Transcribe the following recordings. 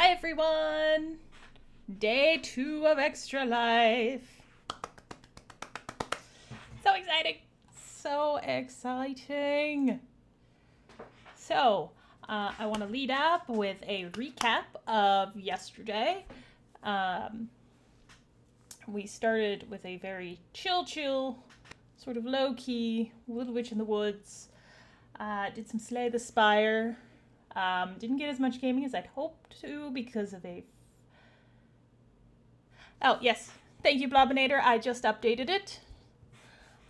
Hi everyone! Day 2 of Extra Life. So exciting! So exciting! So, I want to lead up with a recap of yesterday. We started with a very chill, sort of low-key, Little Witch in the Woods. Did some Slay the Spire. Didn't get as much gaming as I'd hoped to because of a... Oh, yes. Thank you, Blobinator. I just updated it.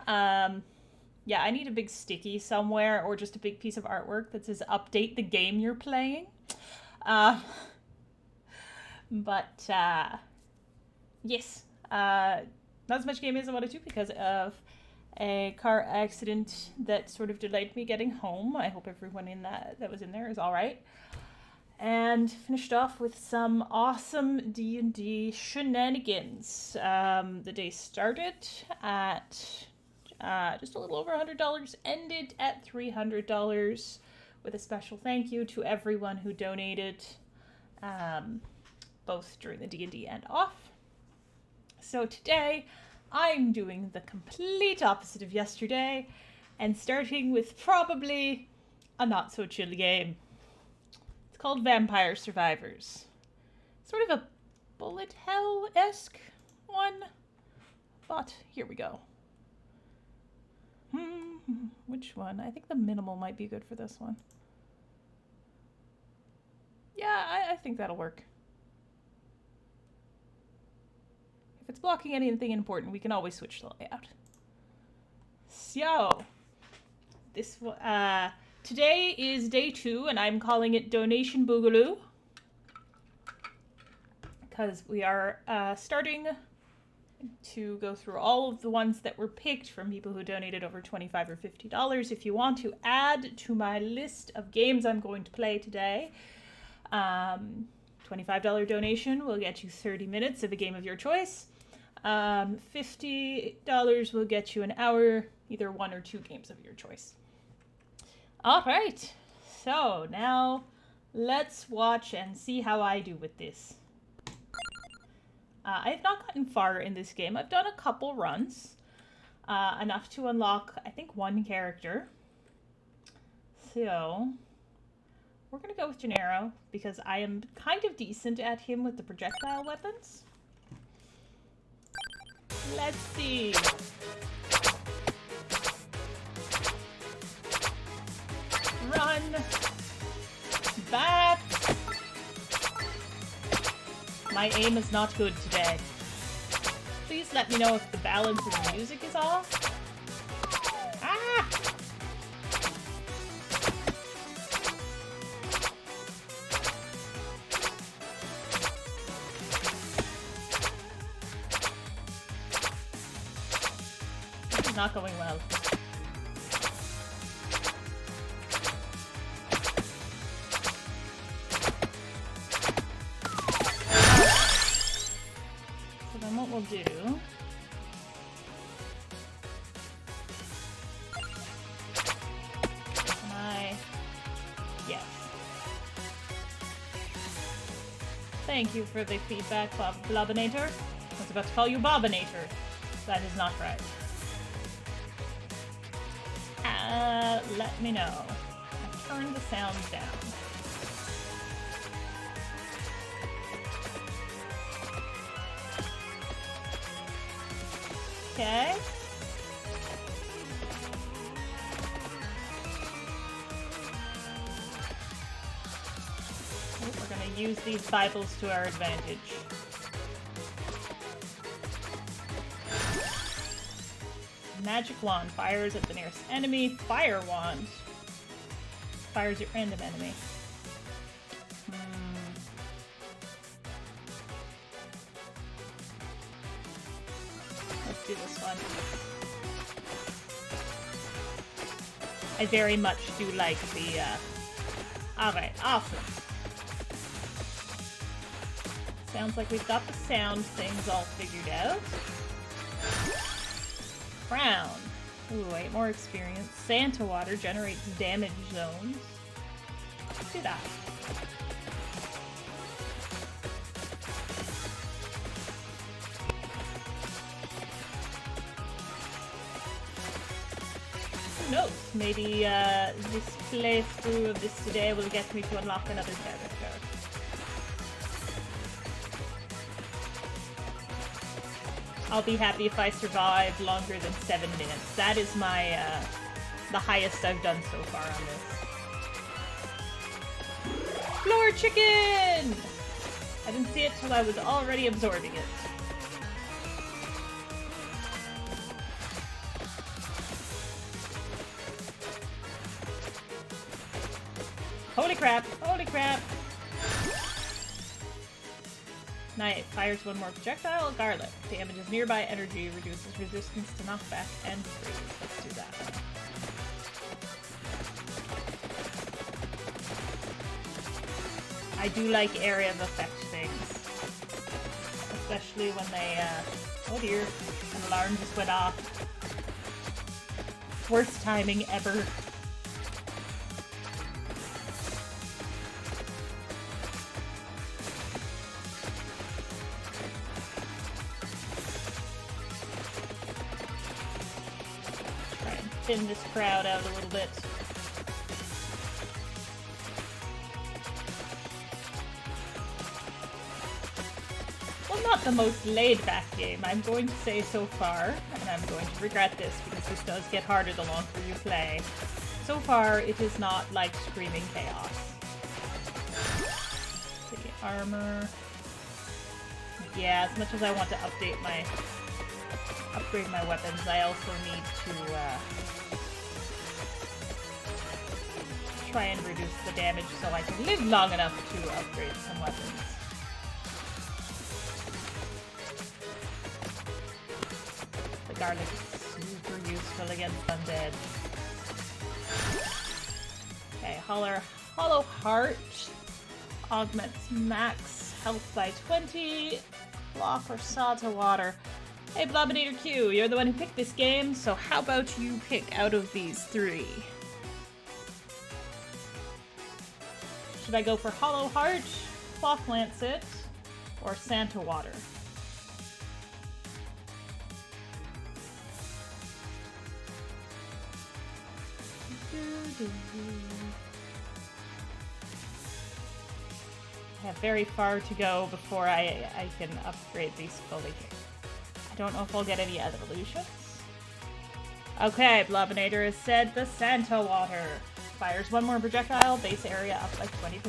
Yeah, I need a big sticky somewhere or just a big piece of artwork that says update the game you're playing. Yes. Not as much gaming as I wanted to because of a car accident that sort of delayed me getting home. I hope everyone in that was in there is all right. And finished off with some awesome D&D shenanigans. The day started at just a little over $100, ended at $300, with a special thank you to everyone who donated, both during the D&D and off. So today, I'm doing the complete opposite of yesterday, and starting with probably a not-so-chill game. It's called Vampire Survivors. Sort of a bullet hell-esque one, but here we go. Which one? I think the minimal might be good for this one. Yeah, I think that'll work. If it's blocking anything important, we can always switch the layout. So, today is day 2, and I'm calling it Donation Boogaloo, because we are starting to go through all of the ones that were picked from people who donated over $25 or $50. If you want to add to my list of games I'm going to play today, $25 donation will get you 30 minutes of a game of your choice. $50 will get you an hour, either 1 or 2 games of your choice. All right, so now let's watch and see how I do with this. I have not gotten far in this game. I've done a couple runs, enough to unlock, I think, 1 character. So, we're going to go with Gennaro, because I am kind of decent at him with the projectile weapons. Let's see. Run. Back. My aim is not good today. Please let me know if the balance of the music is off. Ah! This is not going well. What we'll do yes. Thank you for the feedback, Blobinator. I was about to call you Bobinator. That is not right. Let me know. I've turned the sound down. Okay. We're going to use these Bibles to our advantage. Magic wand fires at the nearest enemy. Fire wand fires at random enemy. Let's do this one. I very much do like the, Alright, awesome. Sounds like we've got the sound things all figured out. Crown. Ooh, 8 more experience. Santa water generates damage zones. Let's do that. who knows? Maybe this playthrough of this today will get me to unlock another character. I'll be happy if I survive longer than 7 minutes. That is my the highest I've done so far on this. Floor chicken! I didn't see it till I was already absorbing it. Holy crap! Holy crap! Knight fires one more projectile. Garlic damages nearby energy, reduces resistance to knockback and freeze. Let's do that. I do like area of effect things, especially when they. Oh dear, an alarm just went off. Worst timing ever. Thin this crowd out a little bit. Well, not the most laid-back game, I'm going to say so far, and I'm going to regret this because this does get harder the longer you play. So far, it is not like Screaming Chaos. The armor. Yeah, as much as I want to upgrade my weapons, I also need to try and reduce the damage so I can live long enough to upgrade some weapons. The garlic is super useful against undead. Okay, Hollow Heart augments max health by 20. Block or saw to water. Hey, Blobinator Q, you're the one who picked this game, so how about you pick out of these 3? Should I go for Hollow Heart, Cloth Lancet, or Santa Water? I have very far to go before I can upgrade these fully. I don't know if I'll get any evolutions. Okay, Blobinator has said the Santa Water. Fires one more projectile, base area up by 20%.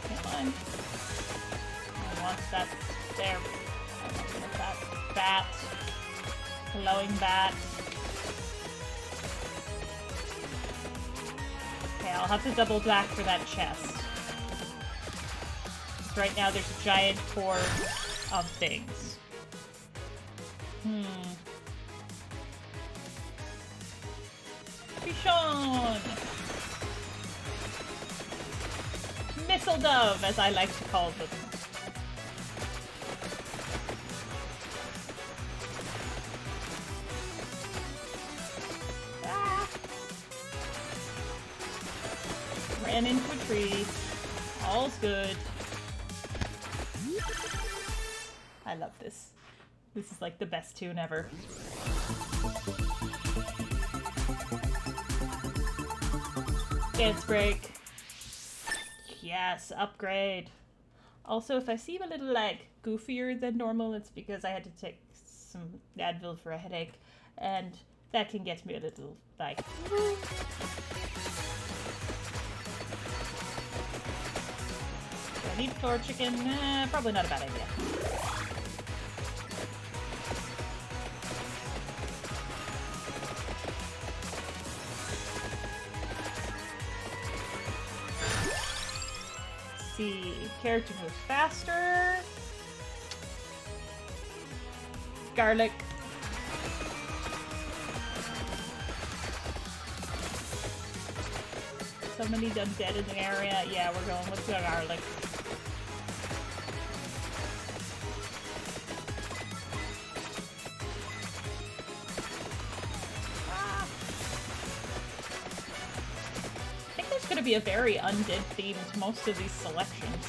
Come on. I want that there. I want that bat. Glowing bat. Okay, I'll have to double back for that chest. Right now there's a giant horde of things. Pichon! Missile Dove, as I like to call them. Ah! Ran into a tree. All's good. I love this. This is like the best tune ever. Dance break. Yes, upgrade. Also, if I seem a little like goofier than normal, it's because I had to take some Advil for a headache, and that can get me a little like. Do I need floor chicken? Probably not a bad idea. See, character moves faster. Garlic. So many undead in the area. Yeah, we're going with the garlic. gonna be a very undead theme to most of these selections.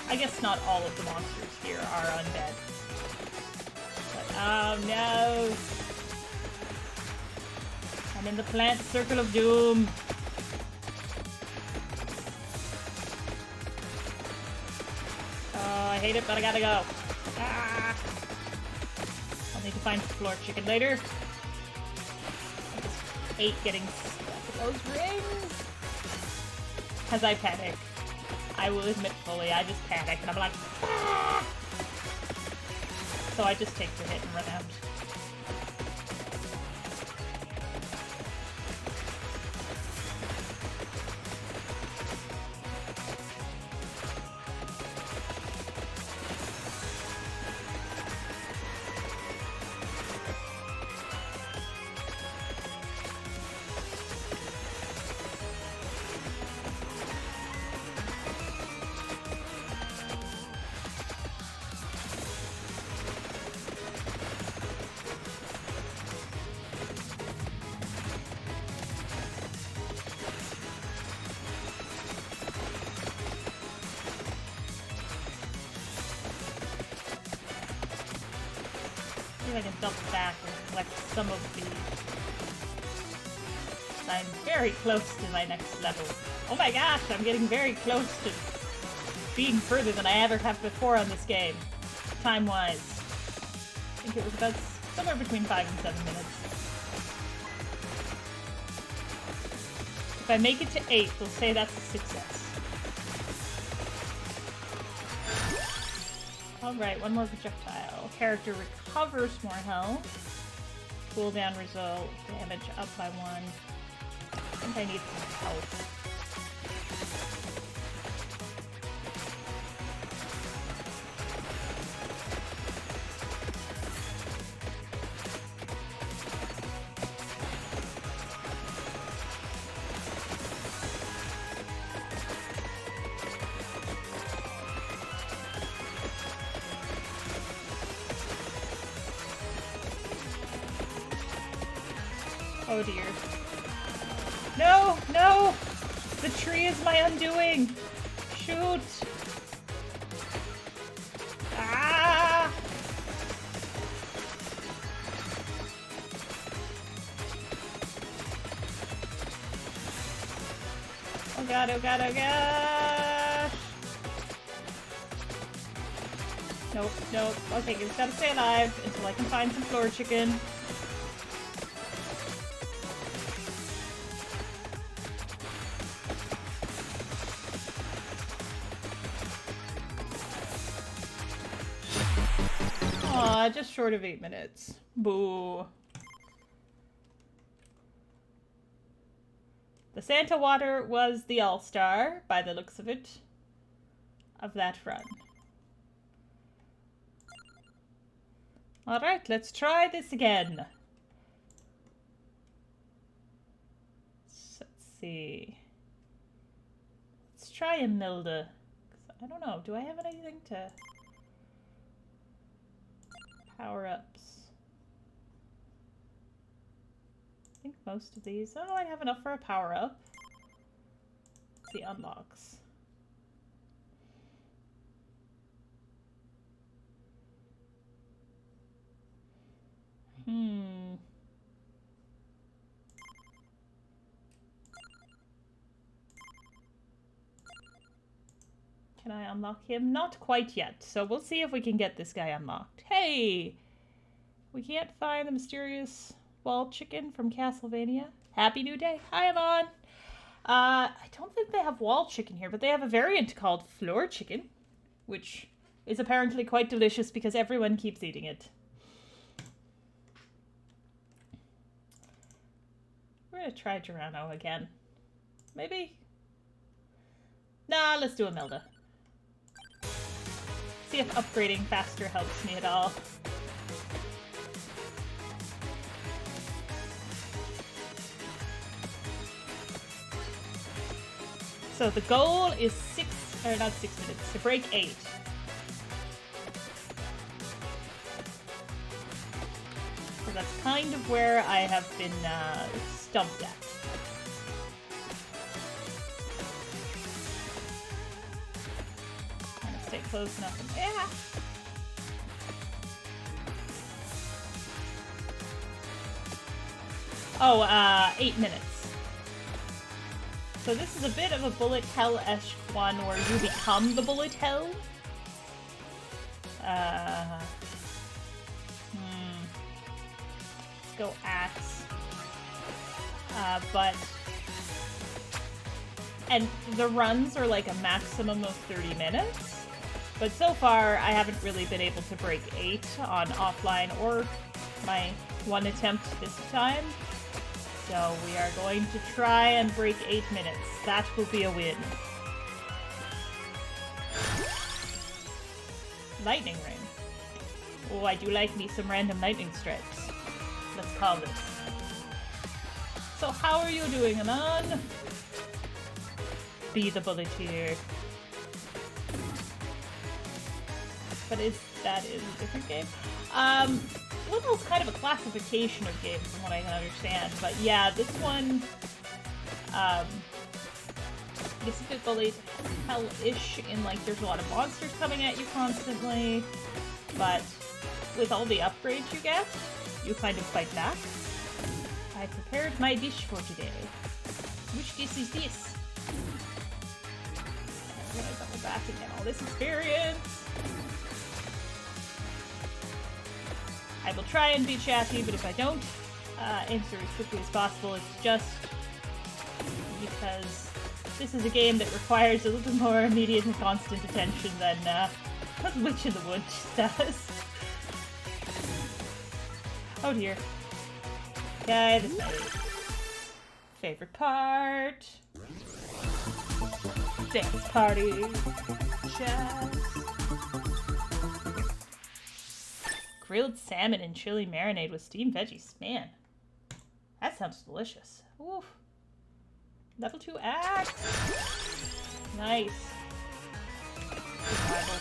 I guess not all of the monsters here are undead. But, oh no! I'm in the plant circle of doom. Oh, I hate it, but I gotta go. Ah! I'll need to find floor chicken later. I just hate getting stuck in those rings. Because I panic. I will admit fully, I just panic and I'm like, ah! So I just take the hit and run out. I can dump back and collect some of these. I'm very close to my next level. Oh my gosh, I'm getting very close to being further than I ever have before on this game. Time-wise. I think it was about somewhere between 5 and 7 minutes. If I make it to 8, we'll say that's a success. Alright, one more projectile. Character recovers more health. Cooldown result. Damage up by 1. I think I need some health. Oh dear. No! No! The tree is my undoing! Shoot! Ah! Oh god, oh god, oh gosh! Nope, nope. Okay, just gotta stay alive until I can find some floor chicken. Just short of 8 minutes. Boo. The Santa water was the all-star, by the looks of it, of that run. Alright, let's try this again. Let's see. Let's try a Milda. I don't know, do I have anything to... Power-ups. I think most of these... Oh, I have enough for a power-up. Let's see, unlocks. Can I unlock him? Not quite yet, so we'll see if we can get this guy unlocked. Hey! We can't find the mysterious wall chicken from Castlevania. Happy New Day. Hi, Amon! I don't think they have wall chicken here, but they have a variant called floor chicken, which is apparently quite delicious because everyone keeps eating it. We're gonna try Geronimo again. Maybe? Nah, let's do Imelda. See if upgrading faster helps me at all. So the goal is not 6 minutes, to break 8. So that's kind of where I have been stumped at. stay close enough. And, yeah. Oh, 8 minutes. So this is a bit of a bullet hell-esque one where you become the bullet hell. Let's go axe. And the runs are like a maximum of 30 minutes. But so far, I haven't really been able to break 8 on offline or my one attempt this time. So we are going to try and break 8 minutes. That will be a win. Lightning ring. Oh, I do like me some random lightning strikes. Let's call this. So how are you doing, Anon? Be the bullet here. But that is a different game? Little kind of a classification of games from what I can understand. But yeah, this one, this is a bit bullet hell-ish in like there's a lot of monsters coming at you constantly. But with all the upgrades you get, you kind of fight back. I prepared my dish for today. Which dish is this? I'm gonna double back and get all this experience. I will try and be chatty, but if I don't answer as quickly as possible, it's just because this is a game that requires a little more immediate and constant attention than Witch in the Woods does. Oh dear. Okay, this is my favorite part. Dance party. Jazz. Grilled salmon and chili marinade with steamed veggies. Man, that sounds delicious. Oof. Level 2 axe. Nice. Survival.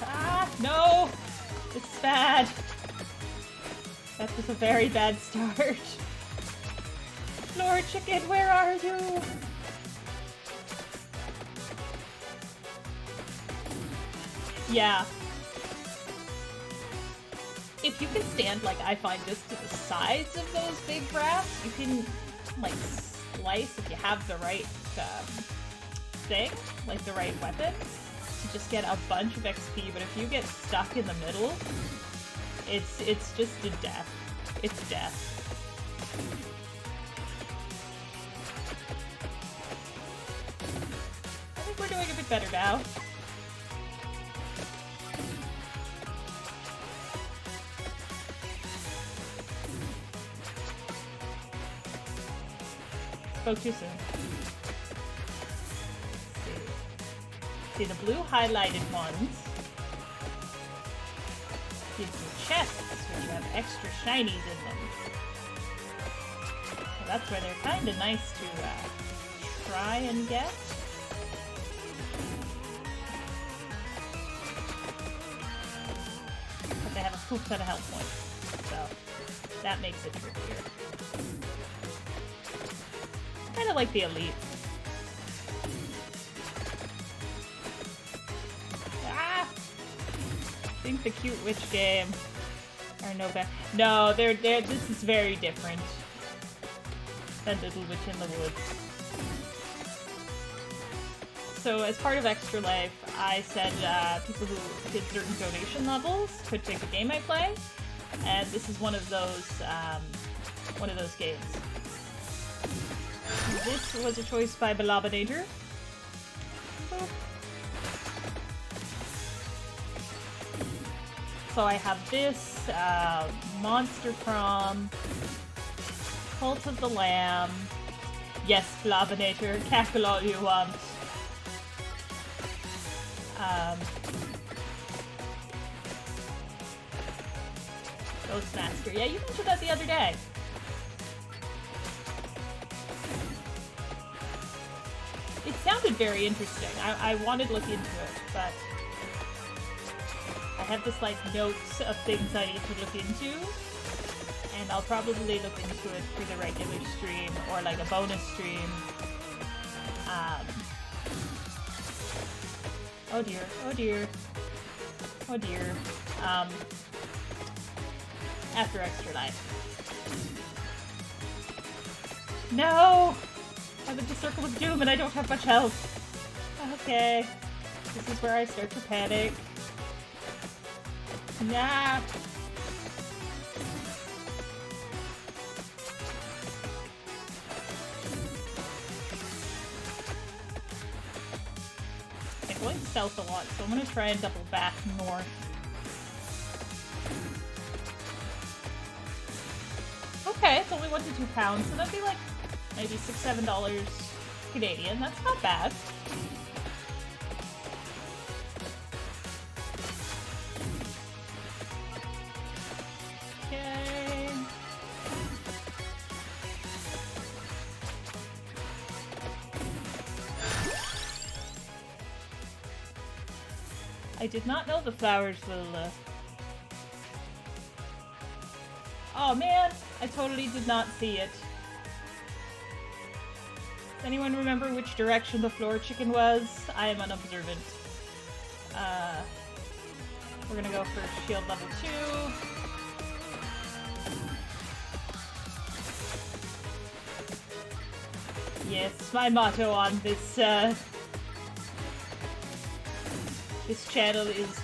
Ah, no! This is bad. That was a very bad start. Lord Chicken, where are you? Yeah. If you can stand, like, I find just to the sides of those big rats, you can, like, slice if you have the right thing, like the right weapon, to just get a bunch of XP, but if you get stuck in the middle, it's just a death. It's death. I think we're doing a bit better now. Spoke too soon. See, the blue highlighted ones give you chests, which have extra shinies in them. So that's where they're kind of nice to try and get. But they have a full ton of health points, so that makes it trickier. Kind of like the elite. Ah! I think the cute witch game are no better. No, this is very different than Little Witch in the Woods. So as part of Extra Life, I said people who did certain donation levels could pick a game I play, and this is one of those games. This was a choice by Balabinator. So I have this, Monster Prom, Cult of the Lamb. Yes, Balabinator, cackle all you want. Ghostmaster. Yeah, you mentioned that the other day. It sounded very interesting. I wanted to look into it, but I have this like notes of things I need to look into, And I'll probably look into it for the regular stream or like a bonus stream. Oh dear, oh dear, oh dear. After Extra Life. No! I'm in the Circle of Doom and I don't have much health. Okay. This is where I start to panic. Nah. I'm going south a lot, so I'm gonna try and double back north. Okay, it's only 1 to 2 pounds, so that'd be like maybe $6-7 Canadian. That's not bad. Okay. I did not know the flowers will, Oh man, I totally did not see it. Does anyone remember which direction the floor chicken was? I am unobservant. We're gonna go for shield level 2. Yes, my motto on this, this channel is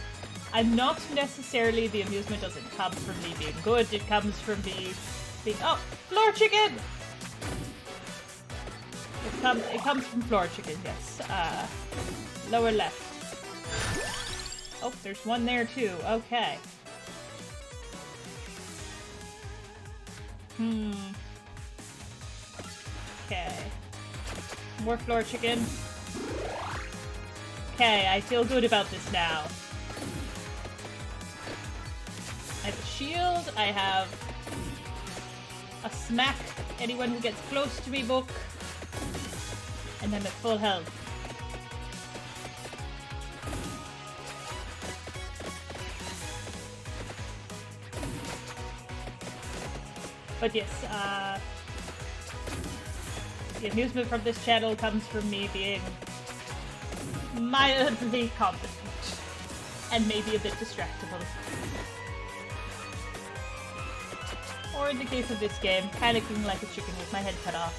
I'm not necessarily, the amusement doesn't come from me being good, it comes from me being, oh, floor chicken! It comes from floor chicken, yes. Lower left. Oh, there's one there too, okay. Okay. More floor chicken. Okay, I feel good about this now. I have a shield, I have a smack anyone who gets close to me book, and I'm at full health. But yes, the amusement from this channel comes from me being mildly competent and maybe a bit distractible. Or in the case of this game, panicking like a chicken with my head cut off.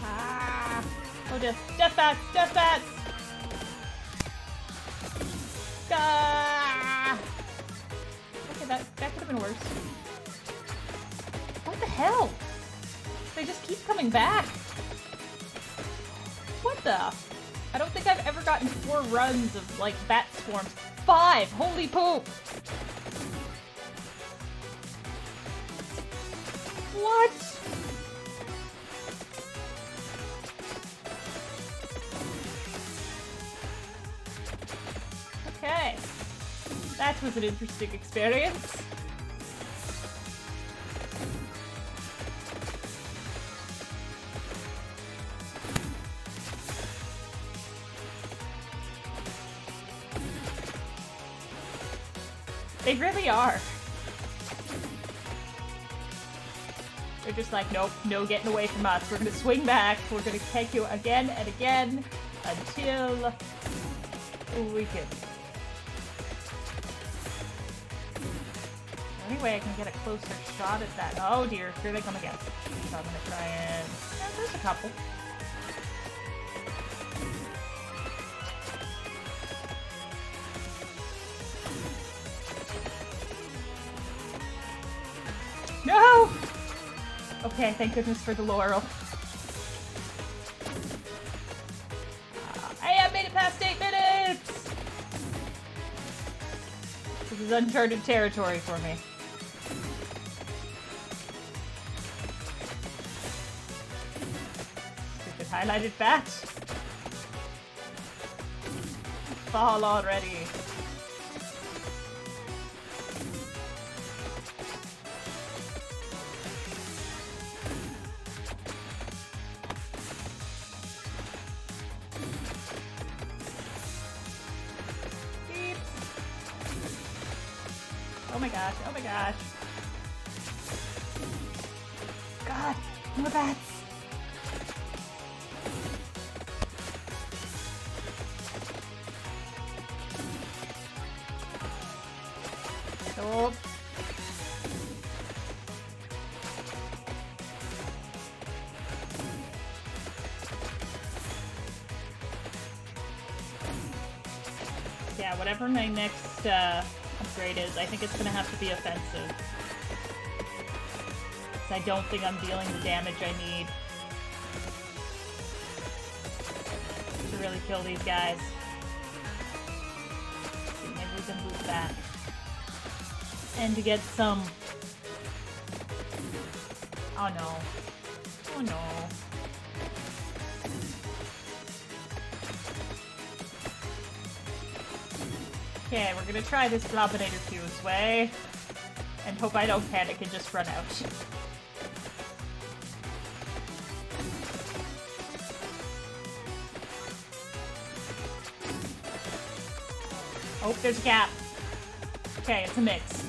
Ah! Oh, death bats! Death bats! Ah! Okay, that could have been worse. What the hell? They just keep coming back. What the? I don't think I've ever gotten 4 runs of, like, bat swarms. 5! Holy poop! What? Okay. That was an interesting experience. They really are. They're just like, nope, no getting away from us. We're gonna swing back. We're gonna take you again and again until we can. The only way I can get a closer shot at that. Oh dear, here they come again. So I'm gonna try and. Yeah, there's a couple. No! Okay, thank goodness for the laurel. I have made it past 8 minutes! This is uncharted territory for me. Stupid highlighted bat. Fall already. Oh my gosh, oh my gosh. God, more bats. Oh. Yeah, whatever my next upgrade is, I think it's gonna have to be offensive. I don't think I'm dealing the damage I need to really kill these guys. Maybe we can move back. And to get some... Oh no. Oh no. Okay, we're gonna try this Blobinator Fuse way. And hope I don't panic and just run out. Oh, there's a gap. Okay, it's a mix.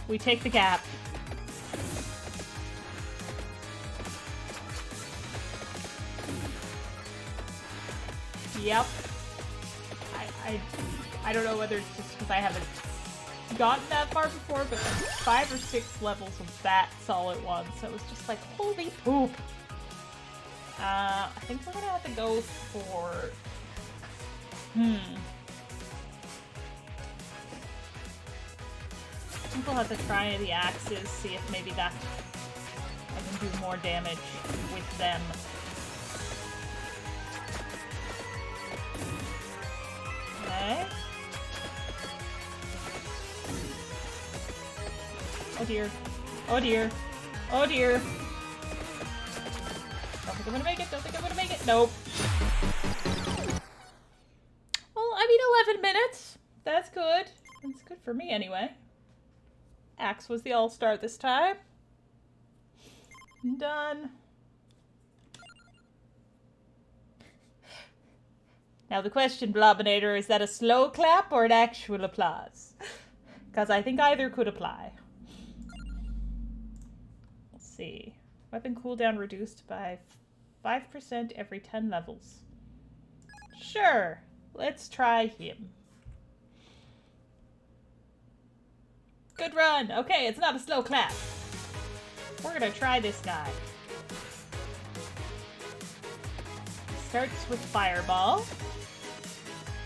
We take the gap. Yep. I don't know whether it's just because I haven't gotten that far before, but like 5 or 6 levels of bats all at once. So it was just like, holy poop. I think we're gonna have to go for... I think we'll have to try the axes, see if maybe that I can do more damage with them. Okay. Oh dear. Oh dear. Oh dear. Don't think I'm gonna make it. Don't think I'm gonna make it. Nope. Well, I mean, 11 minutes. That's good. That's good for me anyway. Axe was the all-star this time. Done. Now the question, Blobinator, is that a slow clap or an actual applause? Because I think either could apply. Let's see. Weapon cooldown reduced by 5% every 10 levels. Sure. Let's try him. Good run. Okay, it's not a slow clap. We're gonna try this guy. Starts with Fireball.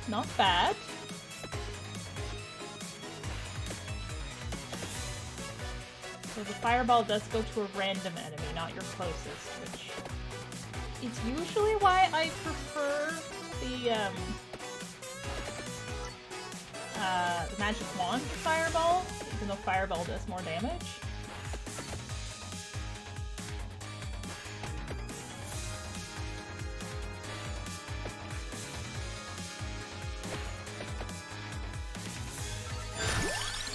Not bad. So the Fireball does go to a random enemy, not your closest, which is usually why I prefer the Magic Wand Fireball, even though Fireball does more damage.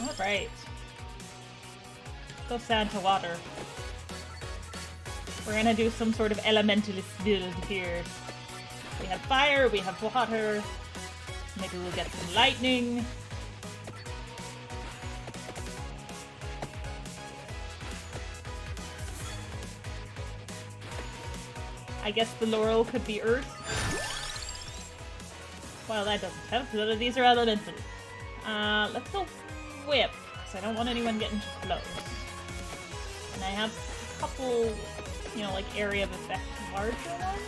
Alright. Go Santa Water. We're gonna do some sort of elementalist build here. We have fire, we have water. Maybe we'll get some lightning. I guess the laurel could be earth. Well, that doesn't help. None of these are elemental. Let's go whip, because I don't want anyone getting too close. And I have a couple, you know, like area of effect larger ones.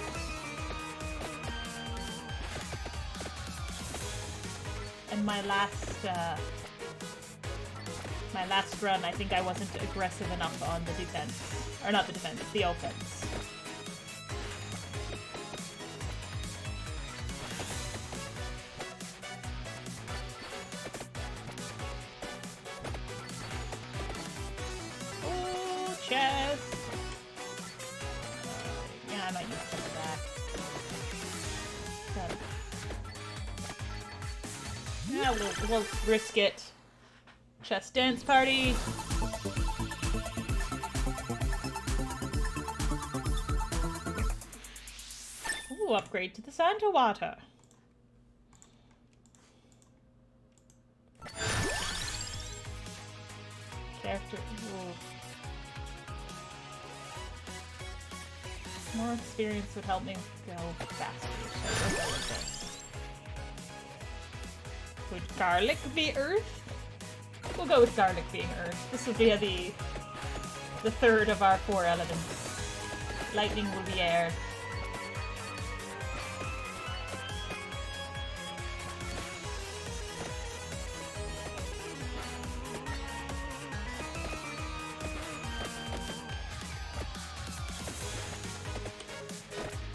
And my last run, I think I wasn't aggressive enough on the defense. Or not the defense, the offense. Oh, chest! Yeah, I might use some of that. Yeah, we'll risk it. Chest dance party. Ooh, upgrade to the Santa Water. Character. Ooh. More experience would help me go faster, so we'll go with this. Would garlic be earth? We'll go with garlic being earth. This will be the third of our 4 elements. Lightning will be air.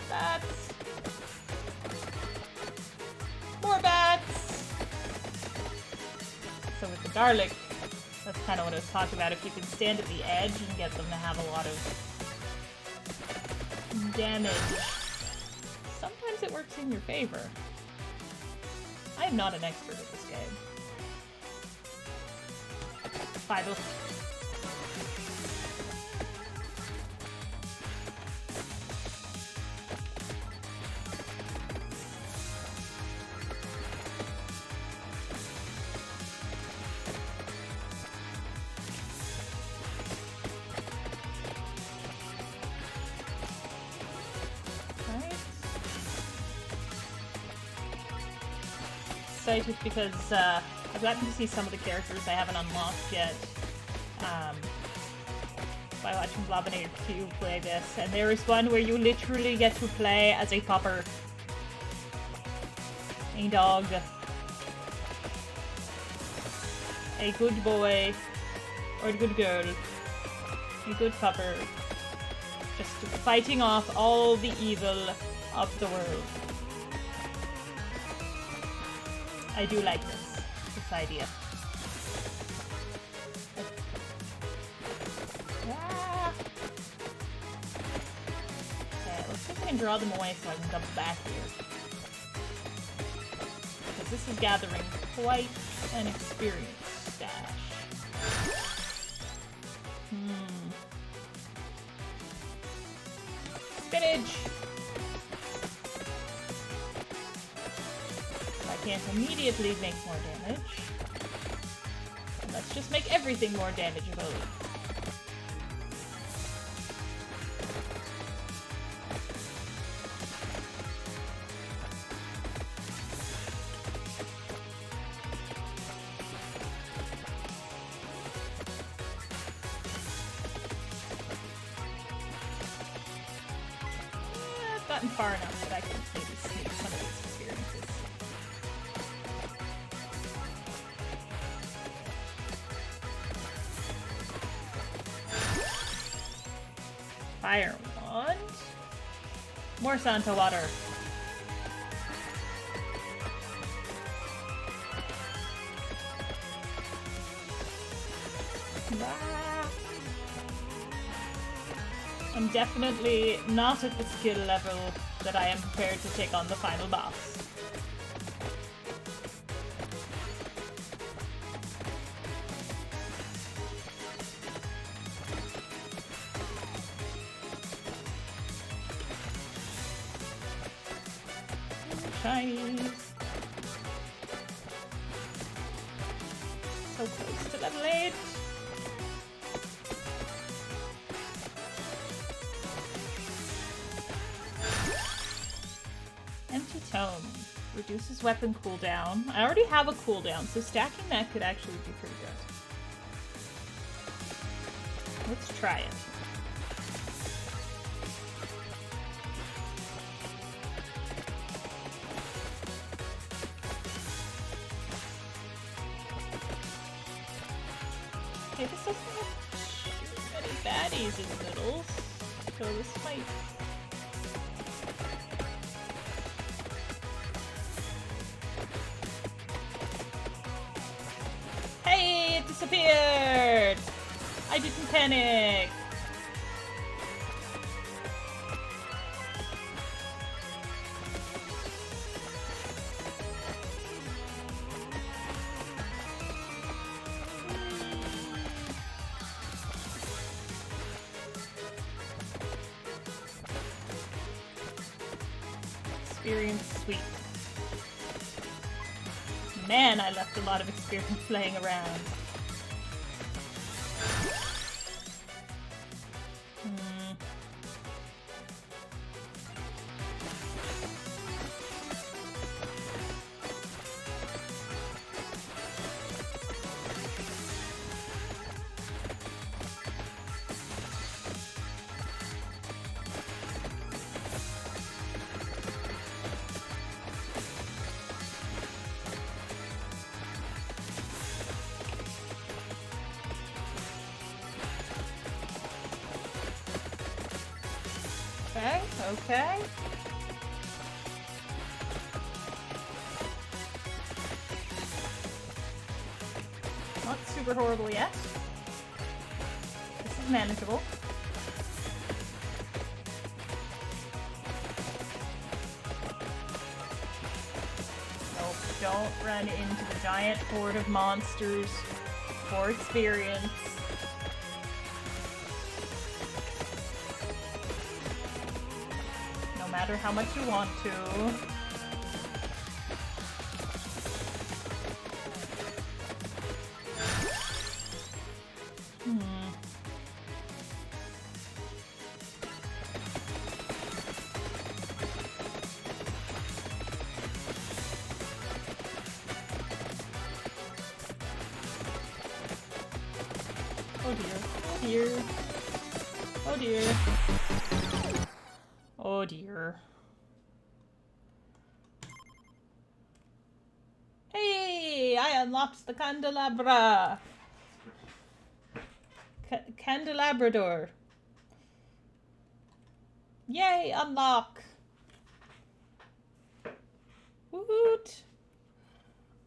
Bats. More bats. So with the garlic, that's kind of what I was talking about. If you can stand at the edge and get them to have a lot of damage, sometimes it works in your favor. I am not an expert at this game. Five. Excited because I've gotten to see some of the characters I haven't unlocked yet by watching Blobinator Q play this, and there is one where you literally get to play as a pupper. A dog. A good boy. Or a good girl. A good pupper. Just fighting off all the evil of the world. I do like this idea. Ah. Okay, let's see if I can draw them away so I can double back here. Because this is gathering quite an experience stash. Spinach! Can't immediately make more damage. Let's just make everything more damageable. I've gotten far enough that I can maybe sneak some of these experiences. Fire wand. More Santa water. Ah. I'm definitely not at the skill level that I am prepared to take on the final boss. Shinies. So close to level 8. Empty tome. Reduces weapon cooldown. I already have a cooldown, so stacking that could actually be pretty good. Let's try it. Okay, this doesn't have too many baddies in the middle, so this might... Hey, it disappeared! I didn't panic! Experience sweet. Man, I left a lot of experience laying around. Okay. Not super horrible yet. This is manageable. Nope, don't run into the giant horde of monsters for experience. No matter how much you want to. Oh dear. Oh dear. Oh dear. Oh dear. Hey! I unlocked the candelabra! Candelabrador. Yay! Unlock! Woot!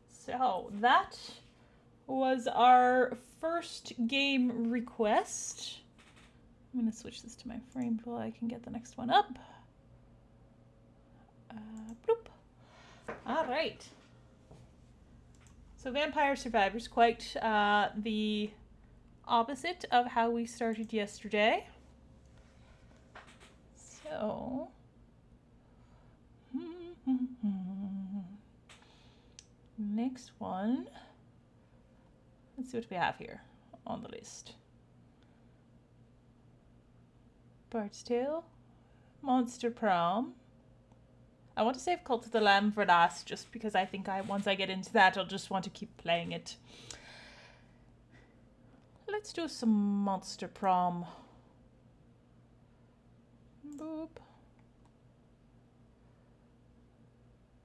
So, that was our first game request. I'm going to switch this to my frame so I can get the next one up. Bloop. All right. So Vampire Survivors, quite the opposite of how we started yesterday. So... next one. Let's see what we have here on the list. Bard's Tale, Monster Prom. I want to save Cult of the Lamb for last, just because I think once I get into that, I'll just want to keep playing it. Let's do some Monster Prom. Boop.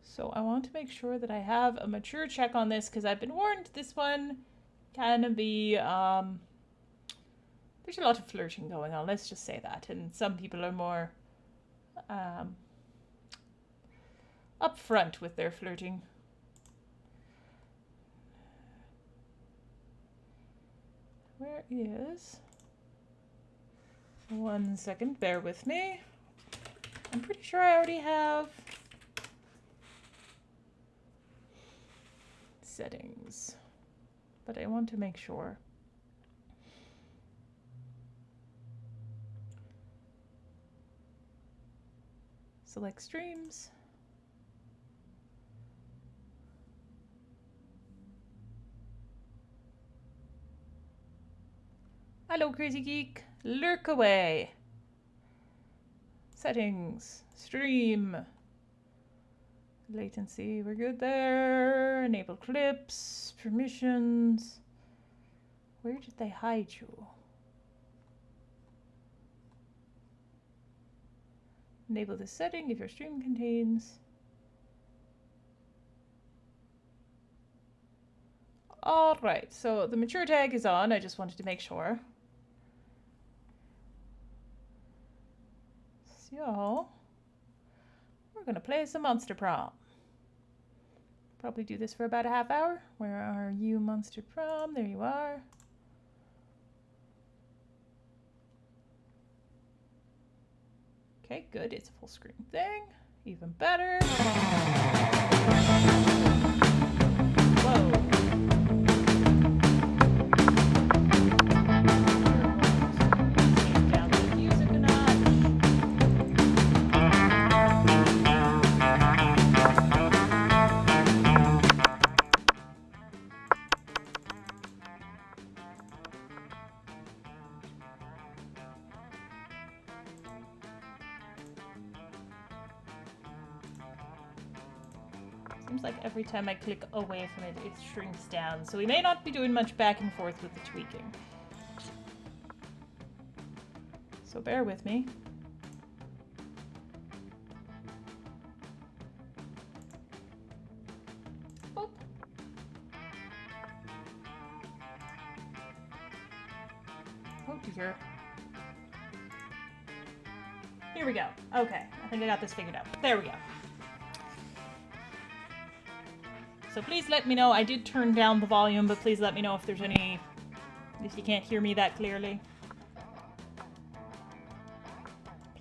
So I want to make sure that I have a mature check on this, because I've been warned this one can be, there's a lot of flirting going on, let's just say that. And some people are more upfront with their flirting. Where is... 1 second, bear with me. I'm pretty sure I already have... settings, but I want to make sure. Select streams. Hello, Crazy Geek. Lurk away. Settings. Stream. Latency, we're good there. Enable clips. Permissions. Where did they hide you? Enable this setting if your stream contains. Alright, so the mature tag is on. I just wanted to make sure. So, we're going to play some Monster Prom. Probably do this for about a half hour. Where are you, Monster Prom? There you are. Okay, good. It's a full screen thing. Even better. Whoa. Down the music a notch. Seems like every time I click away from it, it shrinks down. So we may not be doing much back and forth with the tweaking. So bear with me. Oh. Oh dear. Here we go. Okay, I think I got this figured out. There we go. So please let me know. I did turn down the volume, but please let me know if there's any... if you can't hear me that clearly.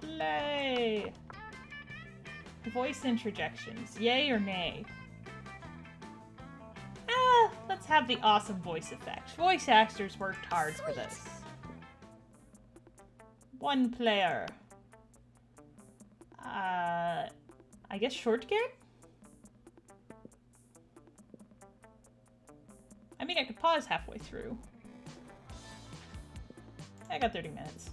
Play! Voice interjections. Yay or nay? Let's have the awesome voice effect. Voice actors worked hard for this. One player. I guess short game? I mean, I could pause halfway through. I got 30 minutes.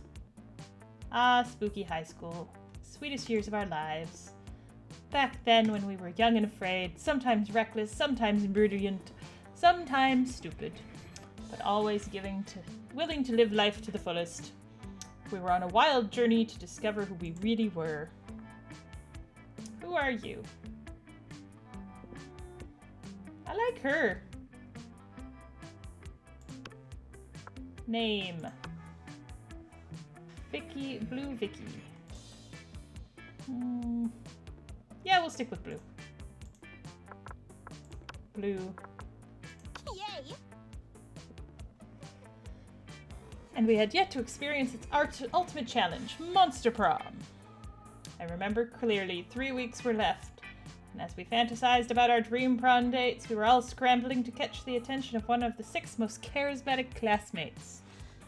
Spooky high school. Sweetest years of our lives. Back then when we were young and afraid, sometimes reckless, sometimes brilliant, sometimes stupid, but always willing to live life to the fullest. We were on a wild journey to discover who we really were. Who are you? I like her. Name. Vicky, Blue Vicky. Yeah, we'll stick with blue. Blue. Yay! And we had yet to experience its ultimate challenge, Monster Prom. I remember clearly 3 weeks were left, and as we fantasized about our dream prom dates, we were all scrambling to catch the attention of one of the 6 most charismatic classmates.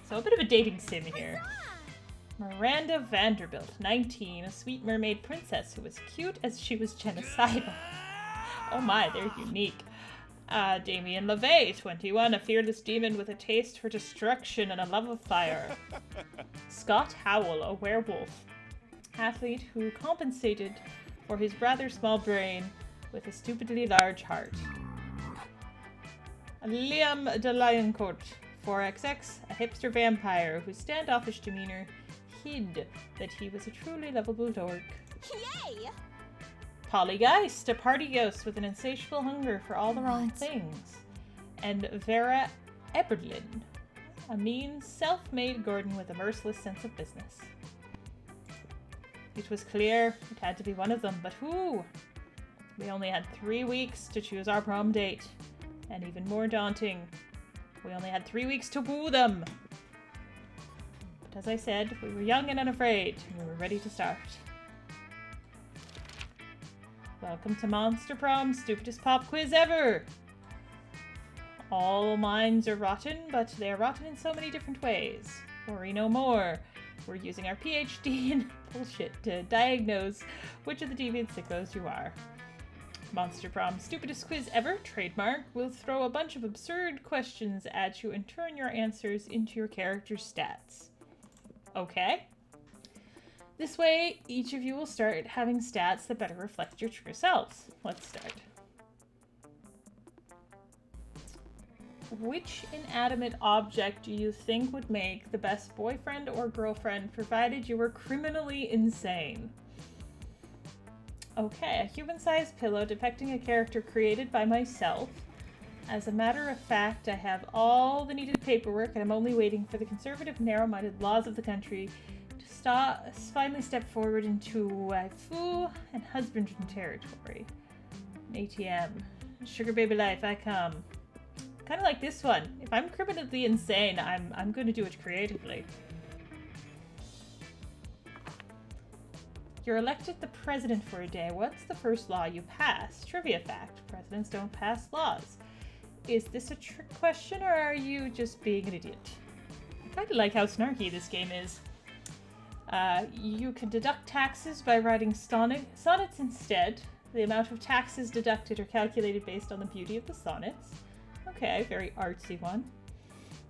So a bit of a dating sim here. Miranda Vanderbilt, 19, a sweet mermaid princess who was cute as she was genocidal. Oh my, they're unique. Damien LaVey, 21, a fearless demon with a taste for destruction and a love of fire. Scott Howell, a werewolf, athlete who compensated for his rather small brain with a stupidly large heart. Liam DeLioncourt, 4XX, a hipster vampire whose standoffish demeanor hid that he was a truly lovable dork. Yay! Polygeist, a party ghost with an insatiable hunger for all the wrong things. And Vera Eberlin, a mean, self-made Gordon with a merciless sense of business. It was clear it had to be one of them, but who? We only had 3 weeks to choose our prom date. And even more daunting, we only had 3 weeks to woo them. But as I said, we were young and unafraid, and we were ready to start. Welcome to Monster Prom, stupidest pop quiz ever! All minds are rotten, but they are rotten in so many different ways. Worry no more. We're using our PhD in bullshit to diagnose which of the deviant sickos you are. Monster Prom, stupidest quiz ever, trademark. We'll throw a bunch of absurd questions at you and turn your answers into your character's stats. Okay? This way, each of you will start having stats that better reflect your true selves. Let's start. Which inanimate object do you think would make the best boyfriend or girlfriend provided you were criminally insane? Okay, a human-sized pillow depicting a character created by myself. As a matter of fact, I have all the needed paperwork and I'm only waiting for the conservative, narrow-minded laws of the country finally step forward into waifu and husbandry territory. ATM. Sugar baby life, I come. Kind of like this one. If I'm criminally insane, I'm going to do it creatively. You're elected the president for a day. What's the first law you pass? Trivia fact. Presidents don't pass laws. Is this a trick question or are you just being an idiot? I kind of like how snarky this game is. You can deduct taxes by writing sonnets instead. The amount of taxes deducted are calculated based on the beauty of the sonnets. Okay, very artsy one.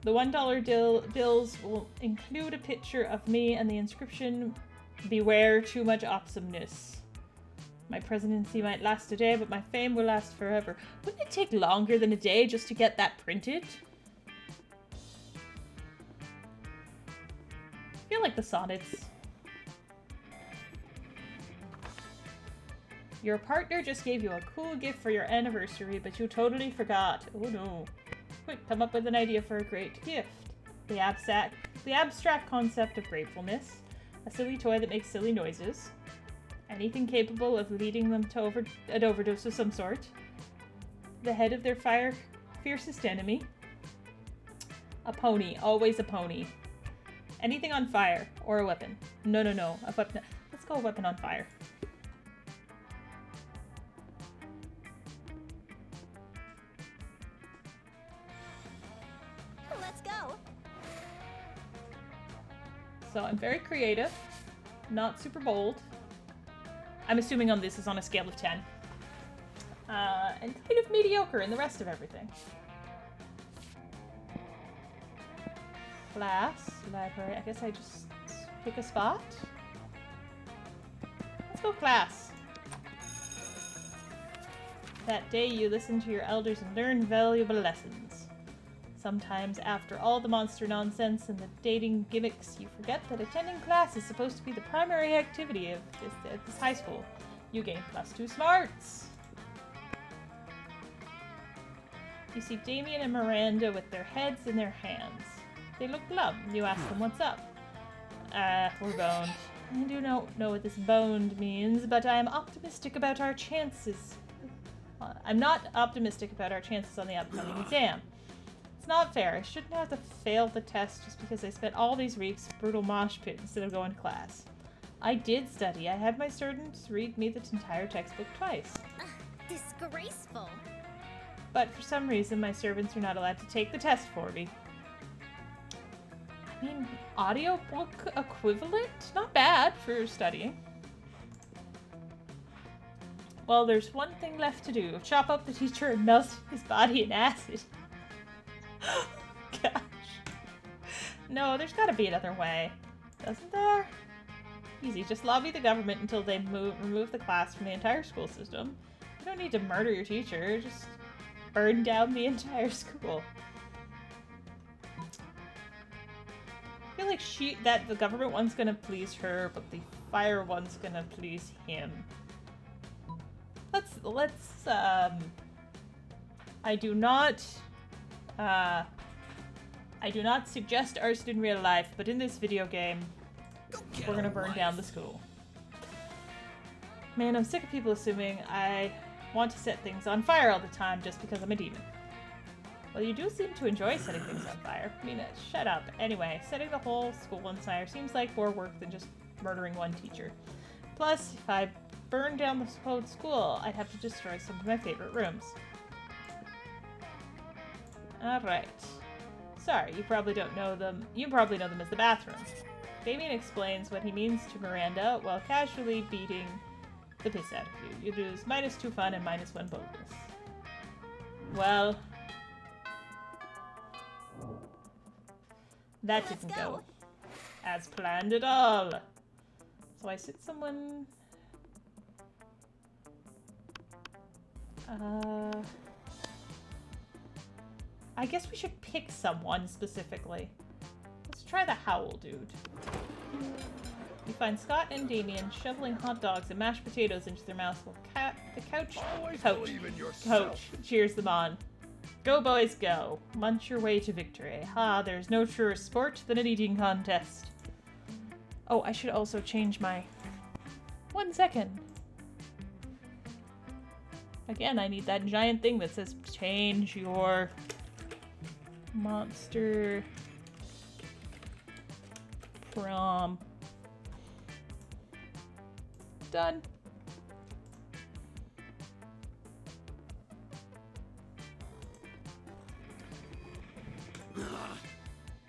The $1 bills will include a picture of me and the inscription, "Beware too much awesomeness." My presidency might last a day, but my fame will last forever. Wouldn't it take longer than a day just to get that printed? I feel like the sonnets. Your partner just gave you a cool gift for your anniversary, but you totally forgot. Oh no. Quick, come up with an idea for a great gift. The abstract concept of gratefulness. A silly toy that makes silly noises. Anything capable of leading them to an overdose of some sort. The head of their fiercest enemy. A pony. Always a pony. Anything on fire. Or a weapon. No. A weapon. Let's go a weapon on fire. Let's go. So I'm very creative. Not super bold. I'm assuming on this is on a scale of 10. And kind of mediocre in the rest of everything. Class, library. I guess I just pick a spot. Let's go class. That day you listen to your elders and learn valuable lessons. Sometimes after all the monster nonsense and the dating gimmicks, you forget that attending class is supposed to be the primary activity of this high school. You gain +2 smarts. You see Damien and Miranda with their heads in their hands. They look glum. You ask them what's up. We're boned. I do not know what this boned means, but I am optimistic about our chances. I'm not optimistic about our chances on the upcoming exam. It's not fair. I shouldn't have to fail the test just because I spent all these weeks brutal mosh pit instead of going to class. I did study. I had my students read me the entire textbook twice. Disgraceful. But for some reason, my servants are not allowed to take the test for me. I mean, audiobook equivalent? Not bad for studying. Well, there's one thing left to do. Chop up the teacher and melt his body in acid. Gosh. No, there's gotta be another way. Doesn't there? Easy, just lobby the government until they remove the class from the entire school system. You don't need to murder your teacher, just burn down the entire school. I feel like the government one's gonna please her, but the fire one's gonna please him. I do not suggest arson in real life, but in this video game, we're gonna burn down the school. Man, I'm sick of people assuming I want to set things on fire all the time just because I'm a demon. Well, you do seem to enjoy setting things on fire. I mean, shut up. Anyway, setting the whole school on fire seems like more work than just murdering one teacher. Plus, if I burned down the whole school, I'd have to destroy some of my favorite rooms. Alright. Sorry, you probably don't know them. You probably know them as the bathrooms. Damien explains what he means to Miranda while casually beating the piss out of you. You lose -2 fun and -1 boldness. Well, that didn't go as planned at all. So I sit someone... I guess we should pick someone specifically. Let's try the Howl dude. You find Scott and Damien shoveling hot dogs and mashed potatoes into their mouths while the coach cheers them on. Go boys, go. Munch your way to victory. Ha, there's no truer sport than an eating contest. Oh, I should also change my... 1 second. Again, I need that giant thing that says change your monster prom. Done.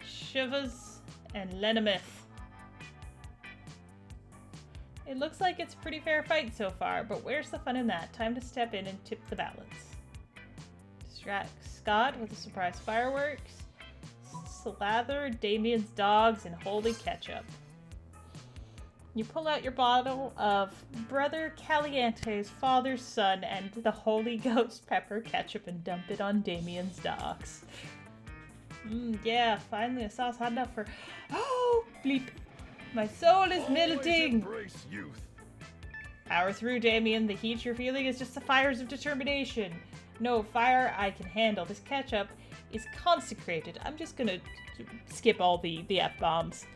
Shivers and Lenimith. It looks like it's a pretty fair fight so far, but where's the fun in that? Time to step in and tip the balance. Distract Scott with a surprise fireworks. Slather Damien's dogs in holy ketchup. You pull out your bottle of Brother Caliente's father's son and the Holy Ghost pepper ketchup and dump it on Damien's dogs. Yeah, finally a sauce hot enough for... Oh, bleep. My soul is melting. Embrace youth. Power through, Damien. The heat you're feeling is just the fires of determination. No fire I can handle. This ketchup is consecrated. I'm just gonna skip all the F-bombs.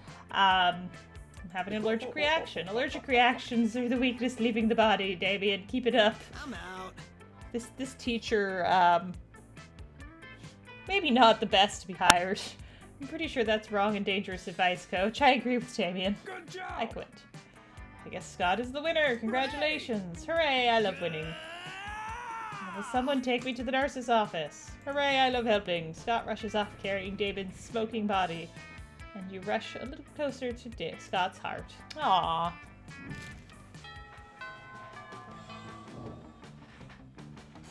have an allergic reaction. Allergic reactions are the weakness leaving the body, Damien. Keep it up. I'm out. This teacher, maybe not the best to be hired. I'm pretty sure that's wrong and dangerous advice, Coach. I agree with Damien. Good job. I quit. I guess Scott is the winner. Congratulations. Hooray, I love winning. Will someone take me to the nurse's office? Hooray, I love helping. Scott rushes off carrying David's smoking body. And you rush a little closer to Scott's heart. Aww.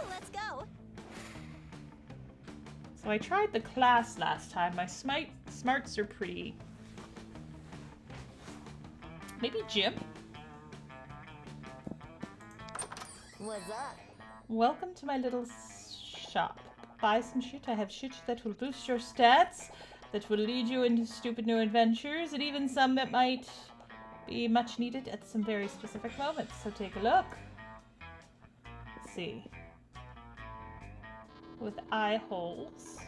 Let's go. So I tried the class last time. My smarts are pretty... Maybe gym? What's up? Welcome to my little shop. Buy some shit. I have shit that will boost your stats, that will lead you into stupid new adventures, and even some that might be much needed at some very specific moments. So take a look. Let's see. With eye holes.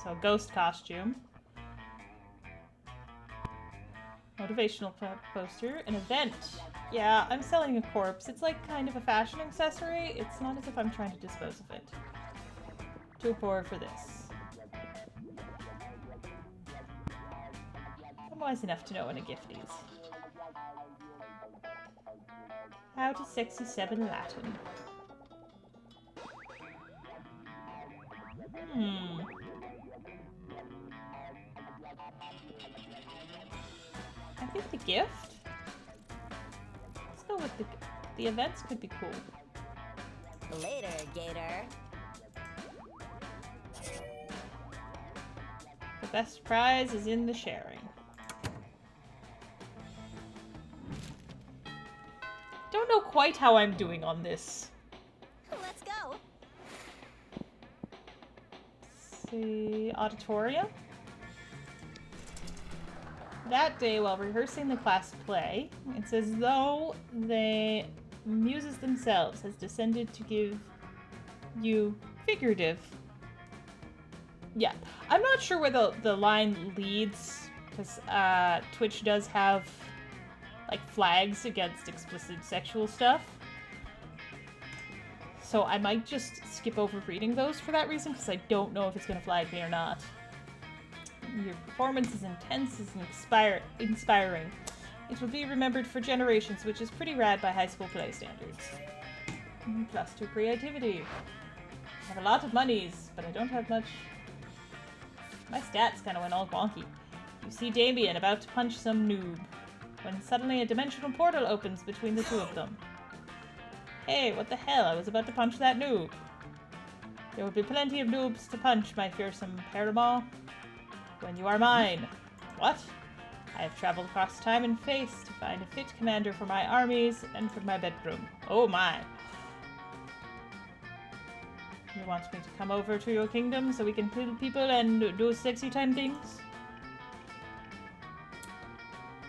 So ghost costume. Motivational poster. An event. Yeah, I'm selling a corpse. It's like kind of a fashion accessory. It's not as if I'm trying to dispose of it. Too poor for this. I'm wise enough to know when a gift is. How to sexy 7 Latin. I think the gift? Let's go with the events could be cool. Later, Gator. The best prize is in the sharing. Don't know quite how I'm doing on this. Let's go. Let's see, auditorium. That day, while rehearsing the class play, it's as though the muses themselves has descended to give you figurative. Yeah, I'm not sure where the line leads, because Twitch does have like flags against explicit sexual stuff. So I might just skip over reading those for that reason, because I don't know if it's going to flag me or not. Your performance is intense and inspiring. It will be remembered for generations, which is pretty rad by high school play standards. +2 creativity. I have a lot of monies, but I don't have much. My stats kind of went all wonky. You see Damien about to punch some noob, when suddenly a dimensional portal opens between the two of them. Hey, what the hell? I was about to punch that noob. There will be plenty of noobs to punch, my fearsome paramour. When you are mine. What? I have traveled across time and space to find a fit commander for my armies and for my bedroom. Oh my. You want me to come over to your kingdom so we can kill people and do sexy time things?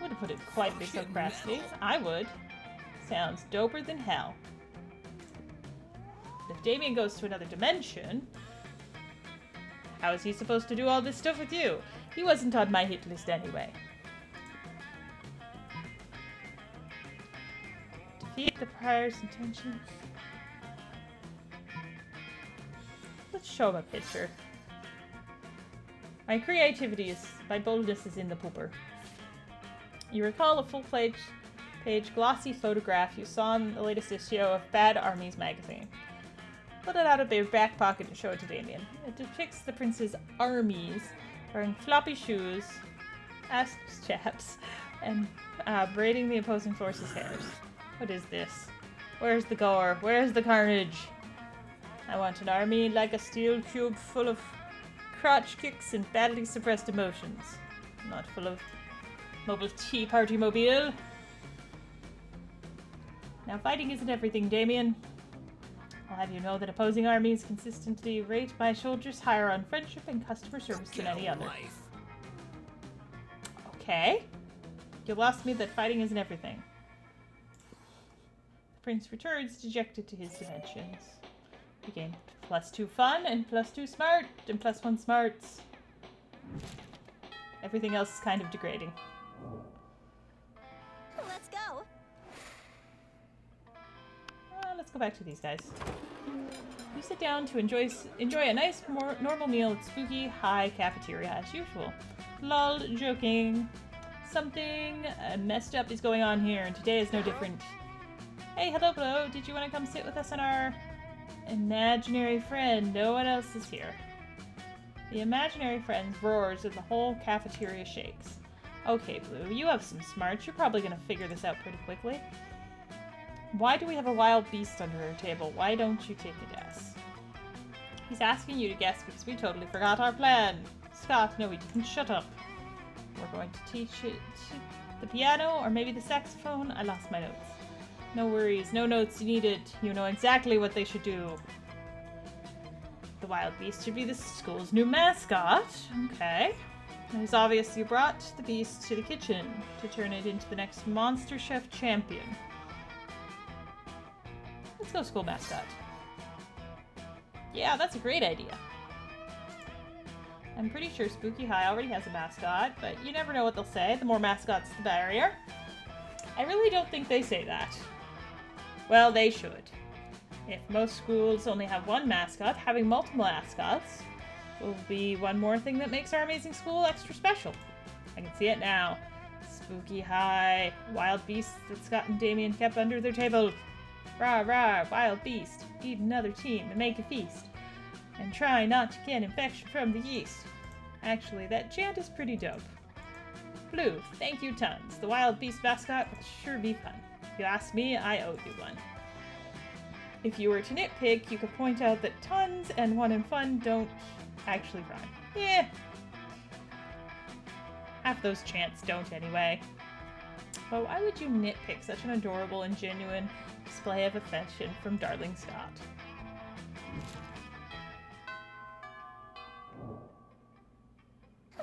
Would have put it quietly so crassly. I would. Sounds doper than hell. But if Damien goes to another dimension, how is he supposed to do all this stuff with you? He wasn't on my hit list anyway. Defeat the prior's intentions. Let's show him a picture. My boldness is in the pooper. You recall a full-page glossy photograph you saw in the latest issue of Bad Armies magazine. Pull it out of your back pocket and show it to Damien. It depicts the prince's armies wearing floppy shoes, ass chaps, and braiding the opposing forces' hairs. What is this? Where's the gore? Where's the carnage? I want an army like a steel cube full of crotch kicks and badly suppressed emotions. Not full of mobile tea party mobile. Now fighting isn't everything, Damien. I'll have you know that opposing armies consistently rate my soldiers higher on friendship and customer service than any other. Okay. You lost me that fighting isn't everything. The prince returns, dejected to his dimensions. You gain +2 fun, and +2 smart, and +1 smarts. Everything else is kind of degrading. go back to these guys. You sit down to enjoy a nice, more normal meal at Spooky High Cafeteria as usual. Lol, joking. Something messed up is going on here, and today is no different. Hey, hello. Did you want to come sit with us on our imaginary friend? No one else is here. The imaginary friend roars and the whole cafeteria shakes. Okay, Blue, you have some smarts. You're probably going to figure this out pretty quickly. Why do we have a wild beast under our table? Why don't you take a guess? He's asking you to guess because we totally forgot our plan. Scott, no, we didn't. Shut up. We're going to teach it the piano or maybe the saxophone. I lost my notes. No worries, no notes needed. You know exactly what they should do. The wild beast should be the school's new mascot. Okay. It is obvious you brought the beast to the kitchen to turn it into the next Monster Chef champion. Let's go school mascot. Yeah, that's a great idea. I'm pretty sure Spooky High already has a mascot, but you never know what they'll say. The more mascots, the merrier. I really don't think they say that. Well, they should. If most schools only have one mascot, having multiple mascots will be one more thing that makes our amazing school extra special. I can see it now. Spooky High, wild beasts that Scott and Damien kept under their table. Rah, rah, wild beast, eat another team and make a feast. And try not to get infection from the yeast. Actually, that chant is pretty dope. Blue, thank you tons. The wild beast mascot will sure be fun. If you ask me, I owe you one. If you were to nitpick, you could point out that tons and one and fun don't actually rhyme. Yeah. Half those chants don't anyway. But why would you nitpick such an adorable and genuine display of affection from darling Scott?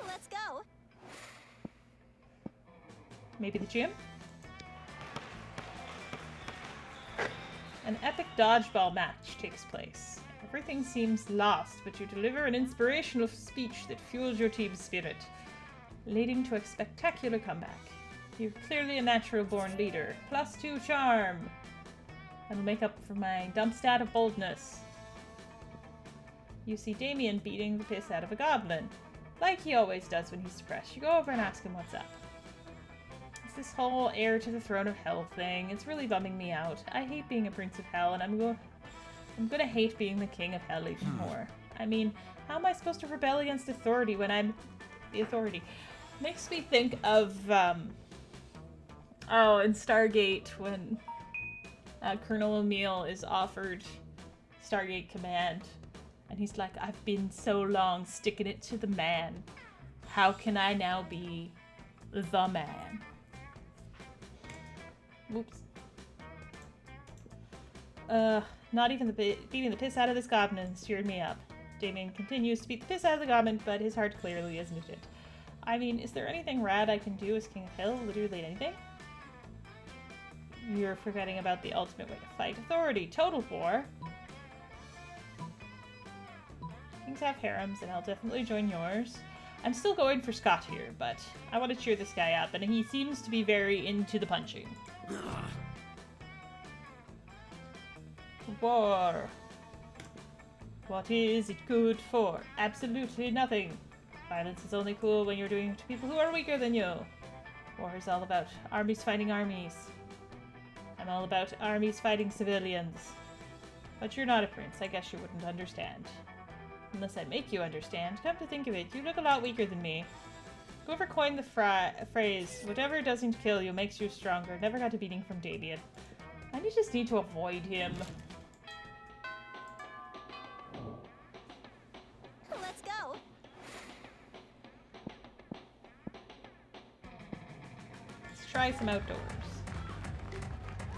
Let's go. Maybe the gym? An epic dodgeball match takes place. Everything seems lost, but you deliver an inspirational speech that fuels your team's spirit, leading to a spectacular comeback. You're clearly a natural-born leader. +2 charm. That'll make up for my dump stat of boldness. You see Damien beating the piss out of a goblin, like he always does when he's depressed. You go over and ask him what's up. It's this whole heir to the throne of hell thing. It's really bumming me out. I hate being a prince of hell, and I'm gonna hate being the king of hell even more. I mean, how am I supposed to rebel against authority when I'm the authority? Makes me think of, in Stargate, when Colonel O'Neill is offered Stargate Command, and he's like, I've been so long sticking it to the man. How can I now be the man? Whoops. Not even beating the piss out of this goblin cheered me up. Damien continues to beat the piss out of the goblin, but his heart clearly isn't it. I mean, is there anything rad I can do as King of Hell? Literally anything? You're forgetting about the ultimate way to fight authority. Total war. Kings have harems, and I'll definitely join yours. I'm still going for Scott here, but I want to cheer this guy up, and he seems to be very into the punching. War. What is it good for? Absolutely nothing. Violence is only cool when you're doing it to people who are weaker than you. War is all about armies fighting armies. I'm all about armies fighting civilians. But you're not a prince. I guess you wouldn't understand. Unless I make you understand. Come to think of it, you look a lot weaker than me. Whoever coined the phrase, whatever doesn't kill you makes you stronger, never got a beating from Damien. I just need to avoid him. Let's go. Let's try some outdoors.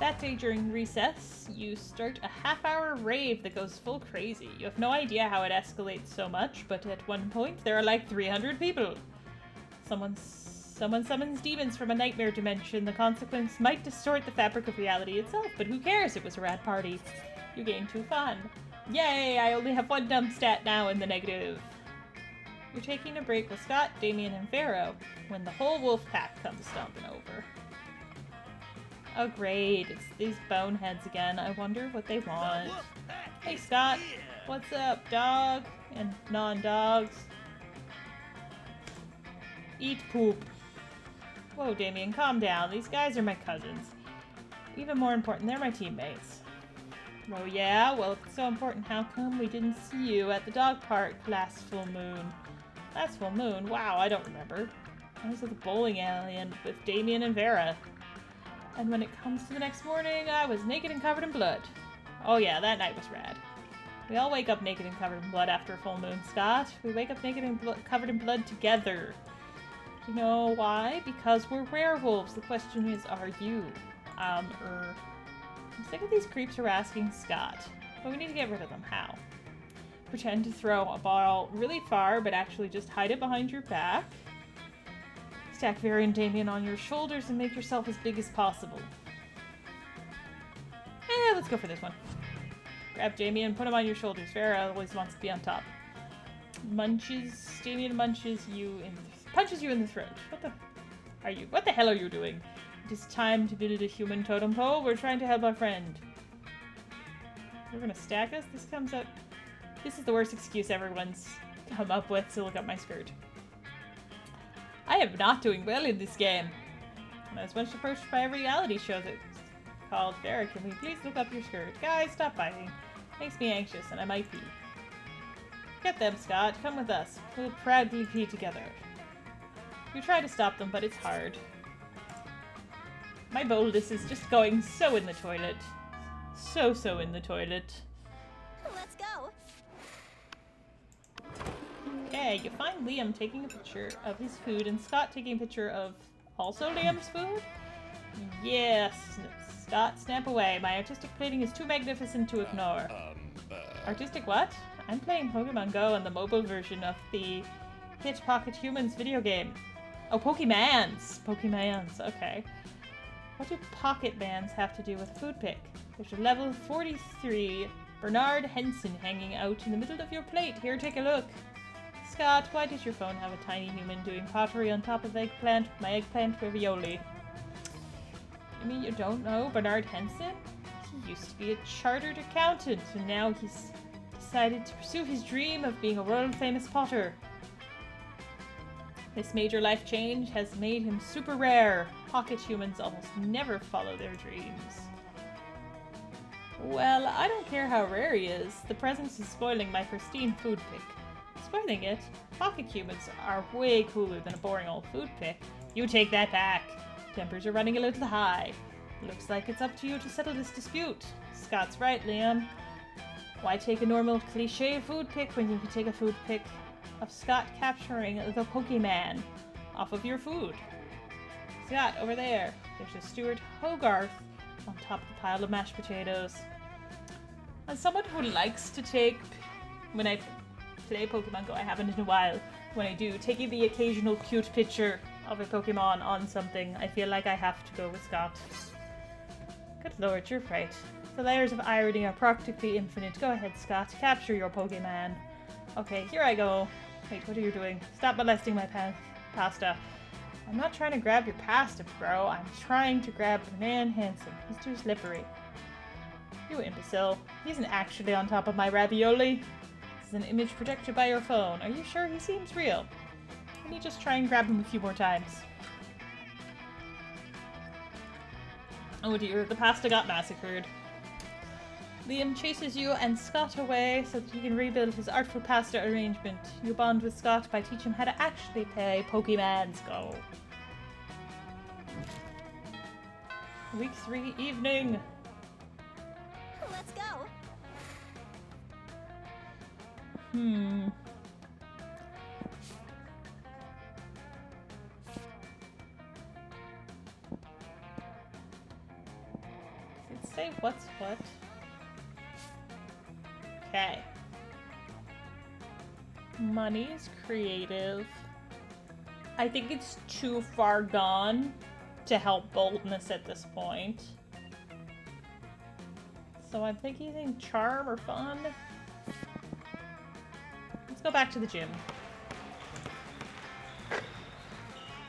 That day during recess, you start a half-hour rave that goes full crazy. You have no idea how it escalates so much, but at one point there are like 300 people. Someone summons demons from a nightmare dimension. The consequence might distort the fabric of reality itself, but who cares? It was a rad party. You gained 2 fun. Yay, I only have 1 dump stat now in the negative. You're taking a break with Scott, Damien, and Pharaoh when the whole wolf pack comes stomping over. Oh great, it's these boneheads again. I wonder what they want. Hey Scott, what's up, dog? And non-dogs. Eat poop. Whoa, Damien, calm down. These guys are my cousins. Even more important, they're my teammates. Oh yeah? Well, if it's so important, how come we didn't see you at the dog park last full moon? Last full moon? Wow, I don't remember. I was at the bowling alley and with Damien and Vera. And when it comes to the next morning, I was naked and covered in blood. Oh yeah, that night was rad. We all wake up naked and covered in blood after a full moon, Scott. We wake up naked and covered in blood together. You know why? Because we're werewolves. The question is, are you? I'm sick of these creeps harassing Scott. But we need to get rid of them. How? Pretend to throw a ball really far, but actually just hide it behind your back. Stack Vera and Damien on your shoulders and make yourself as big as possible. Let's go for this one. Grab Damien, put him on your shoulders. Vera always wants to be on top. Damien punches you in the throat. What the hell are you doing? It is time to build a human totem pole. We're trying to help our friend. We're gonna stack us? This is the worst excuse everyone's come up with to look up my skirt. I am not doing well in this game. I was once approached by a reality show that called Vera, can we please look up your skirt? Guys, stop fighting. Makes me anxious, and I might be. Get them, Scott. Come with us. We'll proudly be together. You try to stop them, but it's hard. My boldness is just going so in the toilet. So in the toilet. Let's go. Okay, you find Liam taking a picture of his food and Scott taking a picture of also Liam's food? Yes. Scott, snap away. My artistic plating is too magnificent to ignore. Artistic what? I'm playing Pokemon Go on the mobile version of the hit Pocket Humans video game. Oh, Pokemans! Pokemans, okay. What do Pocket Mans have to do with food pick? There's a level 43 Bernard Henson hanging out in the middle of your plate. Here, take a look. Scott, why does your phone have a tiny human doing pottery on top of my eggplant ravioli? You mean you don't know Bernard Henson? He used to be a chartered accountant, and now he's decided to pursue his dream of being a world-famous potter. This major life change has made him super rare. Pocket humans almost never follow their dreams. Well, I don't care how rare he is. The presence is spoiling my pristine food pick. Spoiling it? Pocket humans are way cooler than a boring old food pick. You take that back. Tempers are running a little high. Looks like it's up to you to settle this dispute. Scott's right, Liam. Why take a normal cliché food pick when you can take a food pick of Scott capturing the Pokemon off of your food? Scott, over there. There's a Stuart Hogarth on top of the pile of mashed potatoes. As someone who likes to take, when I play Pokemon Go, I haven't in a while, when I do, taking the occasional cute picture of a Pokemon on something, I feel like I have to go with Scott. Good lord, you're right. The layers of irony are practically infinite. Go ahead, Scott. Capture your Pokemon. Okay, here I go. Wait, what are you doing? Stop molesting my pasta. I'm not trying to grab your pasta, bro. I'm trying to grab Bernard Henson. He's too slippery. You imbecile. He isn't actually on top of my ravioli. This is an image projected by your phone. Are you sure he seems real? Let me just try and grab him a few more times. Oh dear, the pasta got massacred. Liam chases you and Scott away so that he can rebuild his artful pasta arrangement. You bond with Scott by teaching him how to actually play Pokemon's Go. Week 3 evening. Let's go. Let's say what's what. Okay. Money's creative. I think it's too far gone to help boldness at this point. So I'm thinking charm or fun. Let's go back to the gym.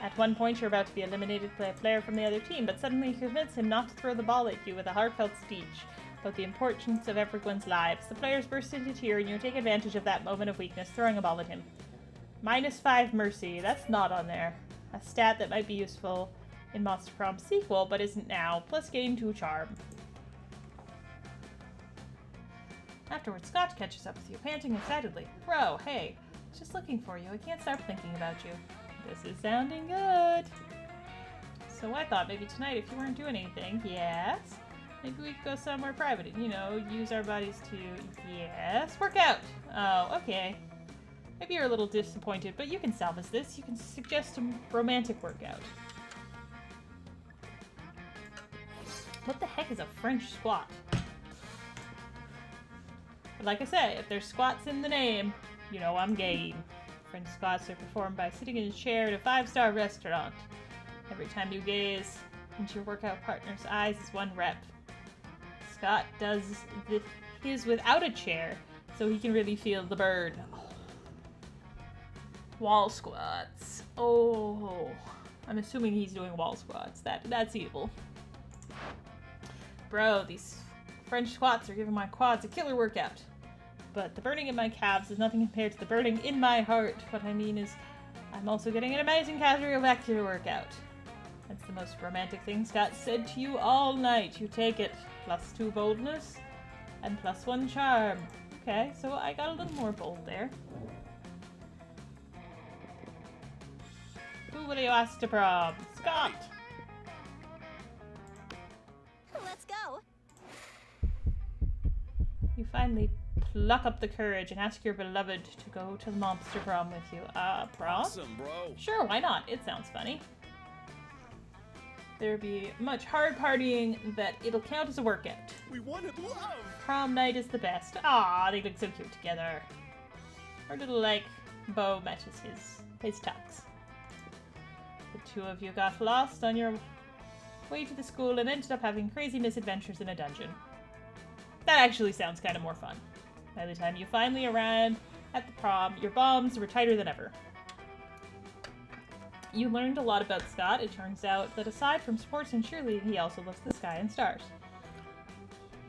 At one point, you're about to be eliminated by a player from the other team, but suddenly you convince him not to throw the ball at you with a heartfelt speech about the importance of everyone's lives. The players burst into tears, and you take advantage of that moment of weakness, throwing a ball at him. -5 mercy. That's not on there. A stat that might be useful in Monster Prom sequel, but isn't now. Plus gain 2 charm. Afterwards, Scott catches up with you, panting excitedly. Bro, hey, just looking for you. I can't stop thinking about you. This is sounding good. So I thought maybe tonight, if you weren't doing anything, yes, maybe we could go somewhere private and, you know, use our bodies to, yes, work out. Oh, okay. Maybe you're a little disappointed, but you can salvage this. You can suggest a romantic workout. What the heck is a French squat? But like I say, if there's squats in the name, you know I'm game. French squats are performed by sitting in a chair at a 5-star restaurant. Every time you gaze into your workout partner's eyes is 1 rep. Scott does his without a chair, so he can really feel the burn. Wall squats. Oh, I'm assuming he's doing wall squats. That's evil. Bro, these French squats are giving my quads a killer workout. But the burning in my calves is nothing compared to the burning in my heart. What I mean is, I'm also getting an amazing cardiovascular workout. That's the most romantic thing Scott said to you all night. You take it. +2 boldness and +1 charm. Okay, so I got a little more bold there. Who will you ask to prom? Scott! Let's go. You finally pluck up the courage and ask your beloved to go to the monster prom with you. Prom? Awesome, bro. Sure, why not? It sounds funny. There'll be much hard partying, but it'll count as a workout. We wanted love. Prom night is the best. Ah, they look so cute together. Her little, like, bow matches his tux. The 2 of you got lost on your way to the school and ended up having crazy misadventures in a dungeon. That actually sounds kind of more fun. By the time you finally arrived at the prom, your bombs were tighter than ever. You learned a lot about Scott. It turns out that aside from sports and cheerleading, he also loves the sky and stars.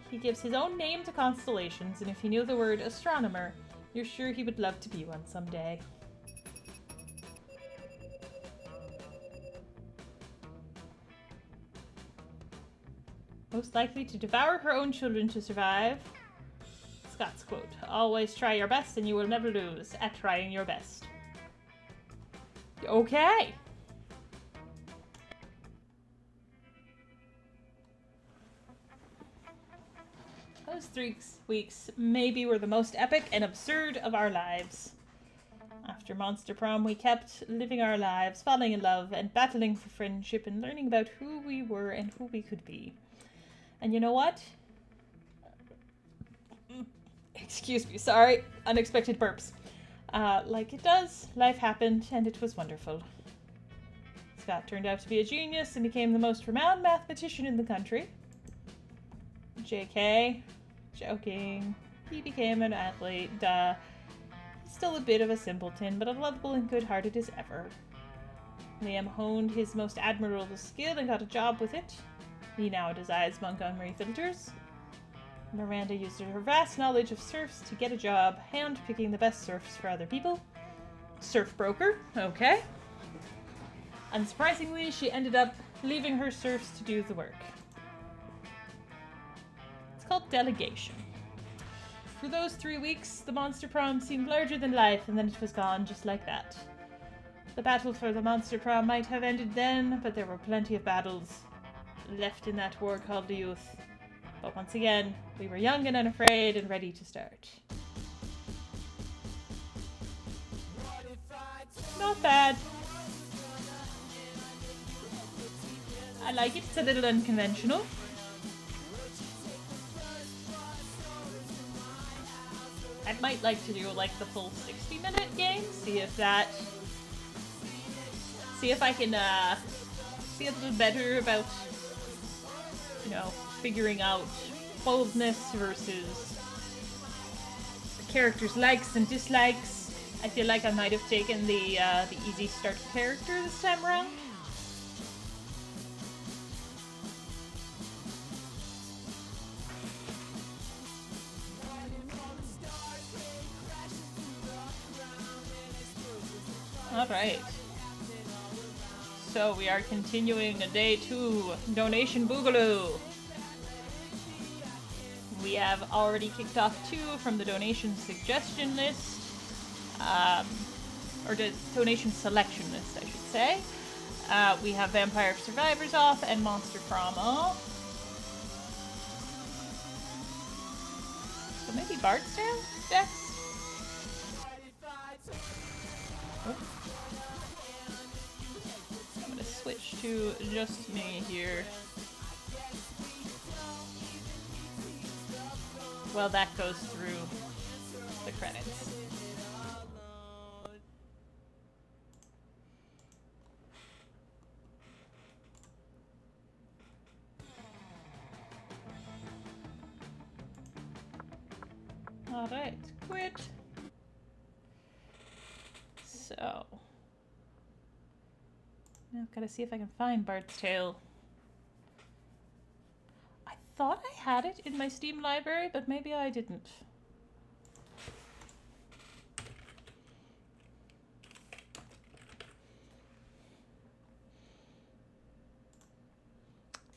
He gives his own name to constellations, and if he knew the word astronomer, you're sure he would love to be one someday. Most likely to devour her own children to survive. Scott's quote, always try your best and you will never lose at trying your best. Okay. Those 3 weeks maybe were the most epic and absurd of our lives. After Monster Prom, we kept living our lives, falling in love, and battling for friendship and learning about who we were and who we could be. And you know what? Excuse me, sorry. Unexpected burps. Like it does, life happened, and it was wonderful. Scott turned out to be a genius and became the most renowned mathematician in the country. JK. Joking. He became an athlete. Duh. He's still a bit of a simpleton, but as lovable and good-hearted as ever. Liam honed his most admirable skill and got a job with it. He now designs Montgomery filters. Miranda used her vast knowledge of surfs to get a job, hand-picking the best surfs for other people. Surf broker, okay. Unsurprisingly, she ended up leaving her surfs to do the work. It's called delegation. For those 3 weeks, the Monster Prom seemed larger than life, and then it was gone just like that. The battle for the Monster Prom might have ended then, but there were plenty of battles left in that war called the youth. But once again, we were young and unafraid and ready to start. Not bad. I like it. It's a little unconventional. I might like to do like the full 60-minute game. See if I can be a little better about, you know, figuring out boldness versus the character's likes and dislikes. I feel like I might have taken the easy start character this time around. Alright. So we are continuing day 2, Donation Boogaloo. We have already kicked off 2 from the donation suggestion list. Or the donation selection list, I should say. We have Vampire Survivors off and Monster Promo. So maybe Bard's Tale, Dex? Oh. I'm gonna switch to just me here. Well, that goes through the credits. Alright, quit. So. Now I've gotta see if I can find Bard's Tale. I thought I had it in my Steam library, but maybe I didn't.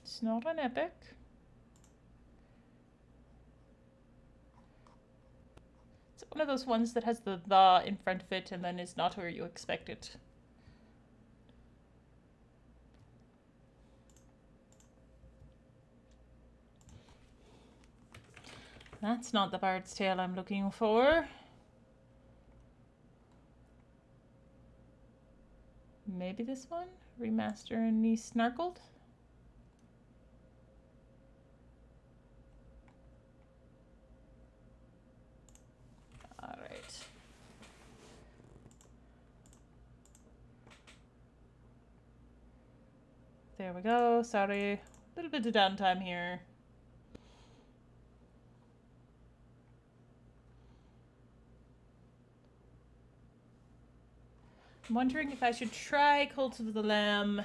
It's not on Epic. It's one of those ones that has the in front of it and then is not where you expect it. That's not the Bard's Tale I'm looking for. Maybe this one? Remaster and Niece Snarkled? Alright. There we go. Sorry. A little bit of downtime here. I'm wondering if I should try Cult of the Lamb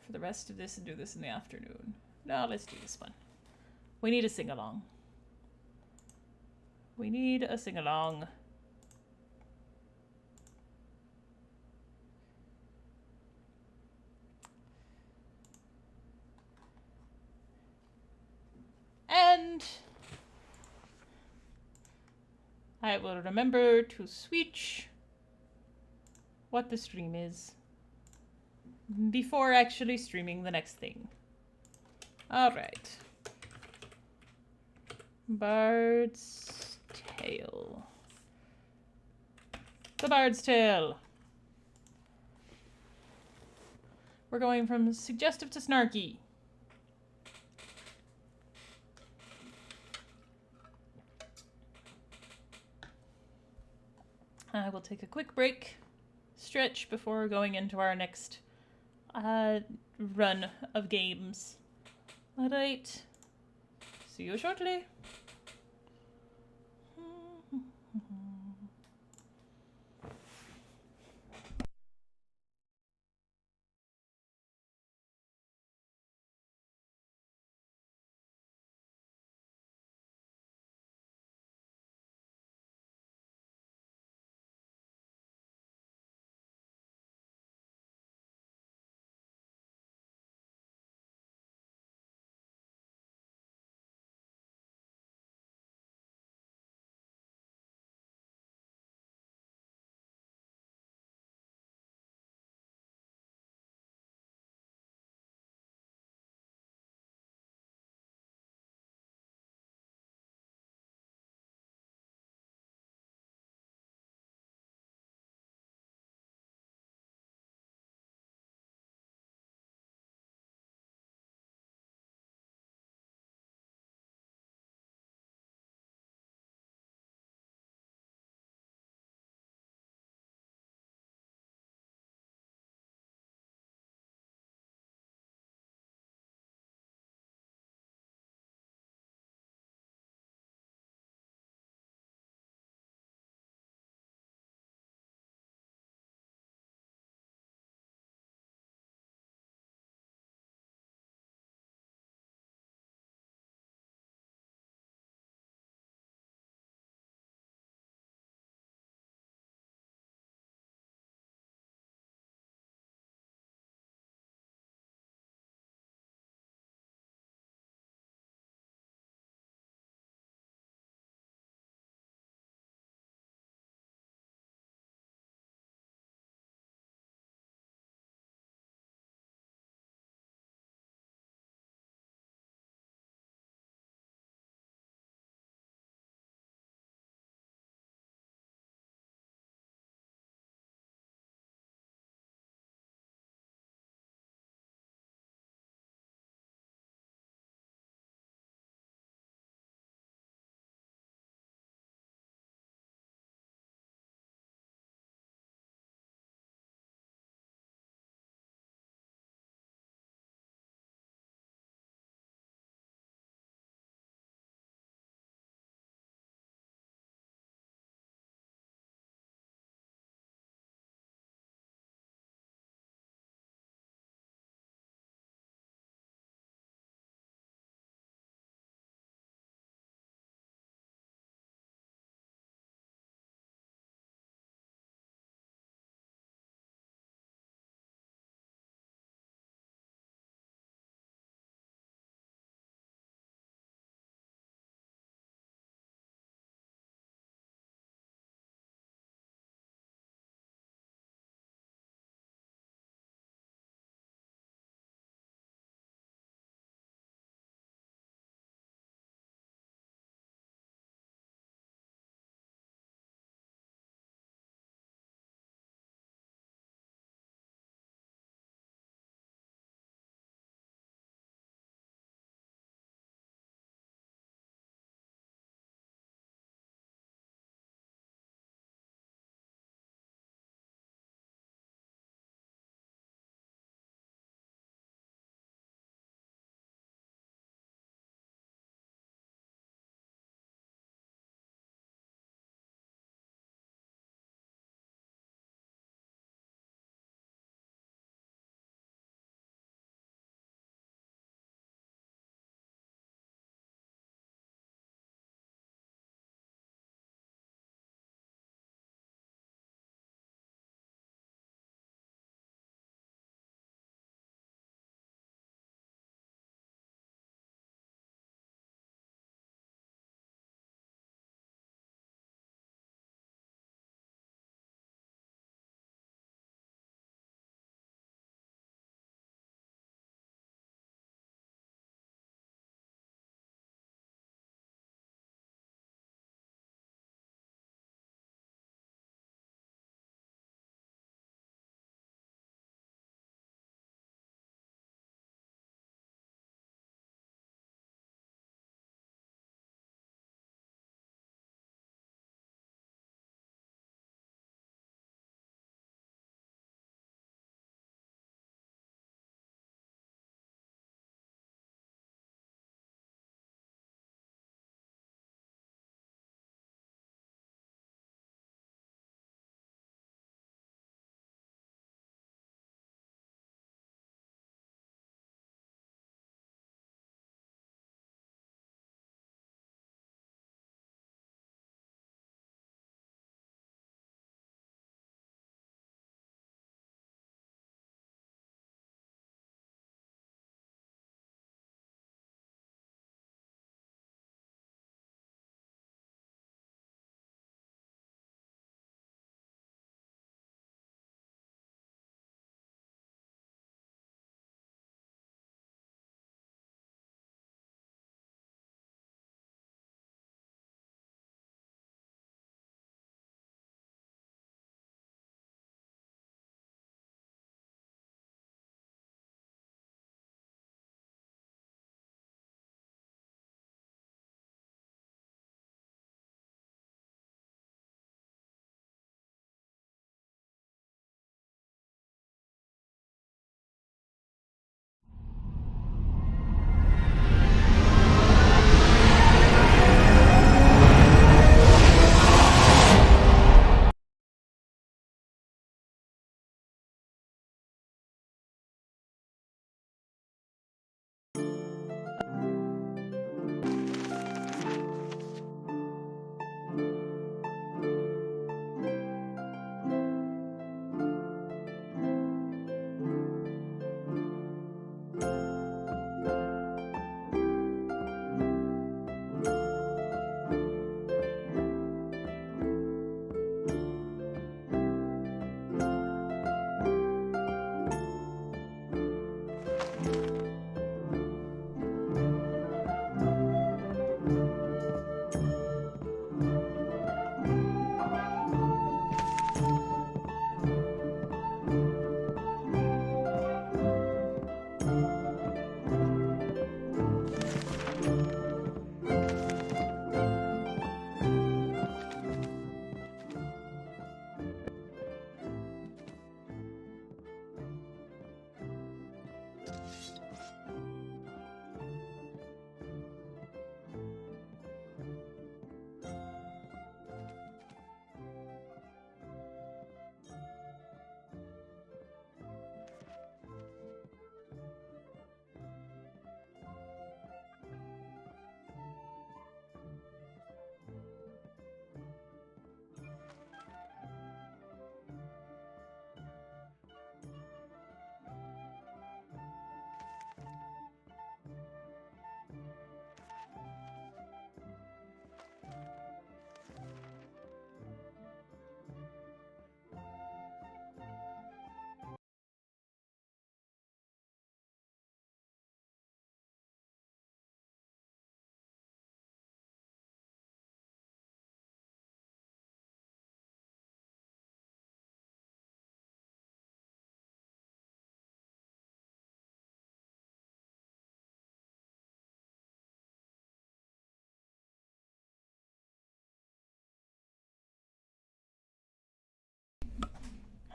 for the rest of this and do this in the afternoon. No, let's do this one. We need a sing-along. We need a sing-along. And I will remember to switch what the stream is before actually streaming the next thing. Alright. Bard's Tale. The Bard's Tale. We're going from suggestive to snarky. I will take a quick break, stretch before going into our next run of games. Alright. See you shortly.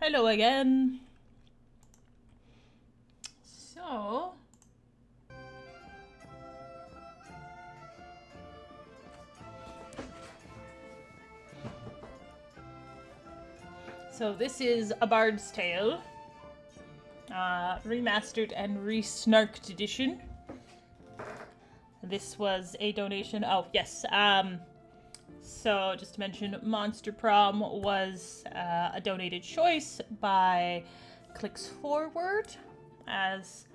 Hello again. So, this is A Bard's Tale, remastered and re-snarked edition. This was a donation. Oh, yes. So, just to mention, Monster Prom was a donated choice by Clicks Forward as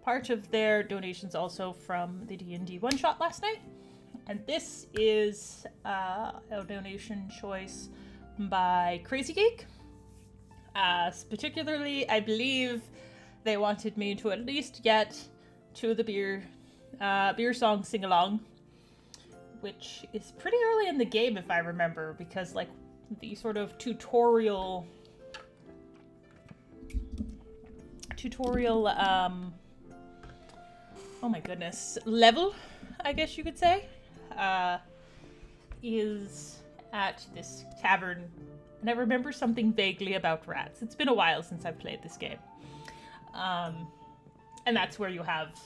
part of their donations also from the D&D one-shot last night. And this is a donation choice by Crazy Geek. Particularly, I believe they wanted me to at least get to the beer song sing-along, which is pretty early in the game if I remember, because like the sort of tutorial oh my goodness, level, I guess you could say, is at this tavern. And I remember something vaguely about rats. It's been a while since I've played this game. And that's where you have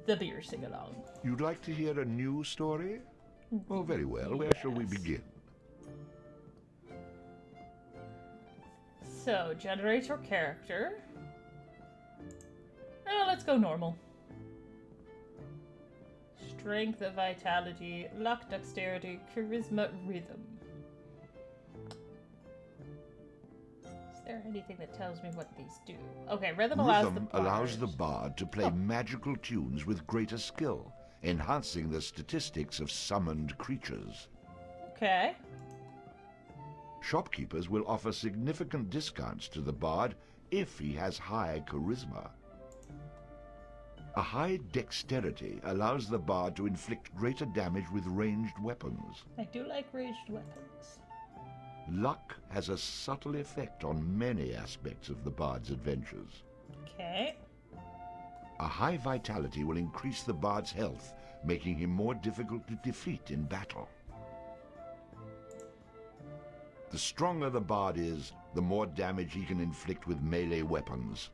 the beer sing-along. You'd like to hear a new story? Oh, very well. Where shall we begin? So, generate your character. Let's go normal. Strength, vitality, luck, dexterity, charisma, rhythm. Is there anything that tells me what these do? Okay, rhythm allows the bard to play magical tunes with greater skill, enhancing the statistics of summoned creatures. Okay. Shopkeepers will offer significant discounts to the bard if he has high charisma. A high dexterity allows the bard to inflict greater damage with ranged weapons. I do like ranged weapons. Luck has a subtle effect on many aspects of the bard's adventures. Okay. A high vitality will increase the bard's health, making him more difficult to defeat in battle. The stronger the bard is, the more damage he can inflict with melee weapons.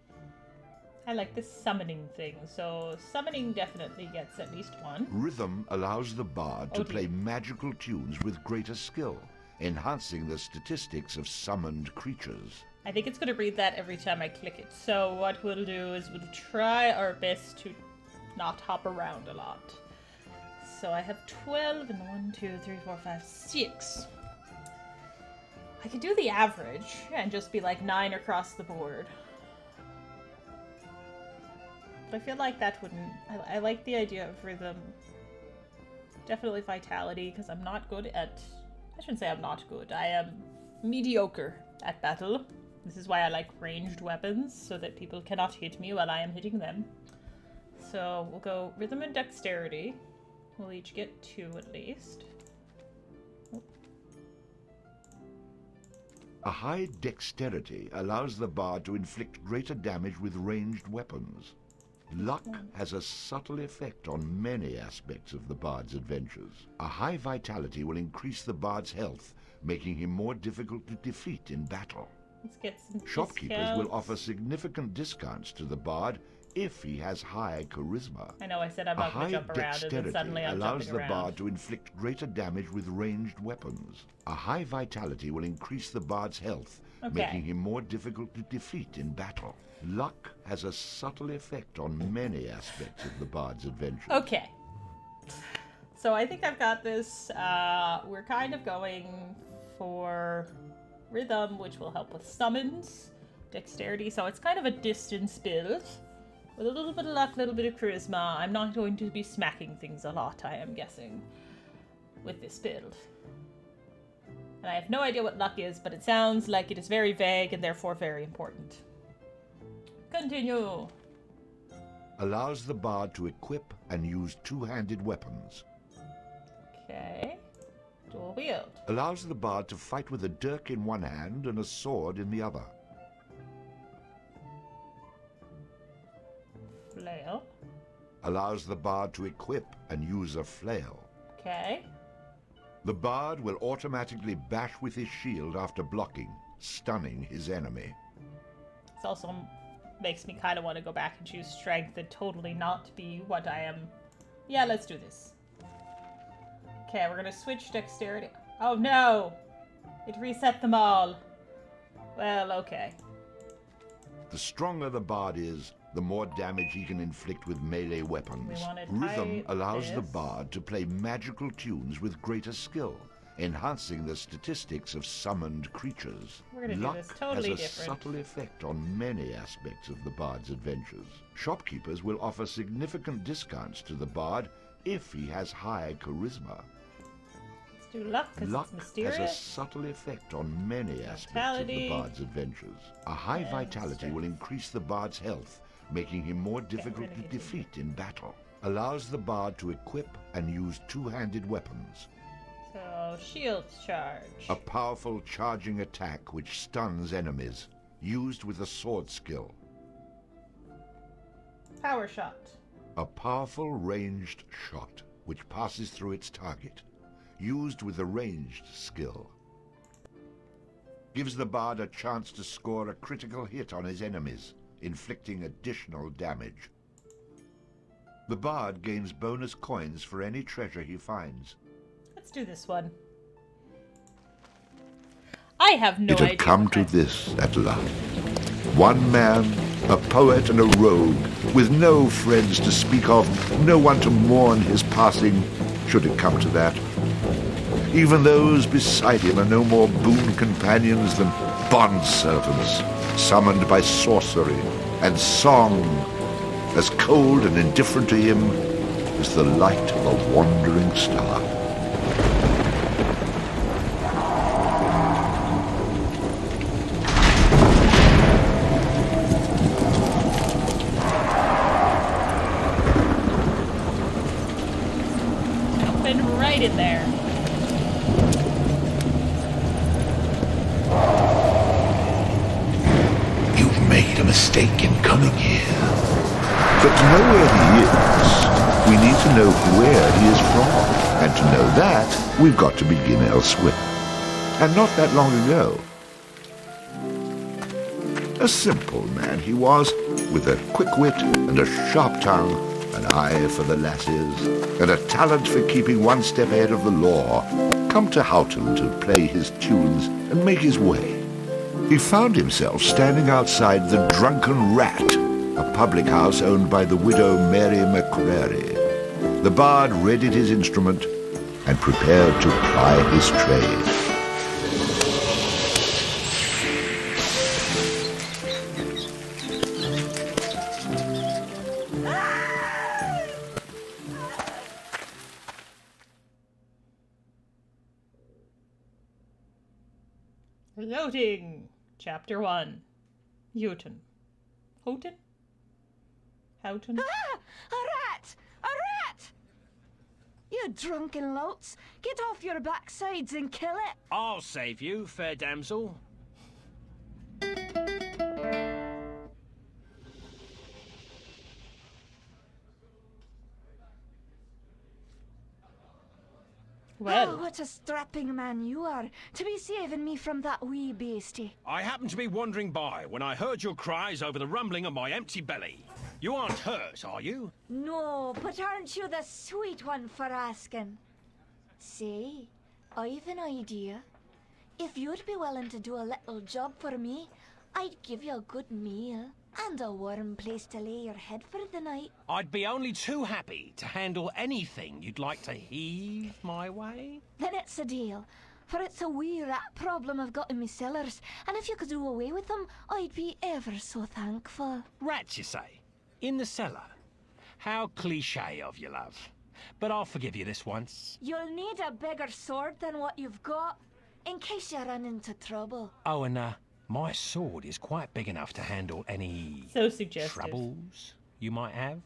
I like this summoning thing, so summoning definitely gets at least one. Rhythm allows the bard to play magical tunes with greater skill, enhancing the statistics of summoned creatures. I think it's going to read that every time I click it. So what we'll do is we'll try our best to not hop around a lot. So I have 12 and 1, 2, 3, 4, 5, 6. I could do the average and just be like 9 across the board. But I feel like that wouldn't... I like the idea of rhythm. Definitely vitality, because I'm not good at... I shouldn't say I'm not good. I am mediocre at battle. This is why I like ranged weapons, so that people cannot hit me while I am hitting them. So we'll go rhythm and dexterity. We'll each get 2 at least. Oh. A high dexterity allows the bard to inflict greater damage with ranged weapons. Luck has a subtle effect on many aspects of the bard's adventures. A high vitality will increase the bard's health, making him more difficult to defeat in battle. Let's get some Shopkeepers discounts. will offer significant discounts to the bard if he has high charisma. I know I said I'm A not going high to jump around, and then dexterity suddenly I'm allows jumping the around. bard to inflict greater damage with ranged weapons. A high vitality will increase the bard's health, making him more difficult to defeat in battle. Luck has a subtle effect on many aspects of the bard's adventures. Okay. So I think I've got this. We're kind of going for rhythm, which will help with summons, dexterity. So it's kind of a distance build with a little bit of luck, a little bit of charisma. I'm not going to be smacking things a lot, I am guessing, with this build. And I have no idea what luck is, but it sounds like it is very vague and therefore very important. Continue. Allows the bard to equip and use two-handed weapons. Okay. Dual wield. Allows the bard to fight with a dirk in one hand and a sword in the other. Flail. Allows the bard to equip and use a flail. Okay. The bard will automatically bash with his shield after blocking, stunning his enemy. This also makes me kind of want to go back and choose strength and totally not be what I am. Yeah, let's do this. Okay, we're gonna switch dexterity. Oh no! It reset them all. Well, okay. The stronger the bard is, the more damage he can inflict with melee weapons. We wanted Rhythm high allows the this. bard to play magical tunes with greater skill, enhancing the statistics of summoned creatures. We're gonna do Luck this totally has a different. subtle effect on many aspects of the bard's adventures. Shopkeepers will offer significant discounts to the bard if he has high charisma. Let's do luck, because Luck it's has a mysterious. subtle effect on many aspects of Vitality. the bard's adventures. A high And vitality strength. will increase the bard's health, making him more difficult we're to gonna defeat in battle. Allows the bard to equip and use two-handed weapons. So, shield charge. A powerful charging attack which stuns enemies, used with a sword skill. Power shot. A powerful ranged shot which passes through its target, used with a ranged skill. Gives the bard a chance to score a critical hit on his enemies, inflicting additional damage. The bard gains bonus coins for any treasure he finds. Let's do this one. I have no It idea. had come what to kind- this at last. One man, a poet and a rogue, with no friends to speak of, no one to mourn his passing, should it come to that. Even those beside him are no more boon companions than bondservants, summoned by sorcery and song, as cold and indifferent to him as the light of a wandering star. Jumping right in there. You've made a mistake in coming here. But to know where he is, we need to know where he is from. And to know that, we've got to begin elsewhere. And not that long ago. A simple man he was, with a quick wit and a sharp tongue, an eye for the lasses, and a talent for keeping one step ahead of the law, come to Houghton to play his tunes and make his way. He found himself standing outside the Drunken Rat, a public house owned by the widow Mary McCrary. The bard readied his instrument and prepared to ply his trade. Loading. Chapter 1. Houghton. Houghton? Houghton? Ah! A rat! A rat! You drunken louts! Get off your backsides and kill it! I'll save you, fair damsel. Well, Oh, what a strapping man you are, to be saving me from that wee beastie. I happened to be wandering by when I heard your cries over the rumbling of my empty belly. You aren't hurt, are you? No, but aren't you the sweet one for asking? Say, I've an idea. If you'd be willing to do a little job for me, I'd give you a good meal and a warm place to lay your head for the night. I'd be only too happy to handle anything you'd like to heave my way. Then it's a deal, for it's a wee rat problem I've got in me cellars, and if you could do away with them, I'd be ever so thankful. Rats, you say? In the cellar? How cliché of you, love. But I'll forgive you this once. You'll need a bigger sword than what you've got, in case you run into trouble. Oh, and my sword is quite big enough to handle any so suggestive. troubles you might have.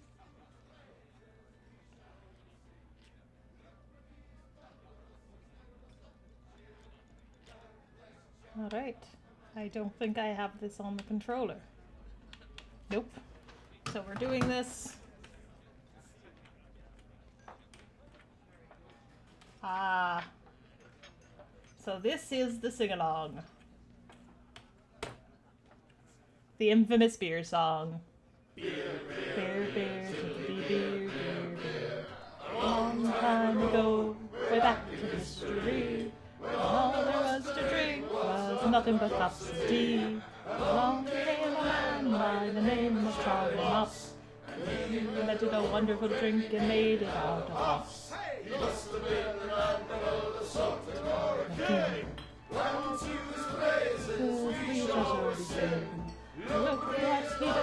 Alright. I don't think I have this on the controller. Nope. So we're doing this. Ah. So this is the sing-along. The infamous beer song. Beer, beer, beer, beer, beer, beer. A long time ago, way back to history, when all there was to drink was nothing but cups of tea. Along came a man by the name of Charlie Mops. He invented a wonderful drink and made it out of hops. He must have been the man that all the salt and water. Once he was praises, we shall sing. Look what he did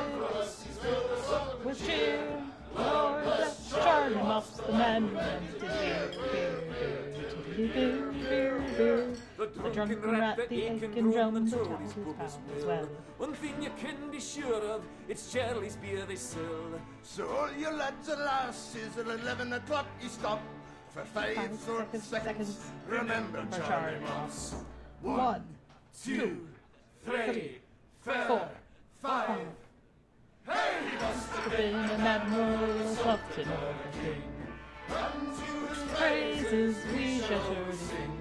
with cheer. Lord bless Charlie Mops, the man who invented beer, beer, beer, beer, beer. The drunken rat, the aching drum, the Tories post as well. One thing you can be sure of, it's Charlie's beer they sell. So all you lads and lasses, at 11 o'clock you stop for 5 short seconds. Remember Charlie Mops. 1, 2, 3, 4, 5. Hey, he must have been an admiral, loved to know the king. Whose praises we shall surely sing.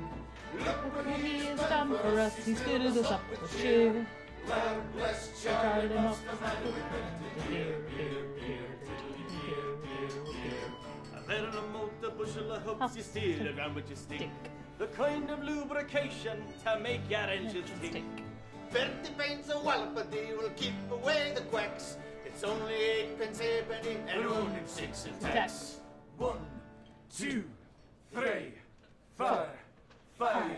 Look what he has done for us, he's filled us up with cheer. Lord bless Charlie Charlie Mops, Mops. beer, beer, beer, beer. A little motor bushel of hoops you steal around with your stick. Stick. The kind of lubrication to make your engines tick. 50 pence a wallop a day will keep away the quacks. It's only 8 pence halfpenny and only 6 in tax. 1, 2, 3, 4, 5.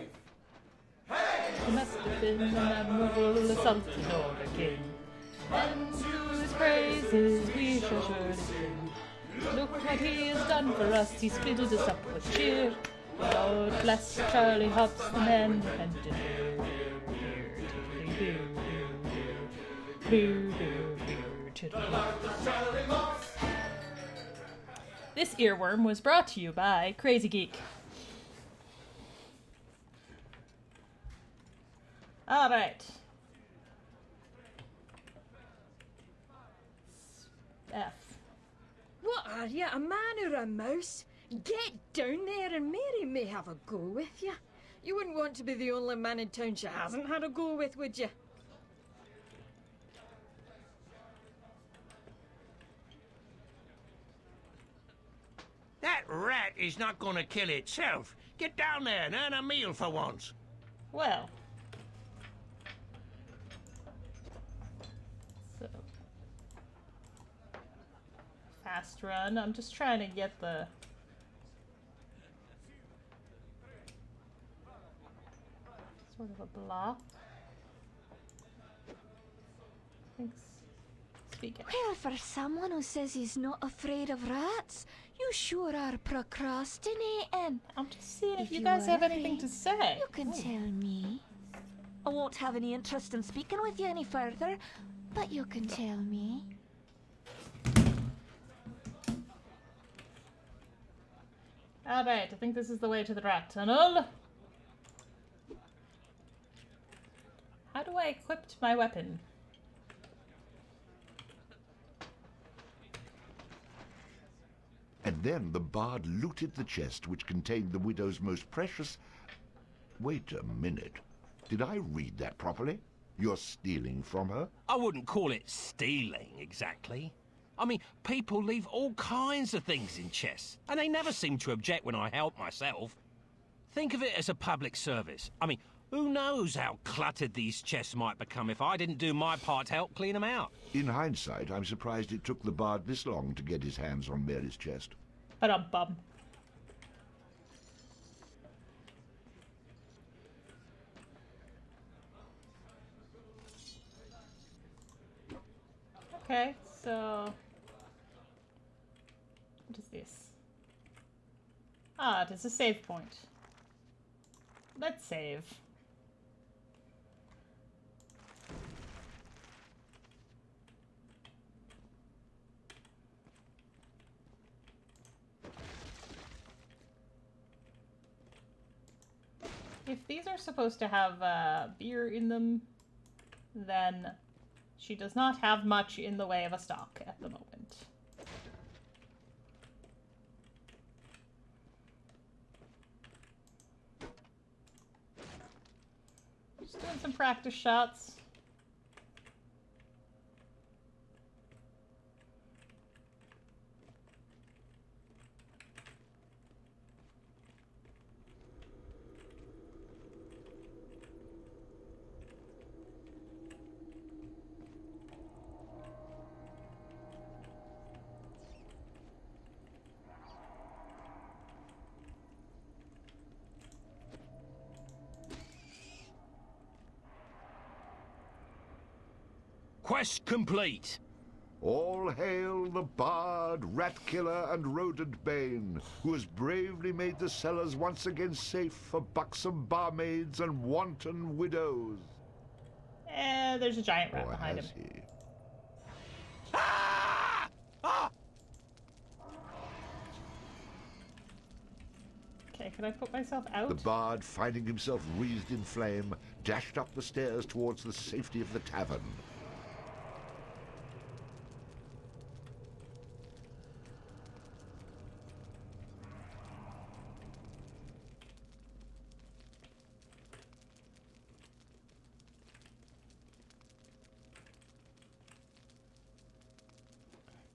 He must have been an admiral, a sultan or a king. And to his praises we shall surely sing. Look what he has done for us, he's filled us up with cheer. Lord bless Charlie Hops, the man who invented beer, beer, beer, beer, beer, beer, beer. This earworm was brought to you by Crazy Geek. Alright. F. What are you, a man or a mouse? Get down there and Mary may have a go with you. You wouldn't want to be the only man in town she hasn't had a go with, would you? That rat is not going to kill itself. Get down there and earn a meal for once. Well. So. Fast run. I'm just trying to get the... sort of a block. Thanks. Speak out. Well, for someone who says he's not afraid of rats, you sure are procrastinating. I'm just seeing if If you you guys were have anything to afraid, say. You can tell me. I won't have any interest in speaking with you any further, but you can tell me. Alright, I think this is the way to the rat tunnel. How do I equip my weapon? And Then the bard looted the chest which contained the widow's most precious... Wait a minute. Did I read that properly? You're stealing from her? I wouldn't call it stealing, exactly. I mean, people leave all kinds of things in chests, and they never seem to object when I help myself. Think of it as a public service. I mean, who knows how cluttered these chests might become if I didn't do my part to help clean them out. In hindsight, I'm surprised it took the bard this long to get his hands on Mary's chest. Ba-dum-bum. Okay, so... What is this? Ah, it is a save point. Let's save. If these are supposed to have beer in them, then she does not have much in the way of a stock at the moment. Just doing some practice shots. Quest complete. All hail the bard, rat killer, and rodent bane, who has bravely made the cellars once again safe for buxom barmaids and wanton widows. There's a giant rat Or behind has him. he? Ah! Ah! Okay, can I put myself out? The bard, finding himself wreathed in flame, dashed up the stairs towards the safety of the tavern.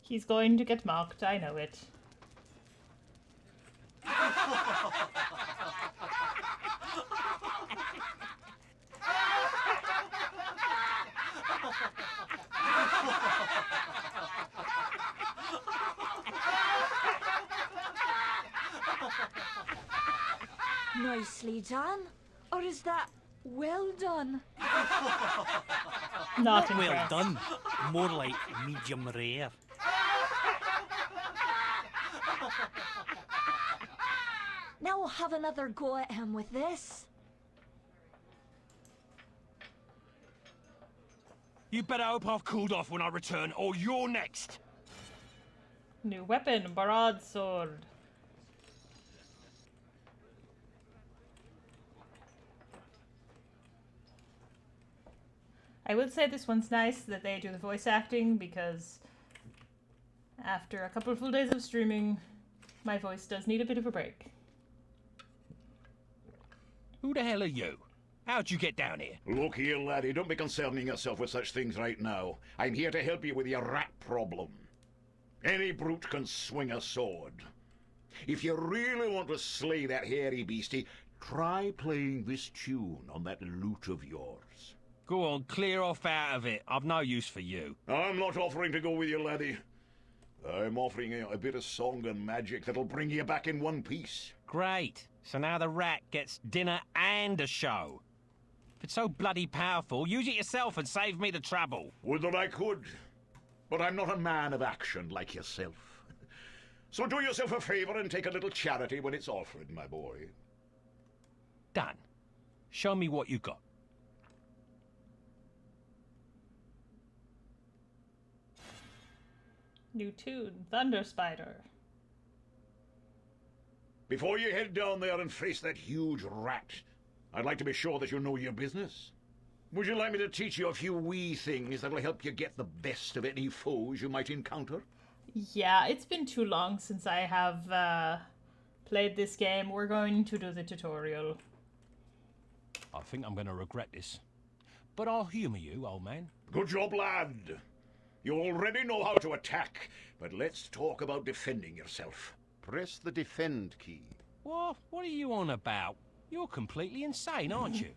He's going to get mocked, I know it. Nicely done. Or is that well done? Not Well impressed. done. More like medium rare. Now we'll have another go at him with this. You better hope I've cooled off when I return, or you're next. New weapon, broadsword. I would say this one's nice that they do the voice acting because after a couple of full days of streaming, my voice does need a bit of a break. Who the hell are you? How'd you get down here? Look here, laddie, don't be concerning yourself with such things right now. I'm here to help you with your rat problem. Any brute can swing a sword. If you really want to slay that hairy beastie, try playing this tune on that lute of yours. Go on, clear off out of it. I've no use for you. I'm not offering to go with you, laddie. I'm offering you a bit of song and magic that'll bring you back in one piece. Great. So now the rat gets dinner and a show. If it's so bloody powerful, use it yourself and save me the trouble. Would that I could, but I'm not a man of action like yourself. So do yourself a favor and take a little charity when it's offered, my boy. Done. Show me what you got. New tune, Thunder Spider. Before you head down there and face that huge rat, I'd like to be sure that you know your business. Would you like me to teach you a few wee things that'll help you get the best of any foes you might encounter? Yeah, it's been too long since I have played this game. We're going to do the tutorial. I think I'm going to regret this. But I'll humour you, old man. Good job, lad. You already know how to attack, but let's talk about defending yourself. Press the defend key. What are you on about? You're completely insane, aren't you?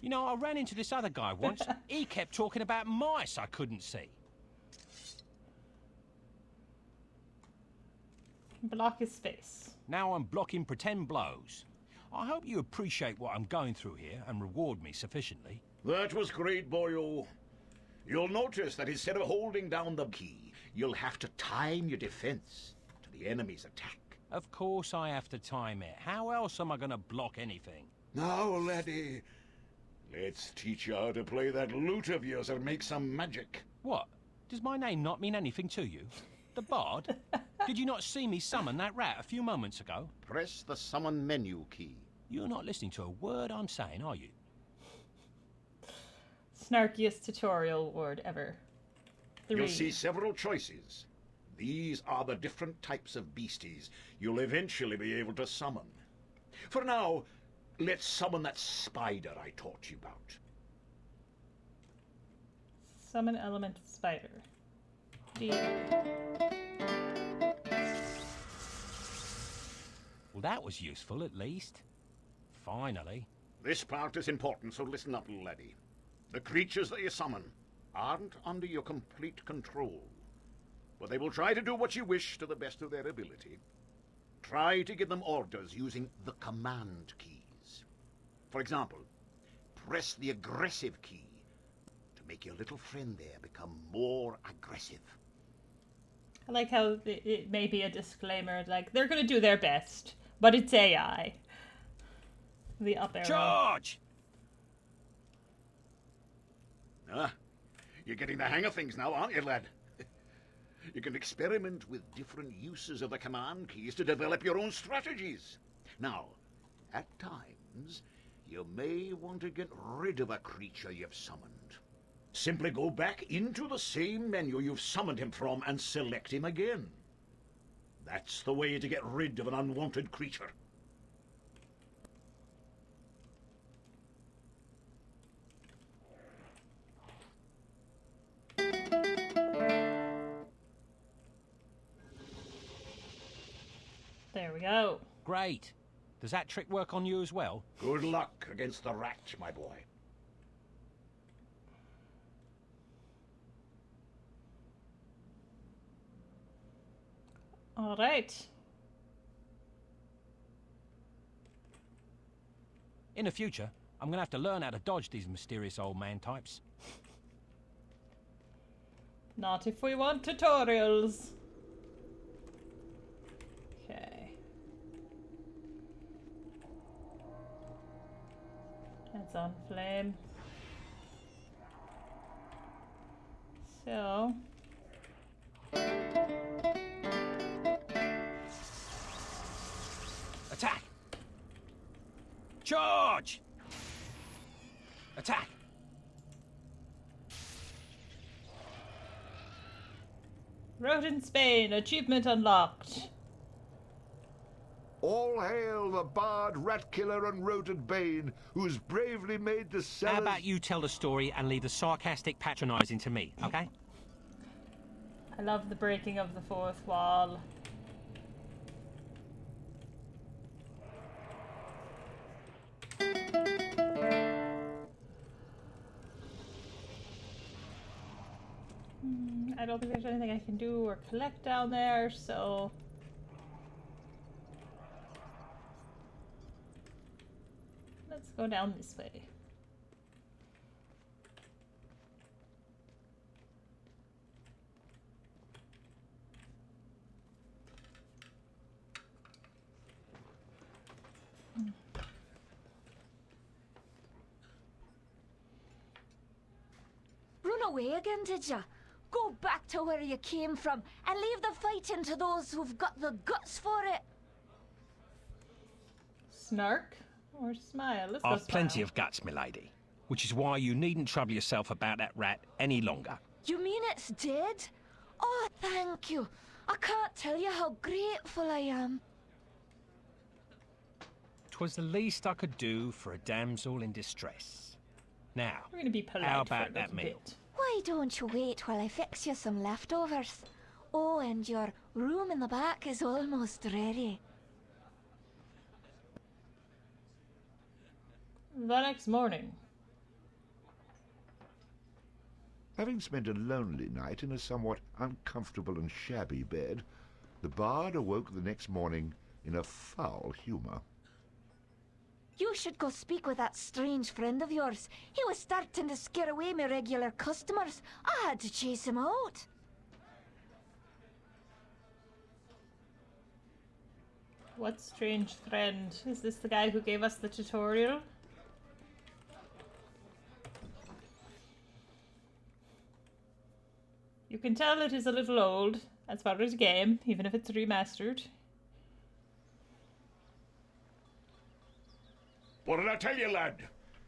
You know, I ran into this other guy once. He kept talking about mice I couldn't see. Block his face. Now I'm blocking pretend blows. I hope you appreciate what I'm going through here and reward me sufficiently. That was great, boyo. You'll notice that instead of holding down the key, you'll have to time your defense to the enemy's attack. Of course I have to time it. How else am I going to block anything? Now, laddie, let's teach you how to play that lute of yours and make some magic. What? Does my name not mean anything to you? The Bard? Did you not see me summon that rat a few moments ago? Press the summon menu key. You're not listening to a word I'm saying, are you? Snarkiest tutorial word ever. 3. You'll see several choices. These are the different types of beasties you'll eventually be able to summon. For now, let's summon that spider I taught you about. Summon element spider. D. Well, that was useful, at least. Finally. This part is important, so listen up, laddie. The creatures that you summon aren't under your complete control, but they will try to do what you wish to the best of their ability. Try to give them orders using the command keys. For example, press the aggressive key to make your little friend there become more aggressive. I like how it may be a disclaimer, like, they're going to do their best, but it's AI. The up arrow. Charge! Ah, you're getting the hang of things now, aren't you, lad? You can experiment with different uses of the command keys to develop your own strategies. Now, at times, you may want to get rid of a creature you've summoned. Simply go back into the same menu you've summoned him from and select him again. That's the way to get rid of an unwanted creature. There we go. Great. Does that trick work on you as well? Good luck against the rat, my boy. All right. In the future, I'm going to have to learn how to dodge these mysterious old man types. Not if we want tutorials. Okay. It's on flame. So. Attack! Charge! Attack! Rodent Spain, achievement unlocked. All hail the bard, rat killer, and rodent bane, who's bravely made the sellers... How about you tell the story and leave the sarcastic patronising to me, okay? I love the breaking of the fourth wall. I don't think there's anything I can do or collect down there, so... Let's go down this way. Run away again, did ya? Go back to where you came from and leave the fighting to those who've got the guts for it. Snark or smile? Let's go I've plenty smile. of guts, milady. Which is why you needn't trouble yourself about that rat any longer. You mean it's dead? Oh, thank you. I can't tell you how grateful I am. 'Twas the least I could do for a damsel in distress. Now, We're gonna be polite how for about a that little meal? bit. Why don't you wait while I fix you some leftovers? Oh, and your room in the back is almost ready. The next morning. Having spent a lonely night in a somewhat uncomfortable and shabby bed, the bard awoke the next morning in a foul humour. You should go speak with that strange friend of yours. He was starting to scare away my regular customers. I had to chase him out. What strange friend? Is this the guy who gave us the tutorial? You can tell it is a little old as far as game, even if it's remastered. What did I tell you, lad?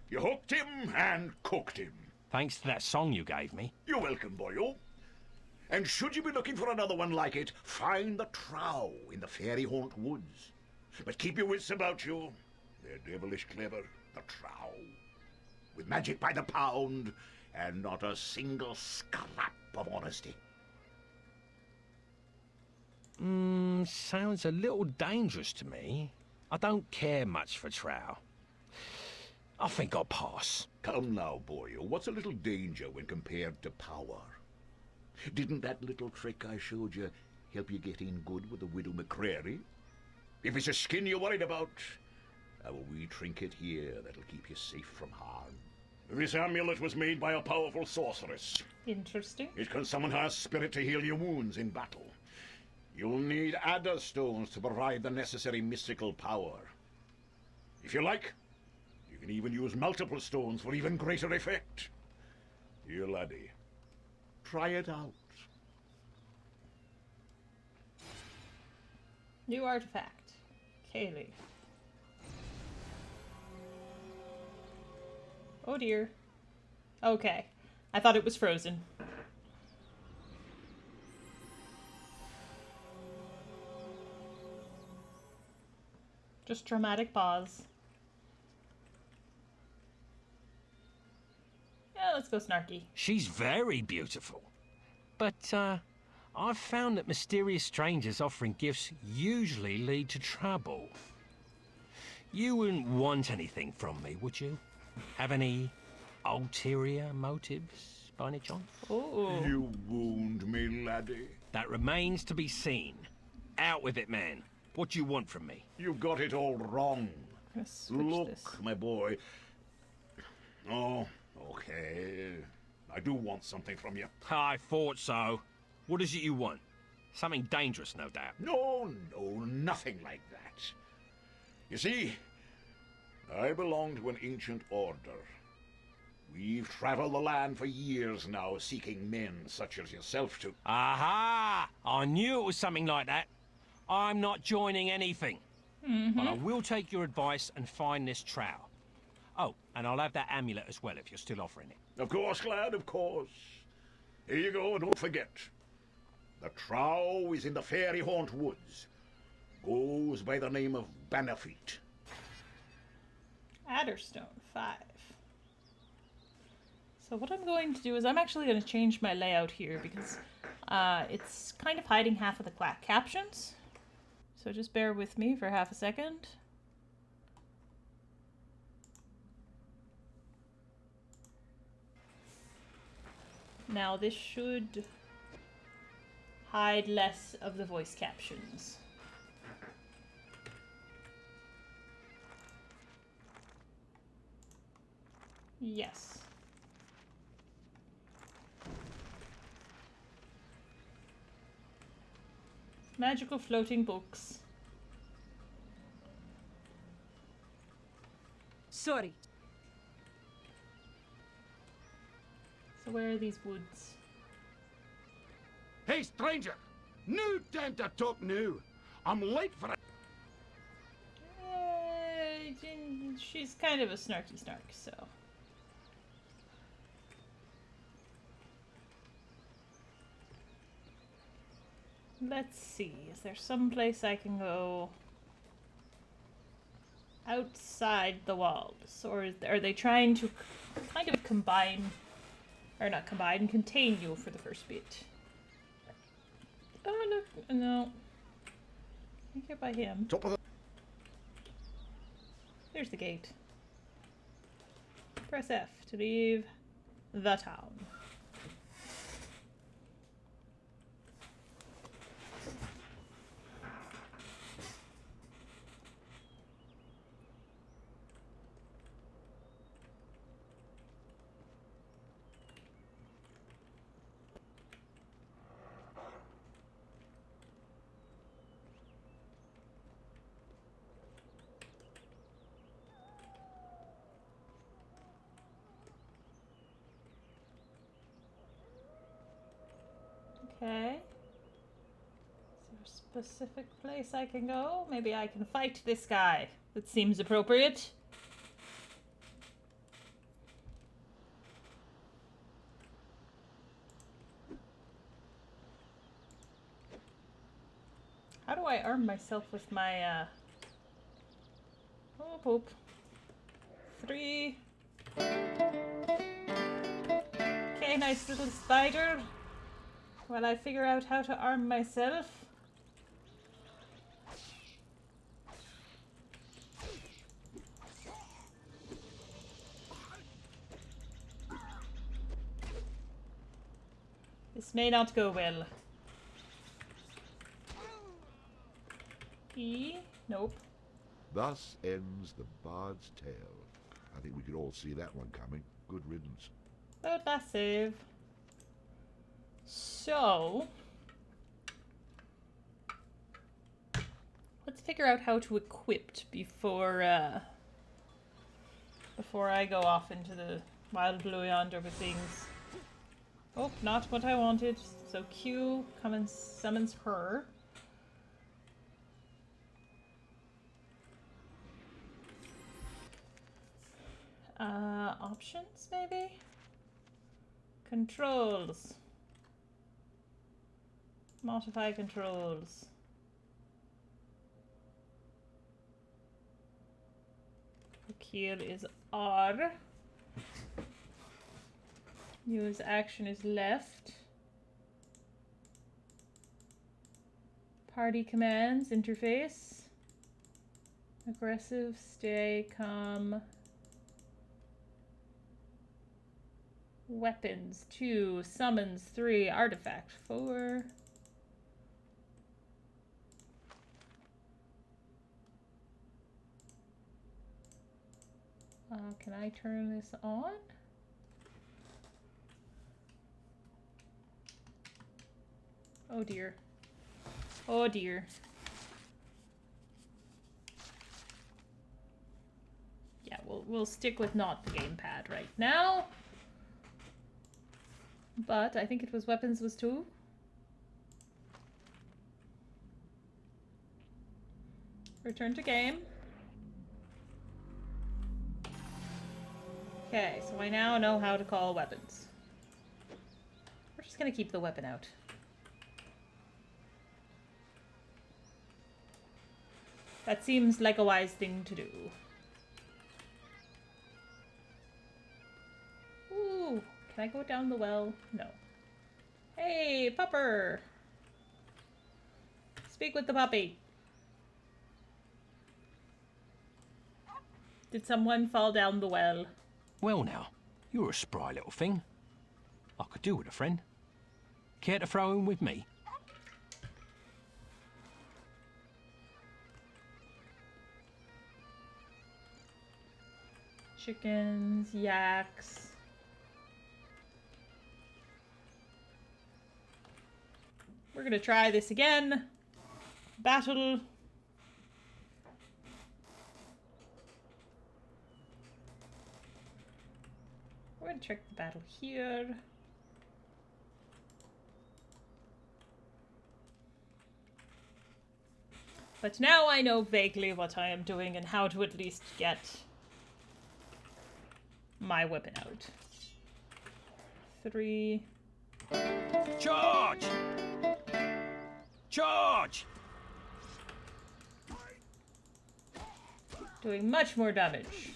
You hooked him and cooked him. Thanks to that song you gave me. You're welcome, boyo. And should you be looking for another one like it, find the trow in the fairy haunt woods. But keep your wits about you. They're devilish clever, the trow. With magic by the pound, and not a single scrap of honesty. Sounds a little dangerous to me. I don't care much for trow. I think I'll pass. Come now, boyo. What's a little danger when compared to power? Didn't that little trick I showed you help you get in good with the Widow McCrary? If it's a skin you're worried about, I have a wee trinket here that'll keep you safe from harm. This amulet was made by a powerful sorceress. Interesting. It can summon her spirit to heal your wounds in battle. You'll need adder stones to provide the necessary mystical power. If you like, you can even use multiple stones for even greater effect. Here, laddie. Try it out. New artifact. Kaylee. Oh dear. Okay. I thought it was frozen. Just dramatic pause. Yeah, let's go snarky. She's very beautiful. But, I've found that mysterious strangers offering gifts usually lead to trouble. You wouldn't want anything from me, would you? Have any ulterior motives, by any chance? Oh. You wound me, laddie. That remains to be seen. Out with it, man. What do you want from me? You got it all wrong. Look, This. my boy. Oh, okay. I do want something from you. I thought so. What is it you want? Something dangerous, no doubt. No, nothing like that. You see, I belong to an ancient order. We've traveled the land for years now, seeking men such as yourself to... Aha! I knew it was something like that. I'm not joining anything. But I will take your advice and find this trowel. Oh, and I'll have that amulet as well if you're still offering it. Of course, lad, of course. Here you go, and don't forget. The trow is in the fairy haunt woods. Goes by the name of Bannerfeet. Adderstone 5. So what I'm going to do is I'm actually going to change my layout here because it's kind of hiding half of the captions. So just bear with me for half a second. Now this should hide less of the voice captions. Yes. Magical floating books. Sorry. So where are these woods? Hey, stranger! No time to talk now. I'm late for a... She's kind of a snarky snark, so... Let's see. Is there some place I can go outside the walls? Or are they trying to kind of combine, or not combine, contain you for the first bit? Oh, look. No. Can't get by him. Top of the... There's the gate. Press F to leave the town. Okay. Is there a specific place I can go? Maybe I can fight this guy. That seems appropriate. How do I arm myself with my, Oh, poop. 3. Okay, nice little spider. While I figure out how to arm myself. This may not go well. E? Nope. Thus ends the Bard's Tale. I think we could all see that one coming. Good riddance. Load last save. So, let's figure out how to equip before I go off into the wild blue yonder with things. Oh, not what I wanted. So Q summons her. Options maybe? Controls. Modify controls. Kill is R. Use action is left. Party commands, interface. Aggressive, stay, calm. Weapons, 2. Summons, 3. Artifact, 4. Can I turn this on? Oh dear. Oh dear. Yeah, we'll stick with not the gamepad right now. But I think it was weapons was 2. Return to game. Okay, so I now know how to call weapons. We're just gonna keep the weapon out. That seems like a wise thing to do. Ooh, can I go down the well? No. Hey, pupper! Speak with the puppy. Did someone fall down the well? Well now, you're a spry little thing. I could do with a friend. Care to throw in with me? Chickens, yaks. We're gonna try this again. Battle. We're gonna check the battle here. But now I know vaguely what I am doing and how to at least get my weapon out. 3. Charge! Charge! Doing much more damage.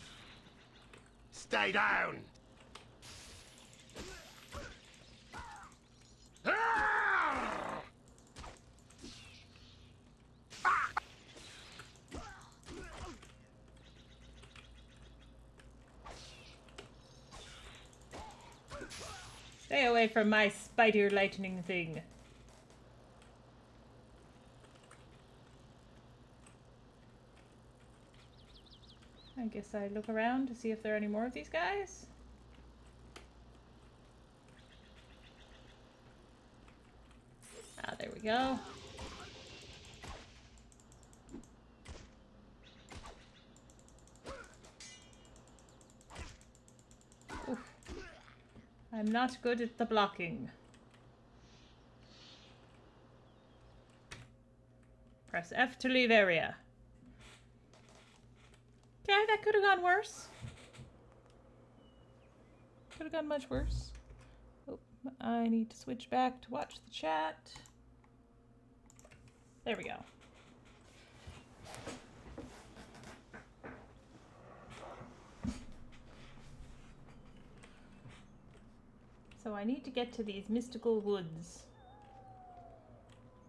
Stay down! Ah! Stay away from my spider lightning thing. I guess I look around to see if there are any more of these guys. Ah, there we go. Oof. I'm not good at the blocking. Press F to leave area. Okay, that could have gone worse. Could have gone much worse. Oh, I need to switch back to watch the chat. There we go. So I need to get to these mystical woods.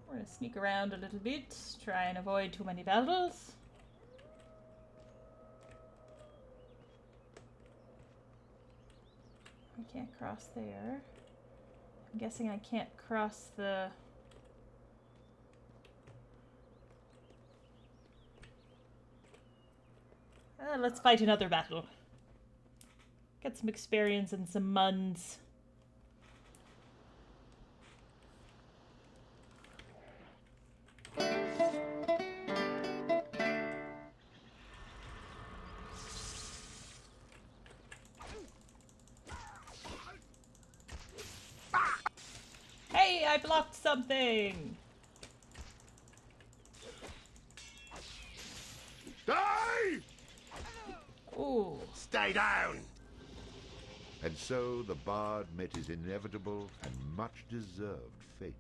We're gonna sneak around a little bit, try and avoid too many battles. I can't cross there. I'm guessing I can't cross the... let's fight another battle. Get some experience and some muns. Hey, I blocked something! Die! Ooh. Stay down! And so the bard met his inevitable and much deserved fate.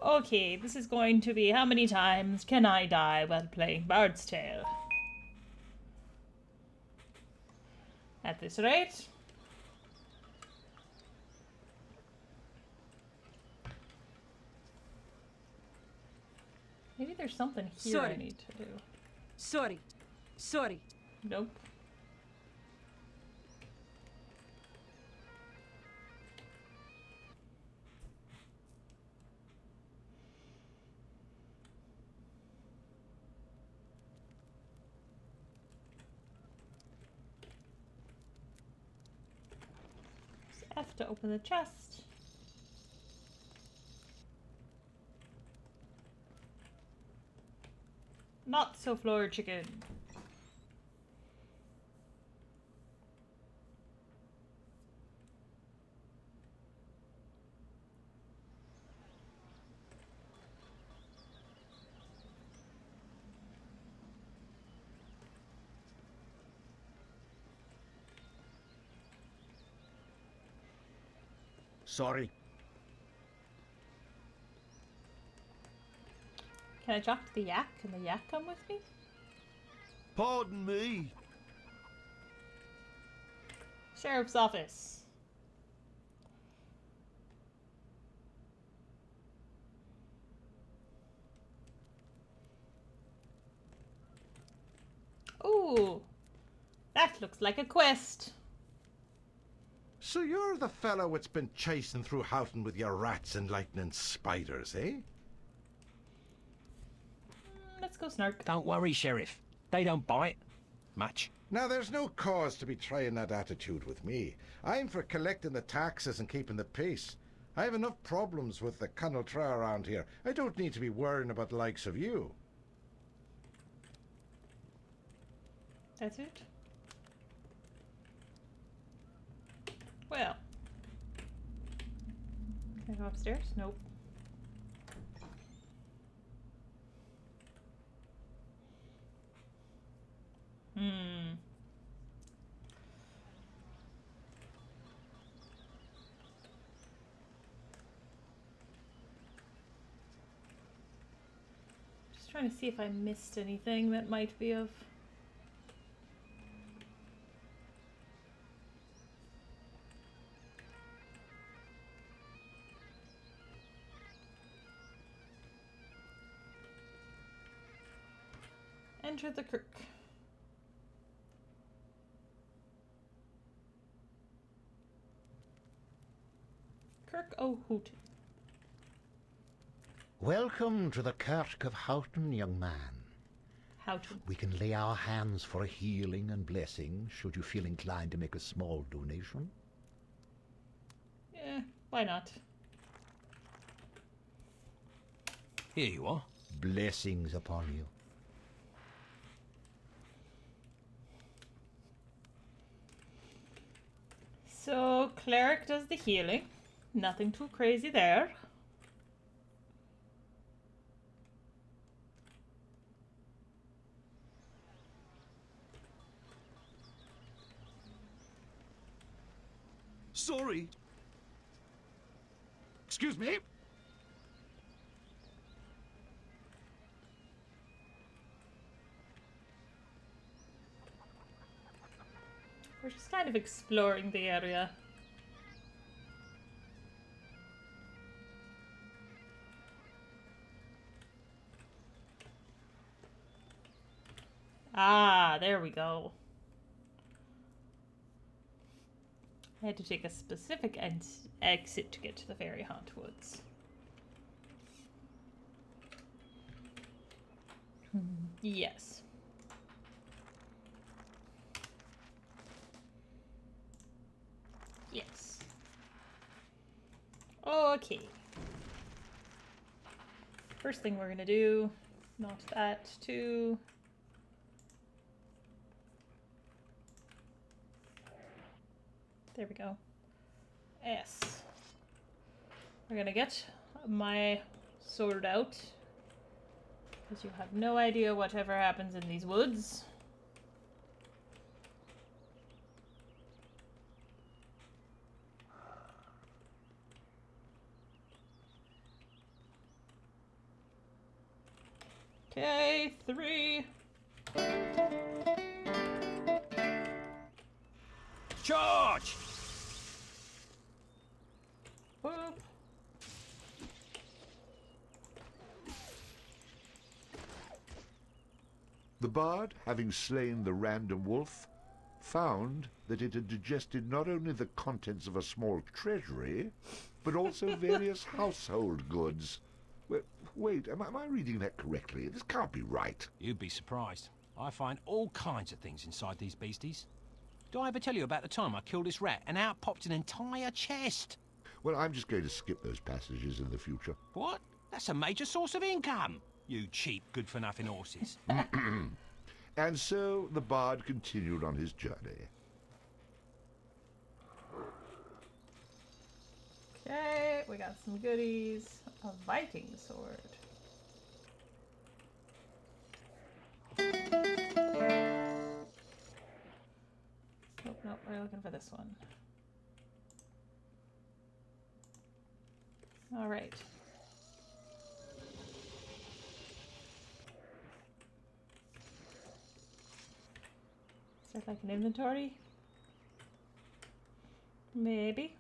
Okay, this is going to be how many times can I die while playing Bard's Tale? At this rate. Maybe there's something here I need to do. Sorry. Nope. Press F to open the chest. Not so floor chicken. Sorry. Can I talk to the yak? Can the yak come with me? Pardon me. Sheriff's office. Ooh, that looks like a quest. So you're the fellow that's been chasing through Houghton with your rats and lightning spiders, eh? Let's go snark. Don't worry, Sheriff. They don't bite much. Now, there's no cause to be trying that attitude with me. I'm for collecting the taxes and keeping the peace. I have enough problems with the Connal Tra around here. I don't need to be worrying about the likes of you. That's it? Well. Can I go upstairs? Nope. trying to see if I missed anything that might be of... Enter the kirk. Kirk O'Houghton. Welcome to the Kirk of Houghton, young man. Houghton. We can lay our hands for a healing and blessing, should you feel inclined to make a small donation. Yeah, why not? Here you are. Blessings upon you. So, cleric does the healing. Nothing too crazy there. Sorry. Excuse me. We're just kind of exploring the area. Ah, there we go. I had to take a specific exit to get to the Fairy Haunt Woods. Yes. Yes. Okay. First thing we're gonna do, not that, too. There we go. S. We're gonna get my sword out, because you have no idea whatever happens in these woods. Okay, 3. Charge! Whoop. The bard, having slain the random wolf, found that it had digested not only the contents of a small treasury, but also various household goods. Wait, am I reading that correctly? This can't be right. You'd be surprised. I find all kinds of things inside these beasties. Did I ever tell you about the time I killed this rat and out popped an entire chest? Well, I'm just going to skip those passages in the future. What? That's a major source of income. You cheap, good-for-nothing horses. And so the bard continued on his journey. Okay, we got some goodies. A Viking sword. Nope, we're looking for this one. All right. Is there like an inventory? Maybe.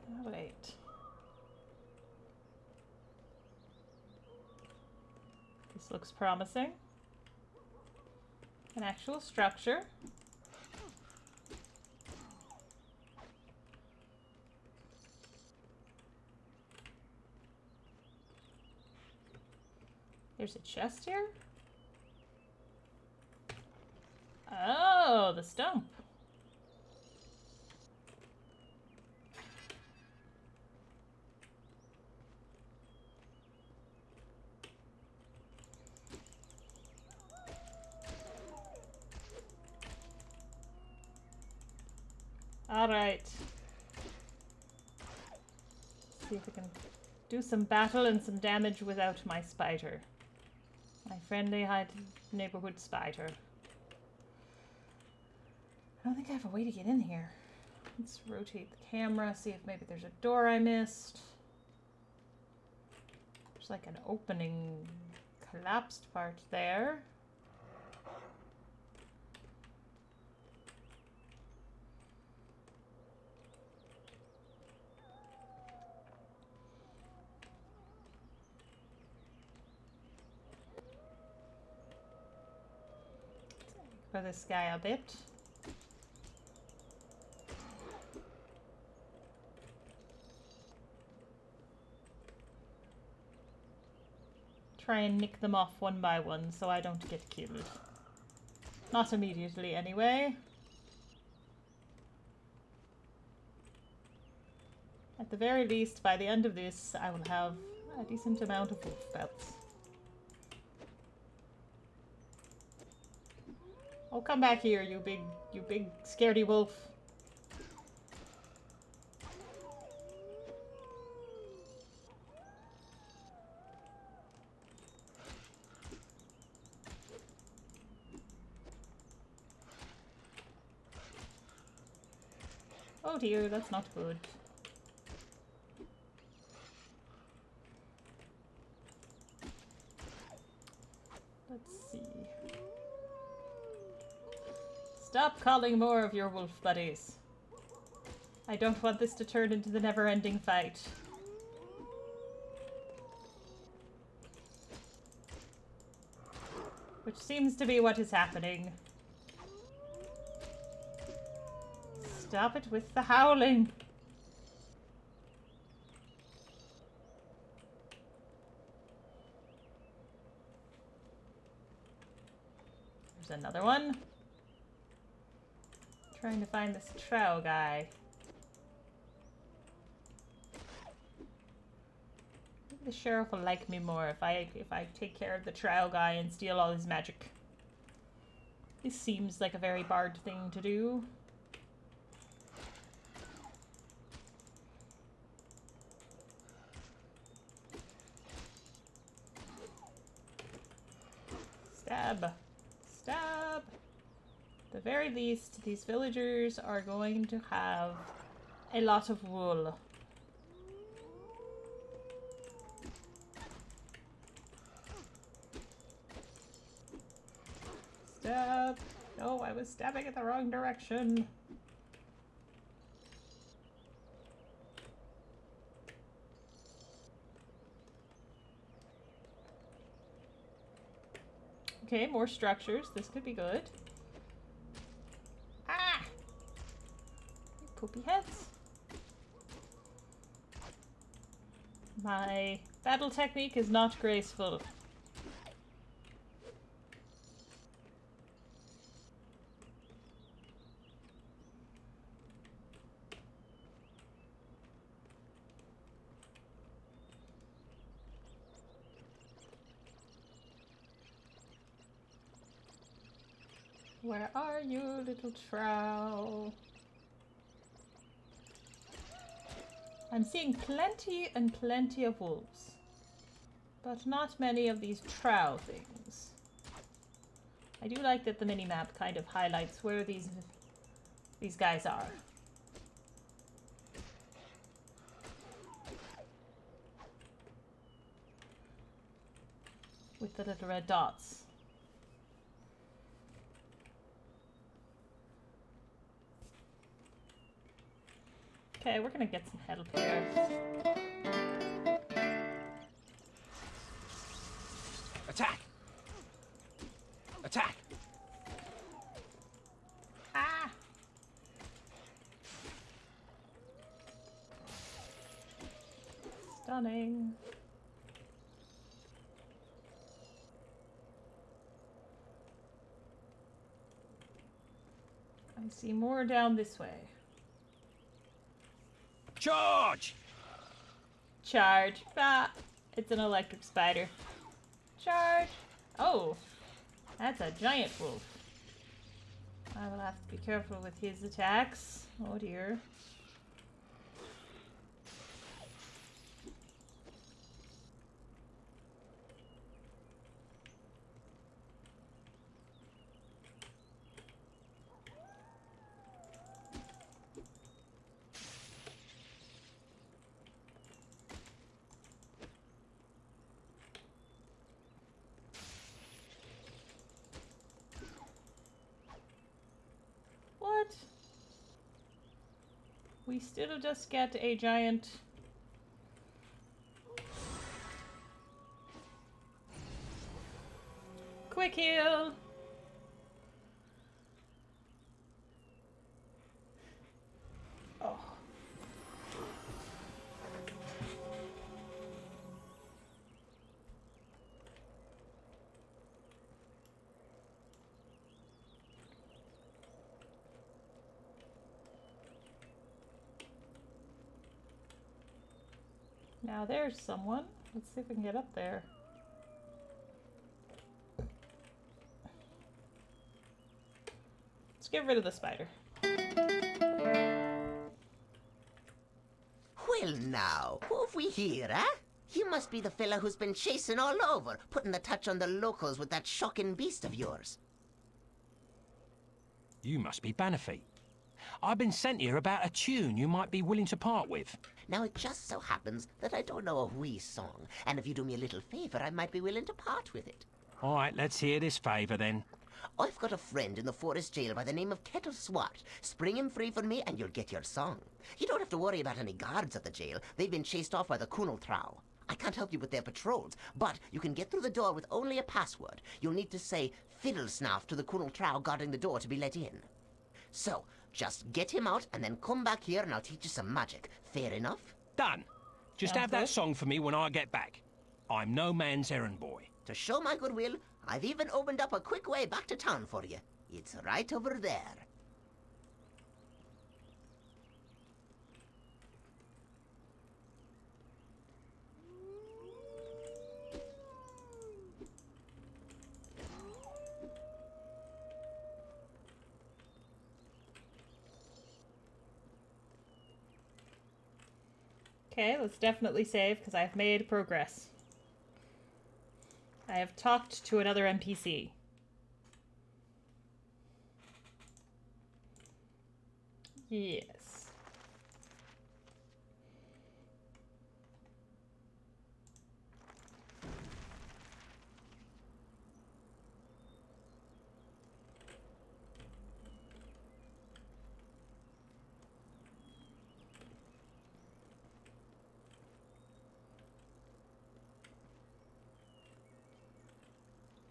All right. This looks promising. An actual structure. There's a chest here? Oh, the stump. Alright. See if I can do some battle and some damage without my spider. My friendly neighborhood spider. I don't think I have a way to get in here. Let's rotate the camera, see if maybe there's a door I missed. There's like an opening collapsed part there. For this guy a bit. Try and nick them off one by one so I don't get killed. Not immediately anyway. At the very least, by the end of this, I will have a decent amount of wolf pelts. Oh, come back here, you big scaredy wolf. Oh dear, that's not good. Let's see. Stop calling more of your wolf buddies. I don't want this to turn into the never-ending fight. Which seems to be what is happening. Stop it with the howling. There's another one. Trying to find this trow guy. Maybe the sheriff will like me more if I take care of the trow guy and steal all his magic. This seems like a very bard thing to do. Stab. Stab. At the very least, these villagers are going to have a lot of wool. Stab. No, I was stabbing in the wrong direction. Okay, more structures. This could be good. Ah! You poopy heads. My battle technique is not graceful. Where are you, little trow? I'm seeing plenty and plenty of wolves, but not many of these trow things. I do like that the minimap kind of highlights where these guys are. With the little red dots. Okay, we're gonna get some help here. Attack! Attack! Ah! Stunning. I see more down this way. Charge! Charge. Ah, it's an electric spider. Charge. Oh, that's a giant wolf. I will have to be careful with his attacks. Oh dear. What? We still just get a giant... Quick heal! Oh. Now there's someone. Let's see if we can get up there. Let's get rid of the spider. Well now, who have we here, eh? You must be the fella who's been chasing all over, putting the touch on the locals with that shocking beast of yours. You must be Bannerfeet. I've been sent here about a tune you might be willing to part with. Now it just so happens that I don't know a wee song, and if you do me a little favour, I might be willing to part with it. All right, let's hear this favour then. I've got a friend in the forest jail by the name of Kettle Swat. Spring him free for me and you'll get your song. You don't have to worry about any guards at the jail. They've been chased off by the Kunal Trow. I can't help you with their patrols, but you can get through the door with only a password. You'll need to say fiddle snaff to the Kunal Trow guarding the door to be let in. So, just get him out and then come back here and I'll teach you some magic. Fair enough? Done. Just have that song for me when I get back. I'm no man's errand boy. To show my goodwill, I've even opened up a quick way back to town for you. It's right over there. Okay, let's definitely save because I've made progress. I have talked to another NPC. Yes.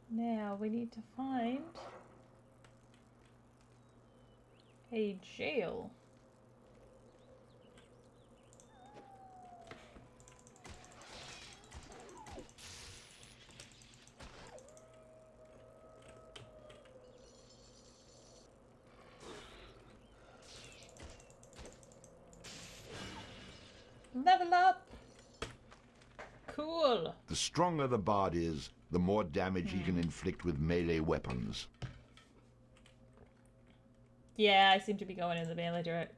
Now we need to find a jail. Level up! Cool. The stronger the bard is, the more damage he can inflict with melee weapons. Yeah, I seem to be going in the melee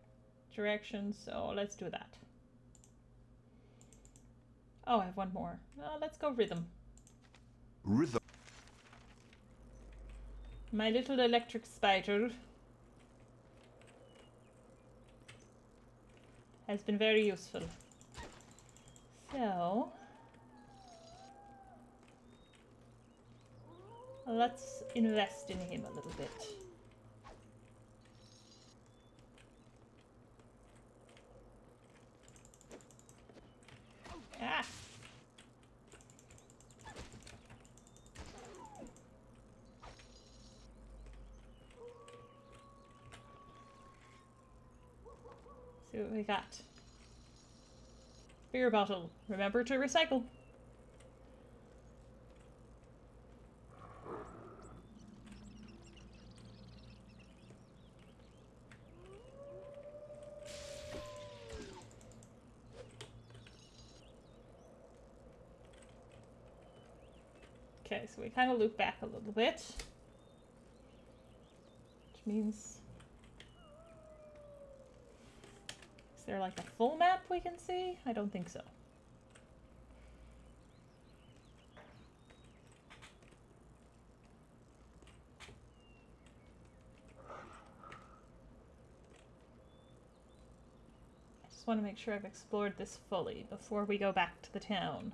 direction, so let's do that. Oh, I have one more. Let's go rhythm. Rhythm. My little electric spider has been very useful. So let's invest in him a little bit. Ah! See what we got. Beer bottle. Remember to recycle. Okay, so we kind of loop back a little bit. Which means... Is there like a full map we can see? I don't think so. I just want to make sure I've explored this fully before we go back to the town.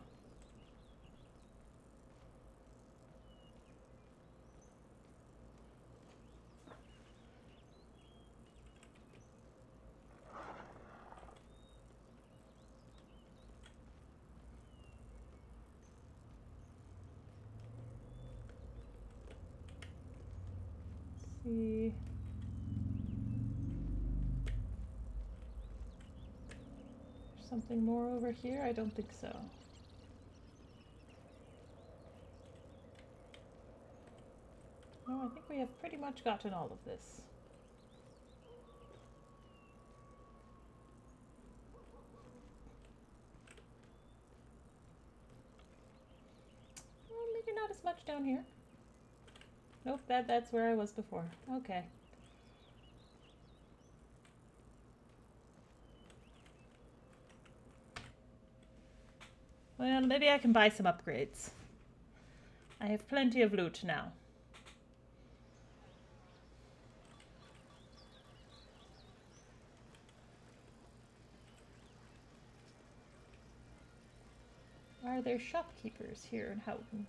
See. There's something more over here? I don't think so. No, I think we have pretty much gotten all of this. Well, maybe not as much down here. Nope, that's where I was before. Okay. Well, maybe I can buy some upgrades. I have plenty of loot now. Are there shopkeepers here in Houghton?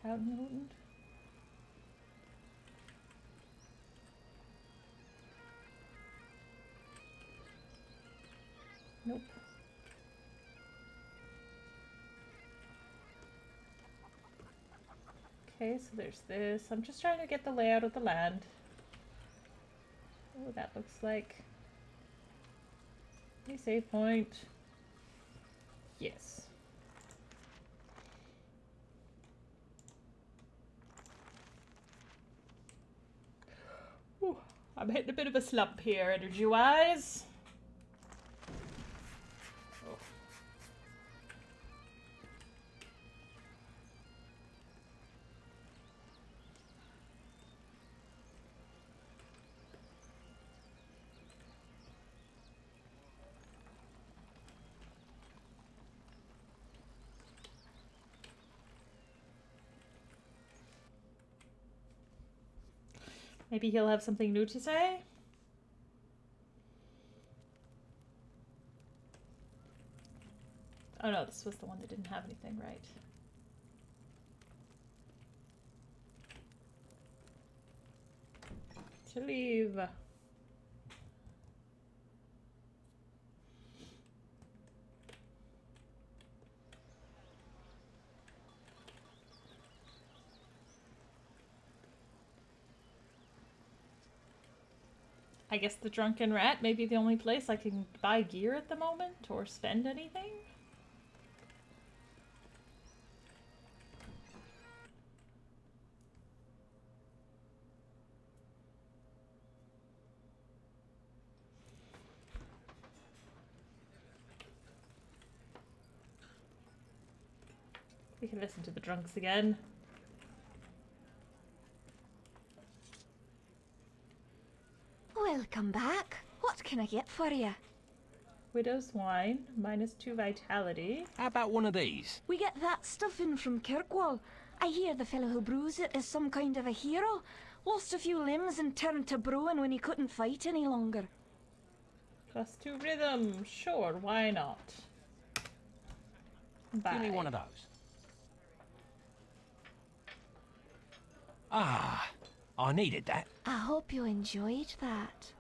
Houghton? Nope. Okay, so there's this. I'm just trying to get the layout of the land. Oh, that looks like a save point. Yes. Ooh, I'm hitting a bit of a slump here, energy-wise. Oh. Maybe he'll have something new to say? Oh no, this was the one that didn't have anything, right? To leave. I guess the Drunken Rat may be the only place I can buy gear at the moment or spend anything. We can listen to the drunks again. Welcome back. What can I get for you? Widow's wine, -2 vitality. How about one of these? We get that stuff in from Kirkwall. I hear the fellow who brews it is some kind of a hero. Lost a few limbs and turned to brewing when he couldn't fight any longer. +2 rhythm. Sure, why not? Bye. Give me one of those. Ah, I needed that. I hope you enjoyed that.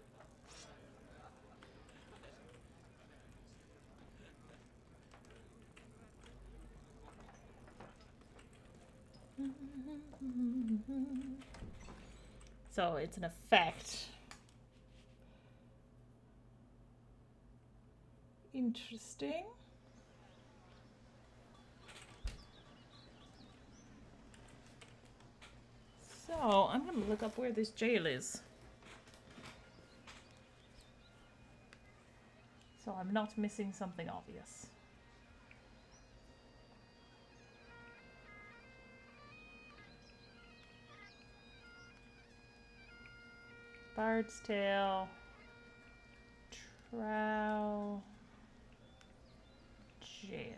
So it's an effect. Interesting. So I'm gonna look up where this jail is. So I'm not missing something obvious. Bard's Tail. Trow. Jail.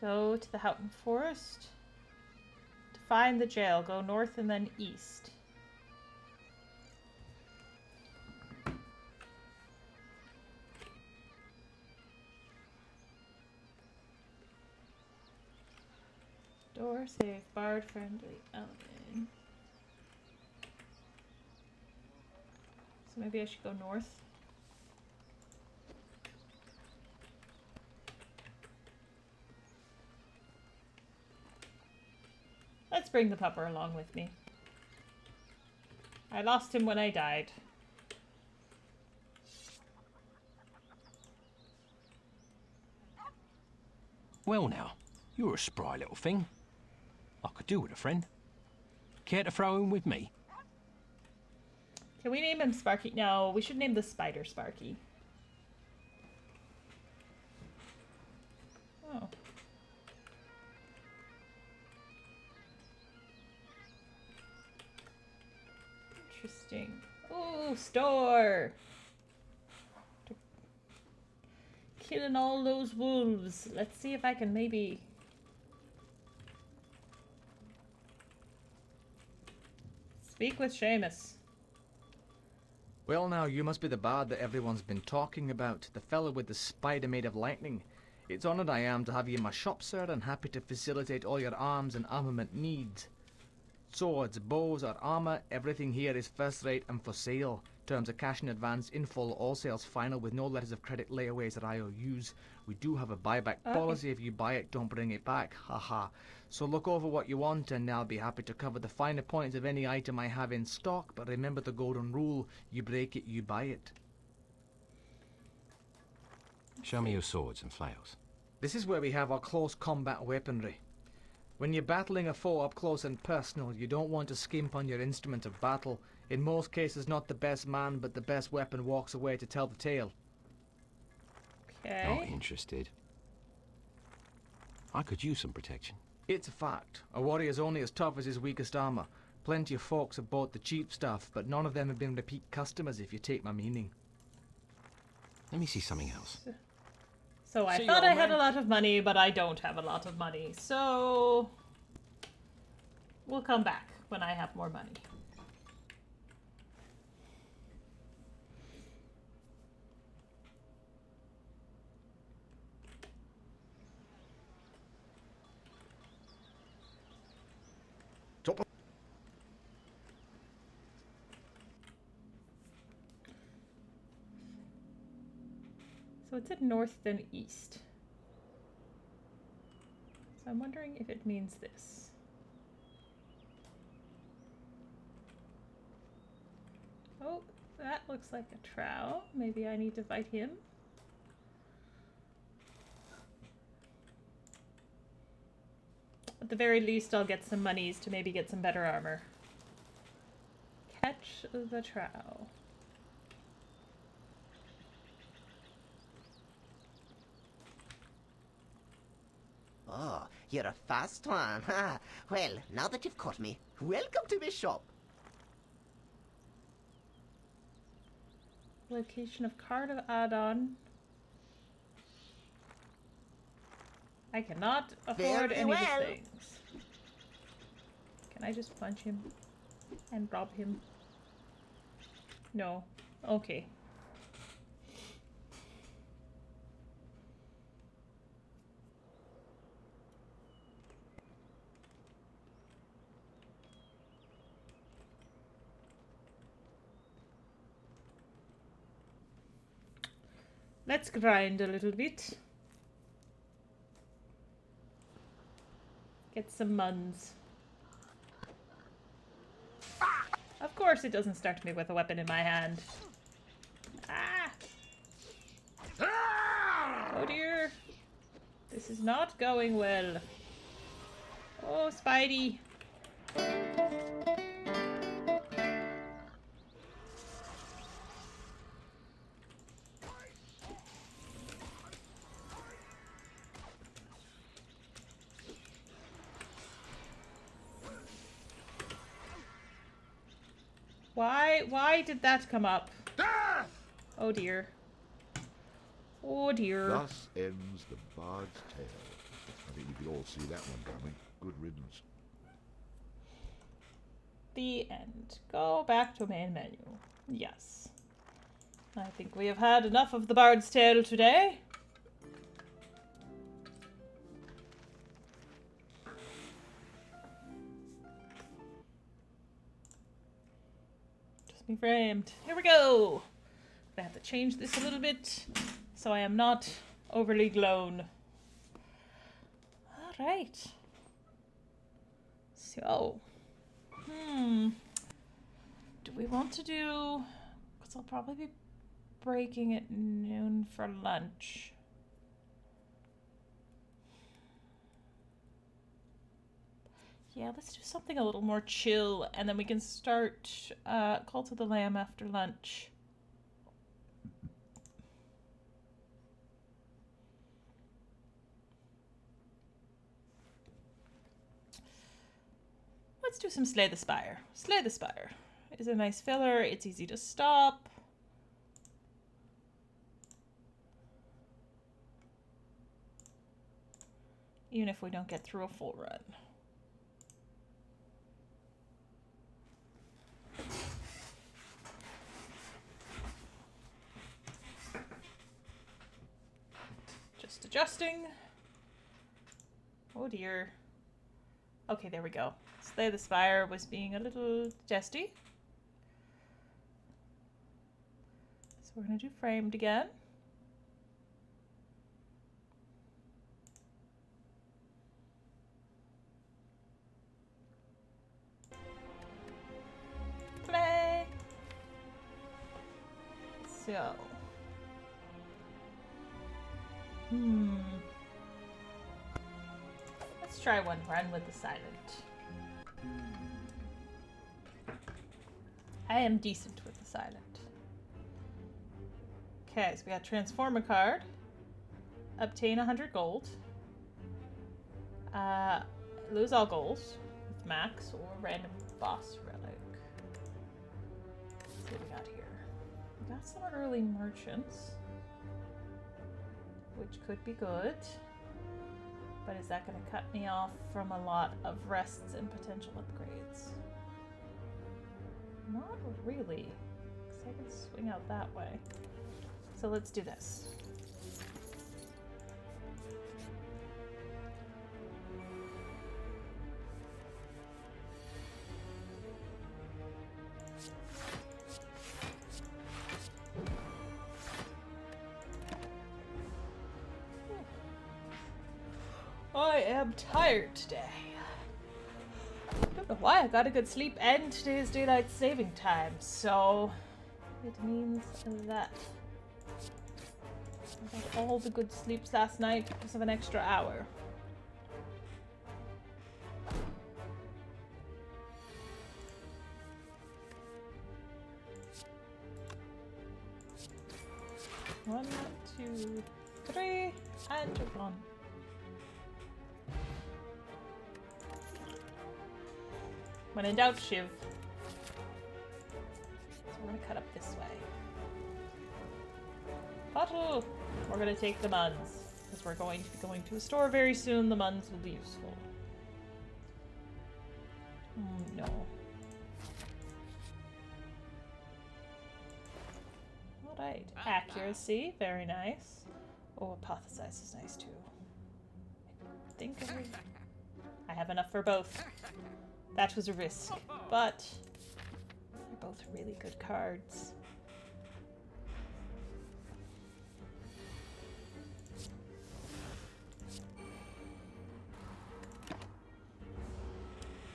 Go to the Houghton Forest. To find the jail, go north and then east. Door safe, bard friendly, element. So maybe I should go north. Let's bring the pupper along with me. I lost him when I died. Well now, you're a spry little thing. I could do with a friend. Care to throw in with me? Can we name him Sparky? No, we should name the spider Sparky. Oh. Interesting. Oh, store! Killing all those wolves. Let's see if I can maybe... speak with Seamus. Well now, you must be the bard that everyone's been talking about, the fellow with the spider made of lightning. It's honoured I am to have you in my shop, sir, and happy to facilitate all your arms and armament needs. Swords, bows, or armour, everything here is first rate and for sale. Terms are cash in advance, in full, all sales final, with no letters of credit, layaways, or IOUs. We do have a buyback policy. If you buy it, don't bring it back. Haha. So look over what you want, and I'll be happy to cover the finer points of any item I have in stock. But remember the golden rule: you break it, you buy it. Show me your swords and flails. This is where we have our close combat weaponry. When you're battling a foe up close and personal, you don't want to skimp on your instrument of battle. In most cases, not the best man, but the best weapon walks away to tell the tale. Okay. Not interested. I could use some protection. It's a fact. A warrior's only as tough as his weakest armour. Plenty of folks have bought the cheap stuff, but none of them have been repeat customers, if you take my meaning. Let me see something else. So I thought I had a lot of money, but I don't have a lot of money. So we'll come back when I have more money. So it said north then east. So I'm wondering if it means this. Oh, that looks like a trow. Maybe I need to fight him. At the very least, I'll get some monies to maybe get some better armor. Catch the trow. Oh, you're a fast one. Ha. Well, now that you've caught me, welcome to my shop. Location of card of add-on. I cannot afford Very any well. of these things. Can I just punch him and rob him? No. Okay. Let's grind a little bit. Get some muns. Of course it doesn't start me with a weapon in my hand. Ah! Oh dear. This is not going well. Oh, Spidey. Why did that come up? Oh dear. Oh dear. Thus ends the Bard's Tale. I think we could all see that one coming. Good riddance. The end. Go back to main menu. Yes. I think we have had enough of the Bard's Tale today. Just be framed. Here we go. I have to change this a little bit so I am not overly blown. All right. So, do we want to do? Because I'll probably be breaking at noon for lunch. Yeah, let's do something a little more chill, and then we can start Cult of the Lamb after lunch. Let's do some Slay the Spire. Slay the Spire is a nice filler. It's easy to stop. Even if we don't get through a full run. Just adjusting. Oh dear. Okay, there we go. Slay the Spire was being a little testy. So we're going to do framed again. Play. So. Let's try one run with the silent. I am decent with the silent. Okay, so we got transform a card. Obtain 100 gold. Lose all goals with max or random boss relic. Let's see what we got here. We got some early merchants, which could be good. But is that going to cut me off from a lot of rests and potential upgrades? Not really, because I can swing out that way. So let's do this. I am tired today. I don't know why. I got a good sleep and today's daylight saving time, so it means that I got all the good sleeps last night because of an extra hour. One, two, three, and you're gone. When in doubt, Shiv. So we're gonna cut up this way. Bottle! We're gonna take the muns, because we're going to be going to a store very soon. The muns will be useful. No. Alright. Accuracy, very nice. Oh, apothesize is nice too. I think I have enough for both. That was a risk, but they're both really good cards.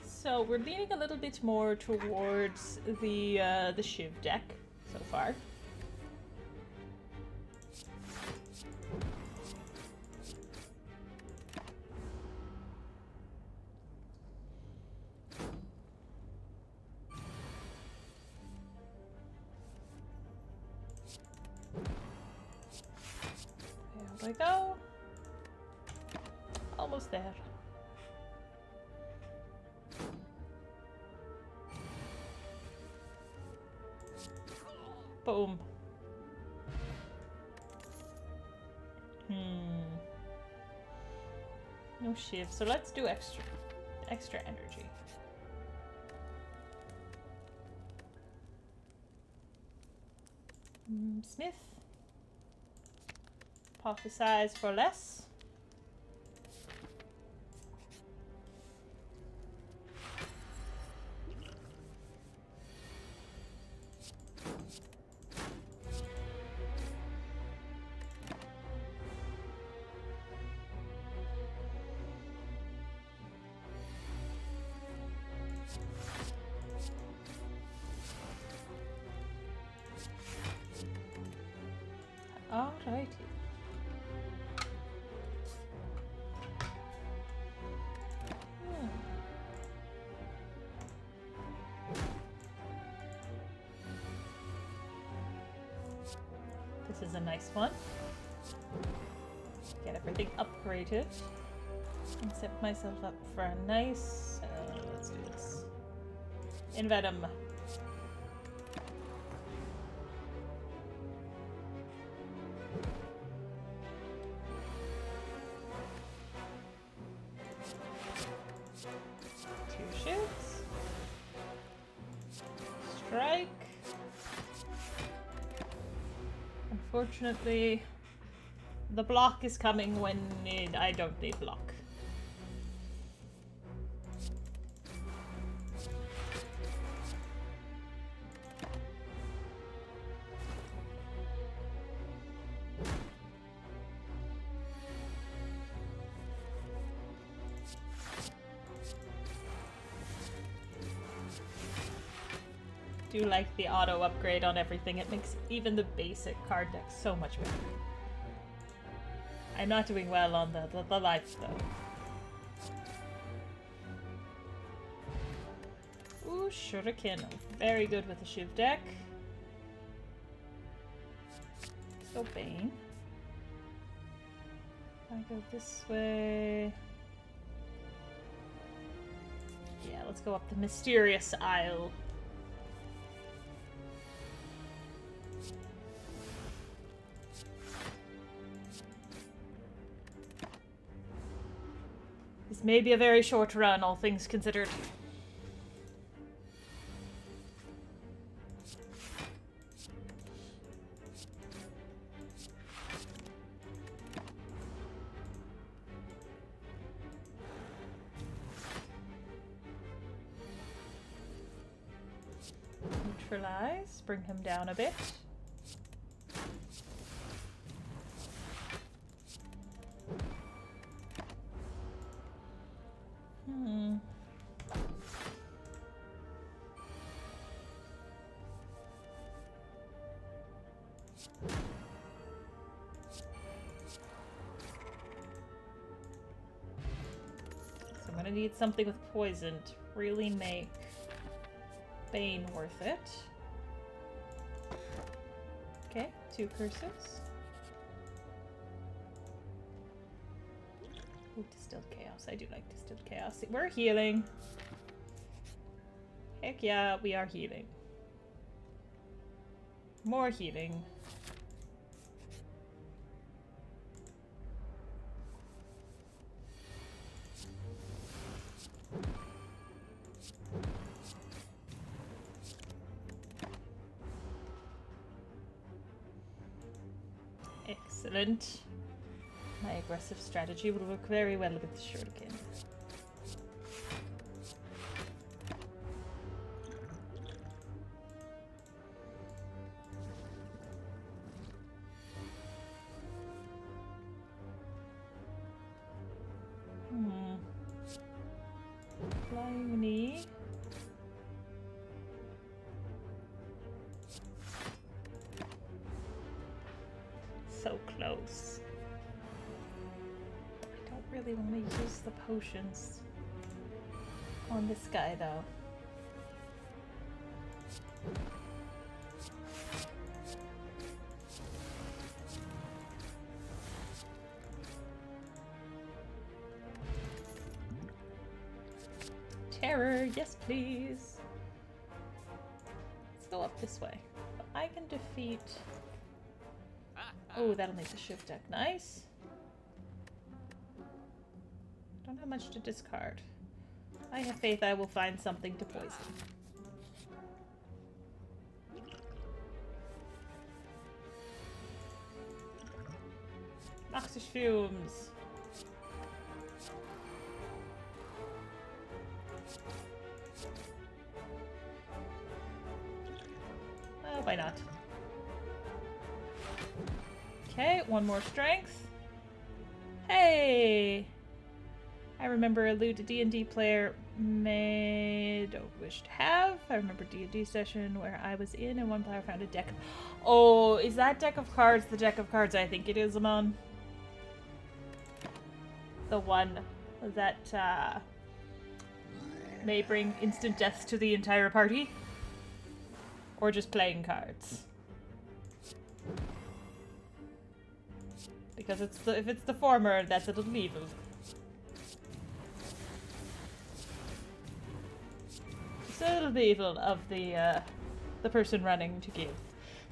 So we're leaning a little bit more towards the Shiv deck so far. There we go. Almost there. Boom. No shift, so let's do extra energy. Smith. Prophesize for less. Alrighty. This is a nice one. Get everything upgraded. And set myself up for a nice... let's do this. Invenom. Strike. Unfortunately, the block is coming when I don't need block. Do like the auto upgrade on everything. It makes even the basic card deck so much better. I'm not doing well on the life though. Ooh, shuriken. Very good with the Shiv deck. So Bane. I go this way. Yeah, let's go up the mysterious aisle. This may be a very short run, all things considered. Neutralize, bring him down a bit. So I'm gonna need something with poison to really make Bane worth it. Okay, 2 curses. Ooh, Distilled Chaos. I do like Distilled Chaos. We're healing. Heck yeah, we are healing. More healing. Excellent. My aggressive strategy will work very well with the shuriken. Flying knee. So close. I don't really want to use the potions on this guy though. Terror, yes please. Let's go up this way. I can defeat... Oh, that'll make the shift deck nice. Don't have much to discard. I have faith I will find something to poison. Noxious fumes. Why not? Okay, one more strength. Hey! I remember a loot a D&D player don't wish to have. I remember D&D session where I was in and one player found a deck. Oh, is that deck of cards the deck of cards I think it is, Amon? The one that may bring instant deaths to the entire party? Or just playing cards? Because if it's the former, that's a little evil. It's a little evil of the person running to give.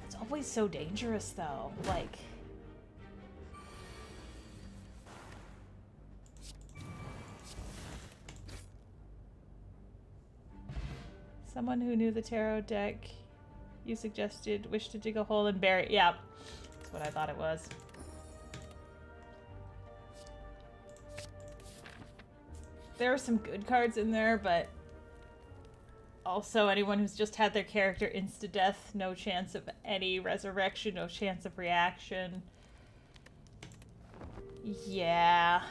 It's always so dangerous, though. Like, someone who knew the tarot deck you suggested wished to dig a hole and bury it. Yeah, that's what I thought it was. There are some good cards in there, but also anyone who's just had their character insta-death, no chance of any resurrection, no chance of reaction. Yeah.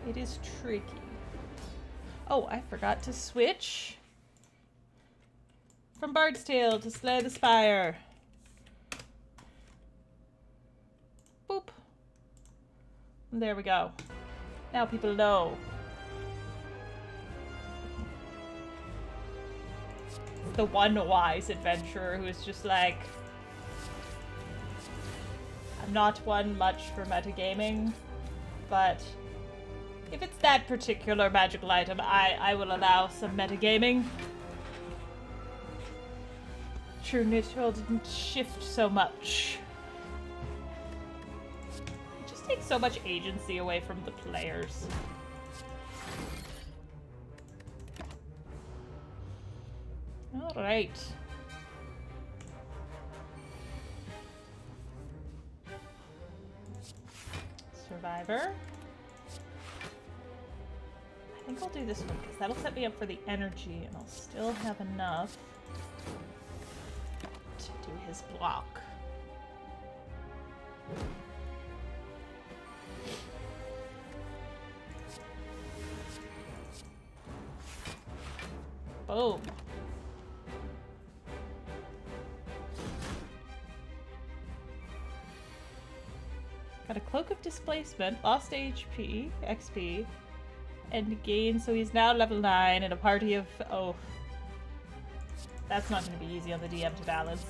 It is tricky. Oh, I forgot to switch from Bard's Tale to Slay the Spire. Boop. And there we go. Now people know. The one wise adventurer who is just like, I'm not one much for metagaming, but if it's that particular magical item, I will allow some metagaming. True, neutral didn't shift so much. It just takes so much agency away from the players. Alright. Survivor. I think I'll do this one because that'll set me up for the energy and I'll still have enough to do his block. Boom. Got a Cloak of Displacement, lost HP, XP, and gain, so he's now level 9 in a party of... Oh. That's not going to be easy on the DM to balance.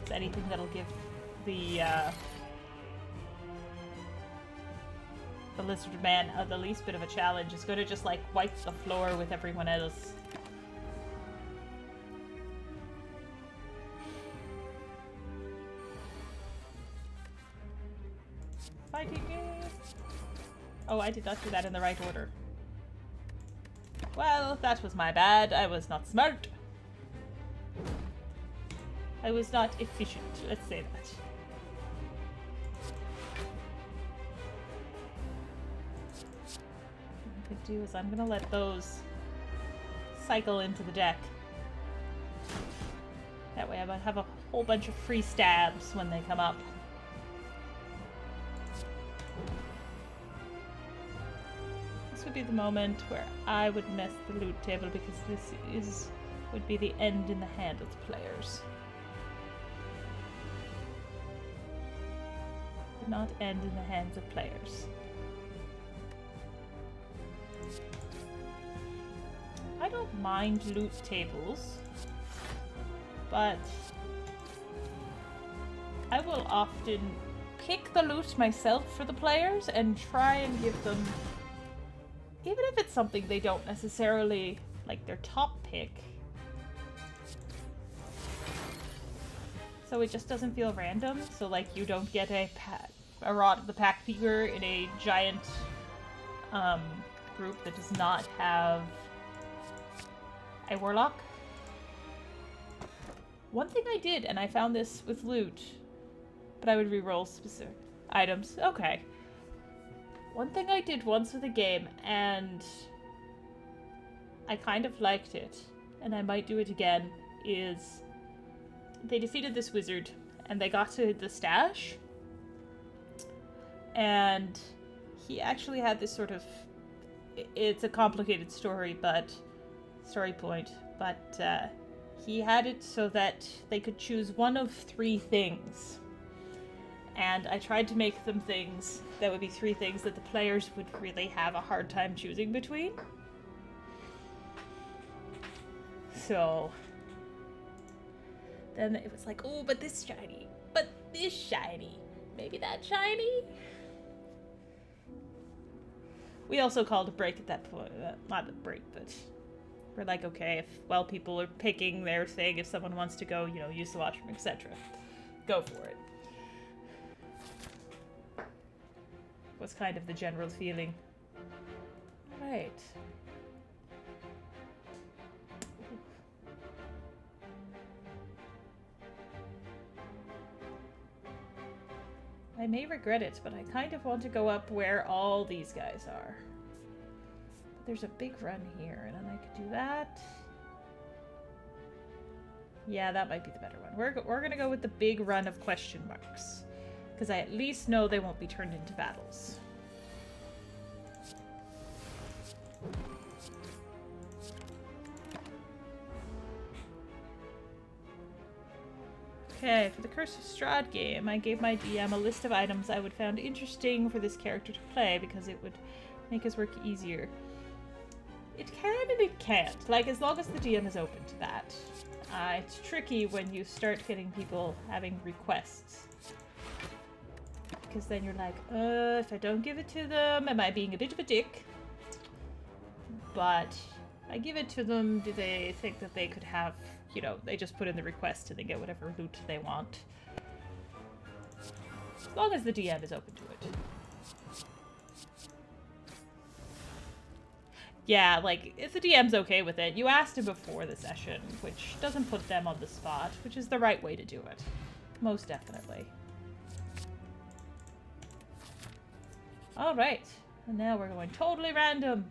It's anything that'll give the Lizard Man the least bit of a challenge is going to just, like, wipe the floor with everyone else. Fighting game! Oh, I did not do that in the right order. Well, that was my bad. I was not smart. I was not efficient, let's say that. What I could do is I'm gonna let those cycle into the deck. That way I might have a whole bunch of free stabs when they come up. This would be the moment where I would mess the loot table because this would be the end in the hand of the players. Would not end in the hands of players. I don't mind loot tables, but I will often pick the loot myself for the players and try and give them, even if it's something they don't necessarily like their top pick, so it just doesn't feel random. So like you don't get a Rod of the Pack figure in a giant group that does not have a warlock. One thing I did, and I found this with loot, but I would reroll specific items. Okay. One thing I did once with a game, and I kind of liked it, and I might do it again, is they defeated this wizard, and they got to the stash, and he actually had this sort of, it's a complicated story point, but he had it so that they could choose one of 3 things. And I tried to make them things that would be 3 things that the players would really have a hard time choosing between. So then it was like, oh, but this shiny, but this shiny, maybe that shiny. We also called a break at that point, not a break, but we're like, okay, if, while people are picking their thing, if someone wants to go, you know, use the washroom, etc., go for it. Was kind of the general feeling. Right. I may regret it, but I kind of want to go up where all these guys are. But there's a big run here, and then I could do that. Yeah, that might be the better one. We're gonna go with the big run of question marks, because I at least know they won't be turned into battles. Okay, for the Curse of Strahd game, I gave my DM a list of items I would find interesting for this character to play because it would make his work easier. It can and it can't, like as long as the DM is open to that. It's tricky when you start getting people having requests. Because then you're like, if I don't give it to them, am I being a bit of a dick? But if I give it to them, do they think that they could have, you know, they just put in the request and they get whatever loot they want. As long as the DM is open to it. Yeah, like, if the DM's okay with it, you asked him before the session, which doesn't put them on the spot, which is the right way to do it. Most definitely. Alright, and now we're going totally random.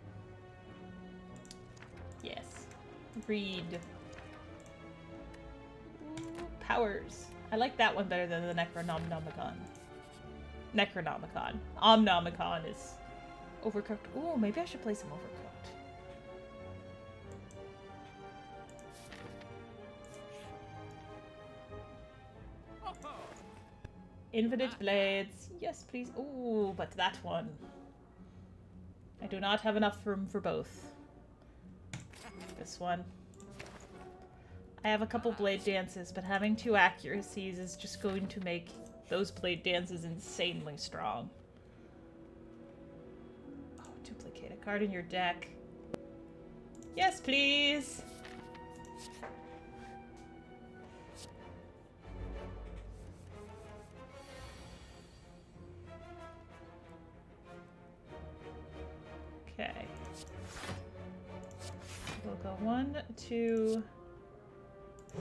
Yes. Read. Ooh, powers. I like that one better than the Necronomicon. Necronomicon. Omnomicon is Overcooked. Ooh, maybe I should play some Overcooked. Infinite Blades. Yes, please. Ooh, but that one. I do not have enough room for both. This one. I have a couple blade dances, but having 2 accuracies is just going to make those blade dances insanely strong. Oh, duplicate a card in your deck. Yes, please! Okay. We'll go 1, 2,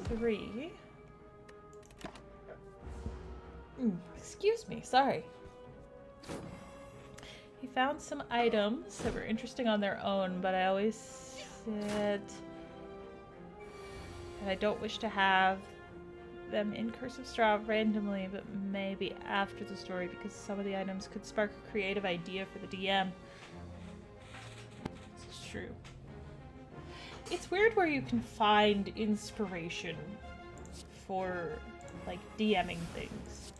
3. Excuse me, sorry. He found some items that were interesting on their own, but I always said that I don't wish to have them in Curse of Strahd randomly, but maybe after the story, because some of the items could spark a creative idea for the DM. This is true. It's weird where you can find inspiration for, like, DMing things.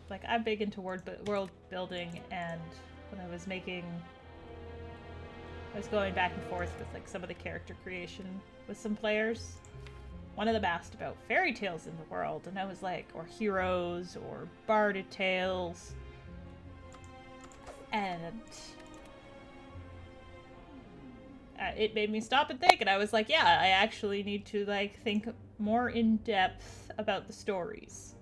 Like, I'm big into world building, and when I was making... I was going back and forth with, like, some of the character creation with some players. one of them asked about fairy tales in the world, and I was like, or heroes, or barded tales. And it made me stop and think, and I was like, yeah, I actually need to, like, think more in depth about the stories.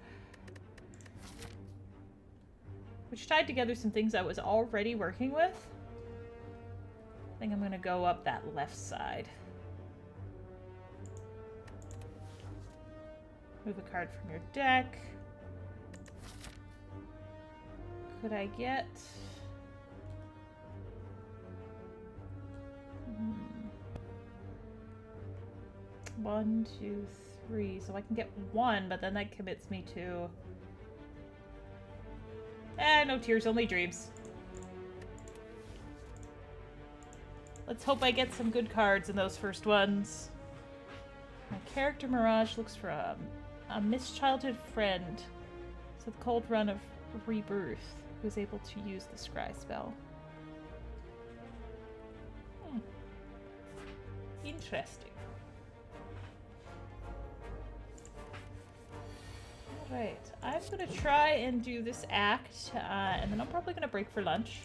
Which tied together some things I was already working with. I think I'm gonna go up that left side. Move a card from your deck. Could I get... One, two, three. So I can get one, but then that commits me to... no tears, only dreams. Let's hope I get some good cards in those first ones. My character Mirage looks for a mischildhood friend. So the cold run of rebirth, who's able to use the scry spell. Interesting. Alright, I'm gonna try and do this act, and then I'm probably gonna break for lunch.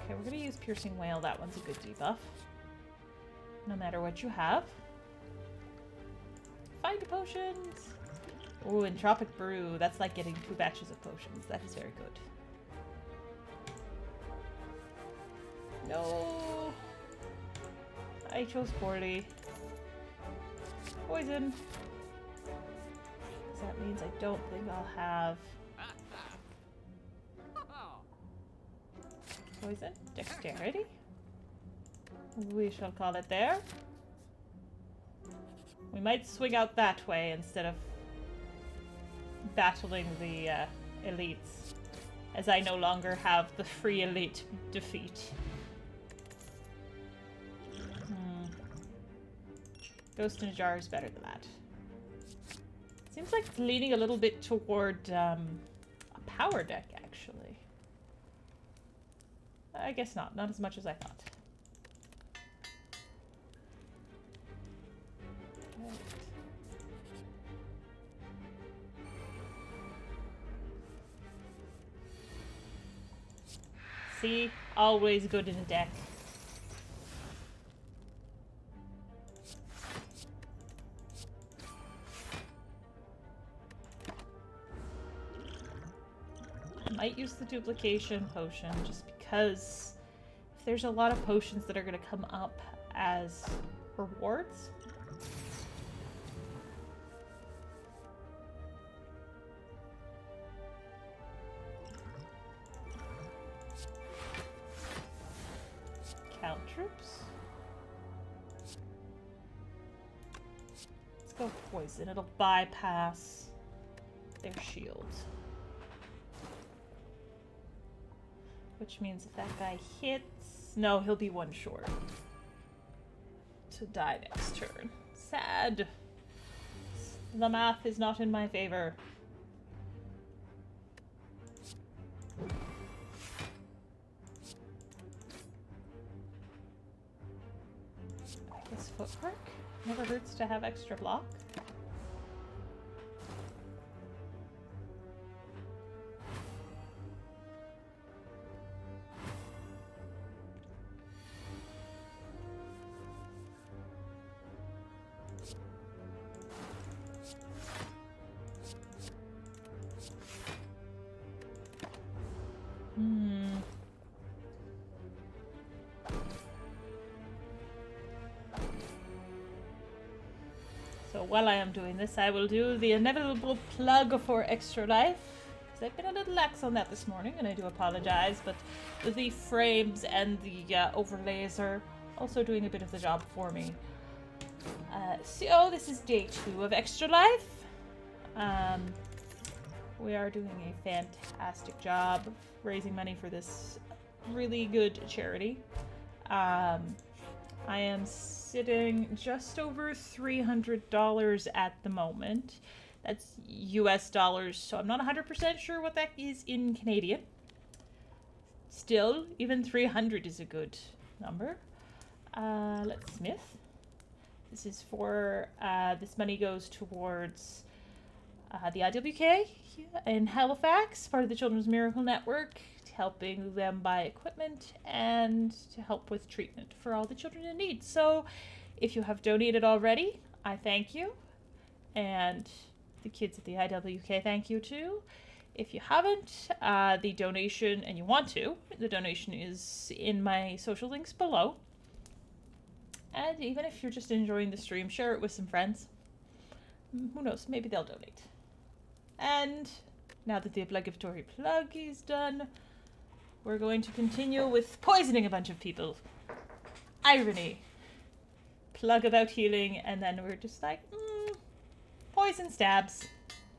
Okay, we're gonna use Piercing Wail. That one's a good debuff. No matter what you have. Find potions! Ooh, Entropic Brew. That's like getting 2 batches of potions. That is very good. No! I chose poorly. Poison. That means I don't think I'll have poison, dexterity. We shall call it there. We might swing out that way instead of battling the elites, as I no longer have the free elite defeat. Ghost in a jar is better than that. Seems like it's leaning a little bit toward a power deck, actually. I guess not. Not as much as I thought. Right. See? Always good in a deck. Might use the duplication potion just because if there's a lot of potions that are going to come up as rewards. Count troops. Let's go poison. It'll bypass their shield. Which means if that guy hits... No, he'll be one short. To die next turn. Sad. The math is not in my favor. I guess footwork? Never hurts to have extra block. So while I am doing this, I will do the inevitable plug for Extra Life, because I've been a little lax on that this morning, and I do apologize, but the frames and the overlays are also doing a bit of the job for me. So this is day 2 of Extra Life. We are doing a fantastic job of raising money for this really good charity. I am sitting just over $300 at the moment. That's US dollars, so I'm not 100% sure what that is in Canadian. Still, even 300 is a good number. Let's smith. This is for, this money goes towards the IWK in Halifax, part of the Children's Miracle Network, helping them buy equipment and to help with treatment for all the children in need. So if you have donated already, I thank you. And the kids at the IWK thank you too. If you haven't, the donation, and you want to, the donation is in my social links below. And even if you're just enjoying the stream, share it with some friends. Who knows, maybe they'll donate. And now that the obligatory plug is done, we're going to continue with poisoning a bunch of people. Irony. Plug about healing, and then we're just like, poison stabs.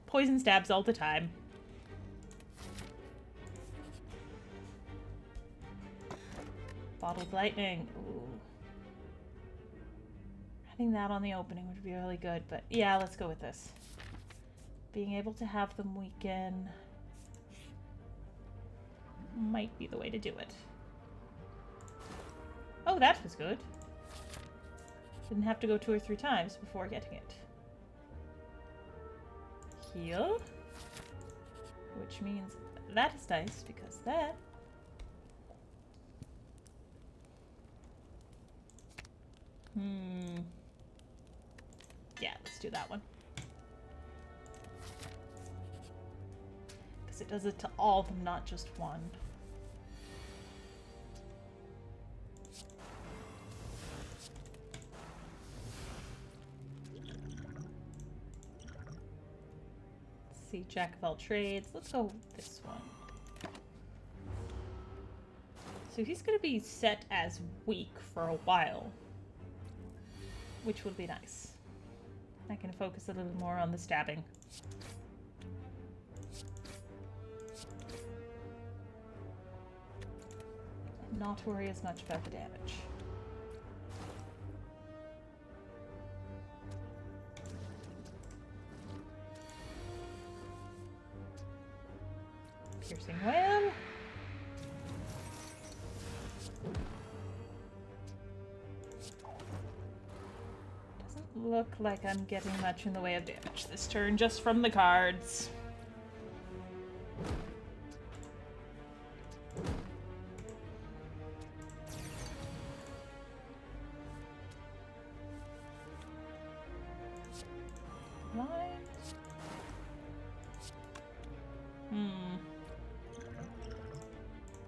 Poison stabs all the time. Bottled lightning. Ooh. Having that on the opening would be really good, but yeah, let's go with this. Being able to have them weaken might be the way to do it. Oh, that was good. Didn't have to go 2 or 3 times before getting it. Heal. Which means that is nice, because that... Yeah, let's do that one. Because it does it to all of them, not just one. Let's see, Jack of all trades. Let's go with this one. So he's going to be set as weak for a while, which will be nice. I can focus a little more on the stabbing. And not worry as much about the damage. Piercing wham. Look like I'm getting much in the way of damage this turn, just from the cards.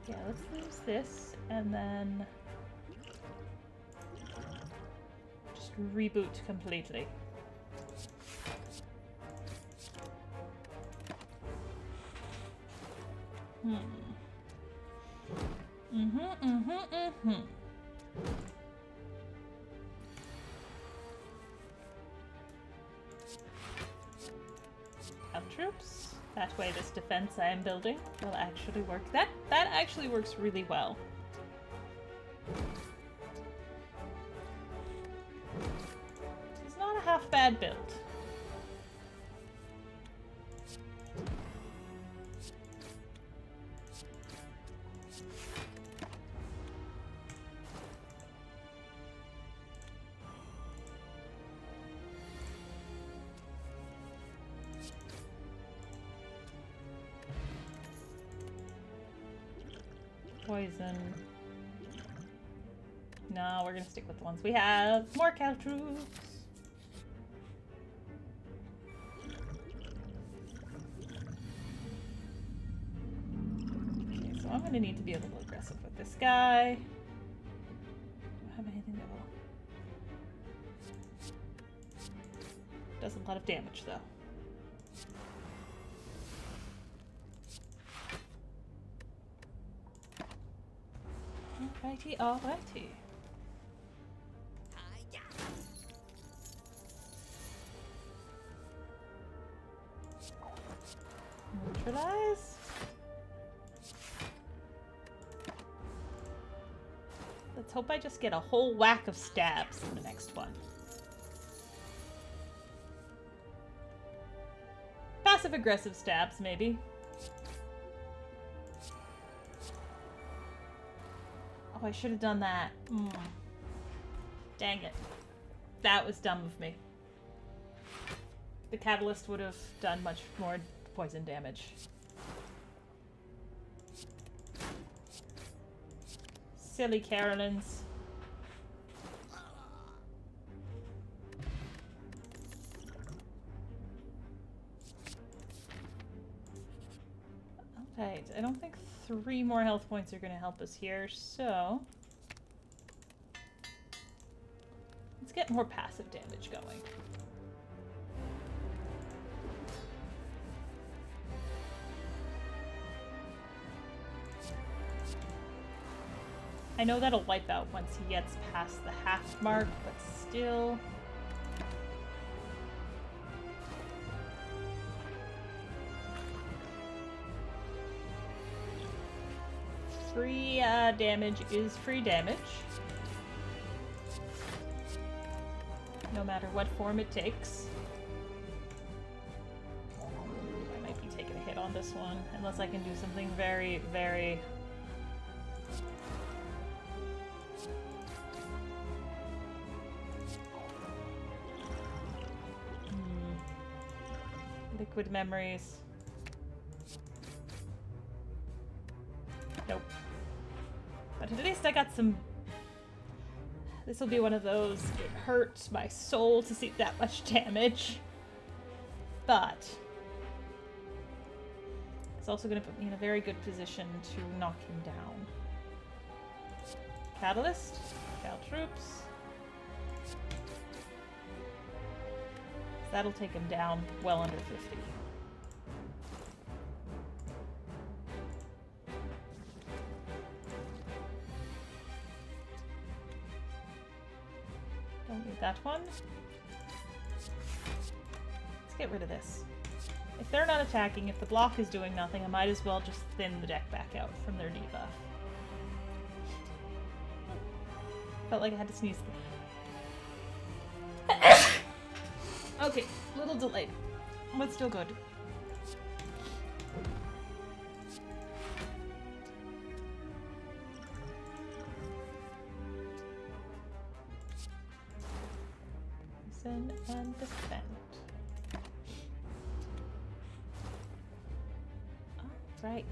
Yeah, let's lose this, and then just reboot completely. Have troops. That way this defense I am building will actually work. That actually works really well. It's not a half bad build. Poison. No, we're gonna stick with the ones we have. More cow troops. Okay, so I'm gonna need to be a little aggressive with this guy. Do I have anything that will... Does a lot of damage though. Alrighty, alrighty. Neutralize. Let's hope I just get a whole whack of stabs in the next one. Passive-aggressive stabs, maybe. Oh, I should have done that. Dang it. That was dumb of me. The catalyst would have done much more poison damage. Silly Carolines. Alright, I don't think 3 more health points are going to help us here, so... let's get more passive damage going. I know that'll wipe out once he gets past the half mark, but still... 3 damage is free damage. No matter what form it takes. I might be taking a hit on this one, unless I can do something very, very... Liquid memories. Nope. But at least I got some... This will be one of those, it hurts my soul to see that much damage. But... it's also going to put me in a very good position to knock him down. Catalyst. Cal troops. That'll take him down well under 50. Don't need that one. Let's get rid of this. If they're not attacking, if the block is doing nothing, I might as well just thin the deck back out from their debuff. Felt like I had to sneeze. Okay, little delayed, but still good. Listen and defend. All right.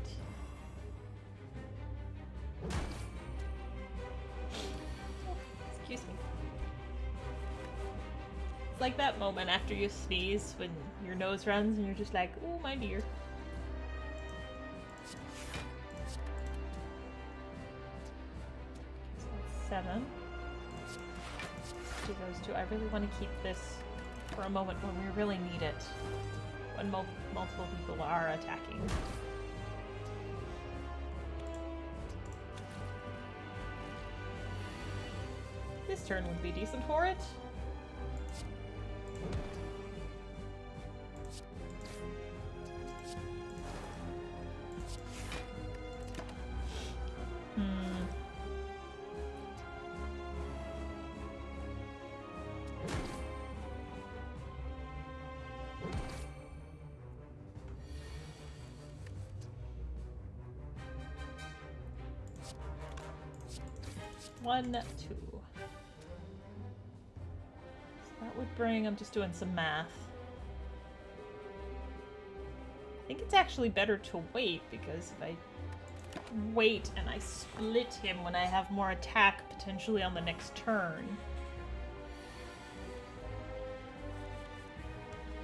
Excuse me. It's like that moment after you sneeze when your nose runs and you're just like, oh my dear. So that's 7. Do those 2. I really want to keep this for a moment when we really need it. When multiple people are attacking. This turn would be decent for it. One, 2. So that would bring, I'm just doing some math. I think it's actually better to wait, because if I wait and I split him when I have more attack potentially on the next turn.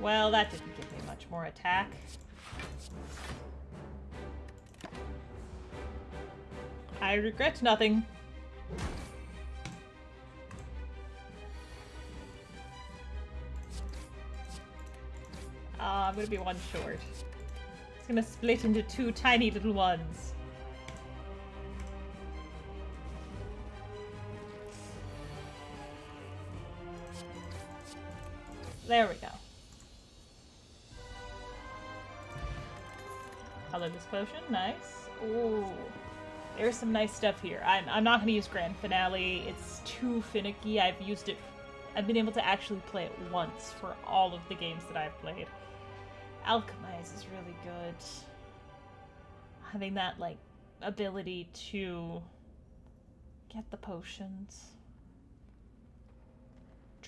Well, that didn't give me much more attack. I regret nothing. I'm gonna be 1 short. It's gonna split into 2 tiny little ones. There we go. Colorless potion, nice. Ooh, there's some nice stuff here. I'm not gonna use Grand Finale. It's too finicky. I've used it. I've been able to actually play it once for all of the games that I've played. Alchemize is really good. Having that, like, ability to get the potions.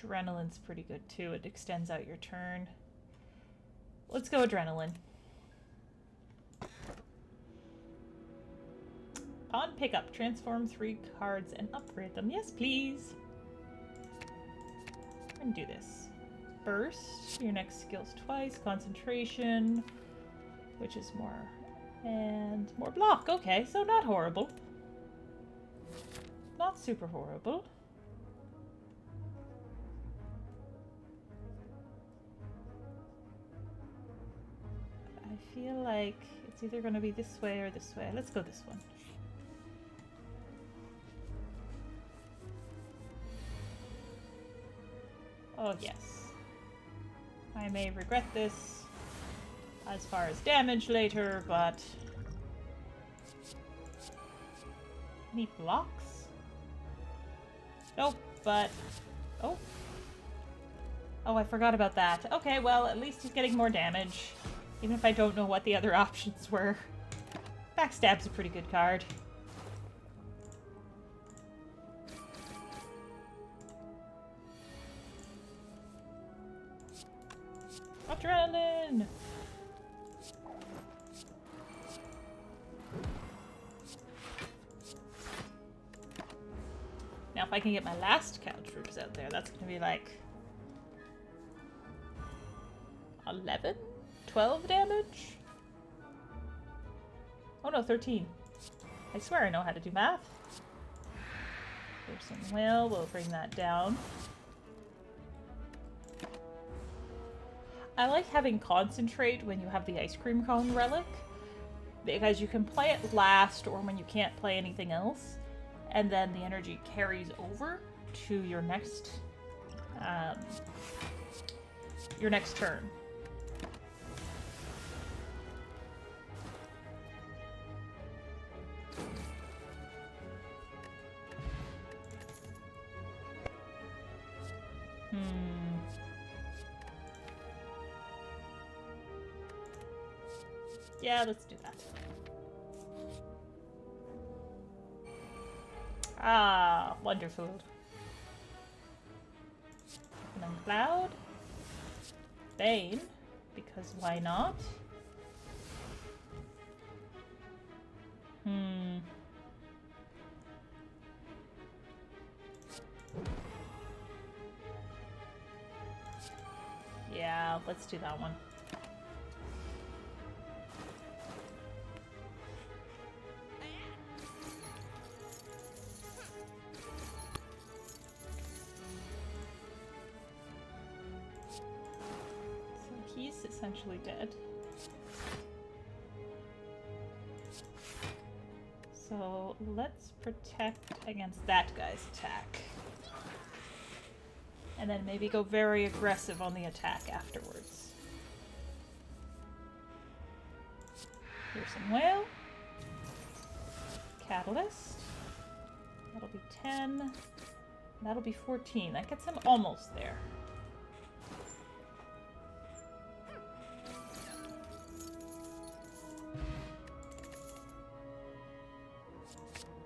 Adrenaline's pretty good too. It extends out your turn. Let's go Adrenaline. On pickup, transform 3 cards and upgrade them. Yes, please. And do this. Burst. Your next skill's twice. Concentration, which is more. And more block. Okay, so not horrible. Not super horrible. I feel like it's either going to be this way or this way. Let's go this one. Oh, yes. I may regret this as far as damage later, but... Any blocks? Nope, but... Oh. Oh, I forgot about that. Okay, well, at least he's getting more damage. Even if I don't know what the other options were. Backstab's a pretty good card. Adrenaline! Now if I can get my last cow troops out there, that's gonna be like 11? 12 damage? Oh no, 13. I swear I know how to do math. There's some will, we'll bring that down. I like having concentrate when you have the ice cream cone relic, because you can play it last or when you can't play anything else, and then the energy carries over to your next turn. Yeah, let's do that. Ah, wonderful. And then Cloud. Bane, because why not? Yeah, let's do that one. He's essentially dead. So let's protect against that guy's attack. And then maybe go very aggressive on the attack afterwards. Here's some whale. Catalyst. That'll be 10. That'll be 14. That gets him almost there.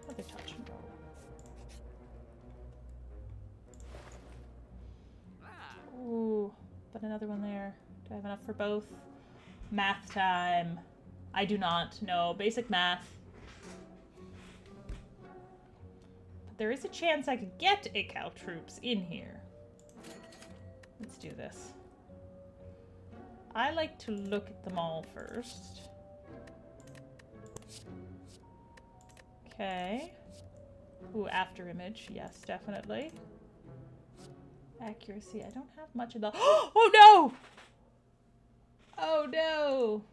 Another touch and go. Ooh, but another one there. Do I have enough for both? Math time. I do not. No, basic math. But there is a chance I could get a cow troops in here. Let's do this. I like to look at them all first. Okay. Ooh, after image. Yes, definitely. Accuracy. I don't have much of the... Oh no! Oh no!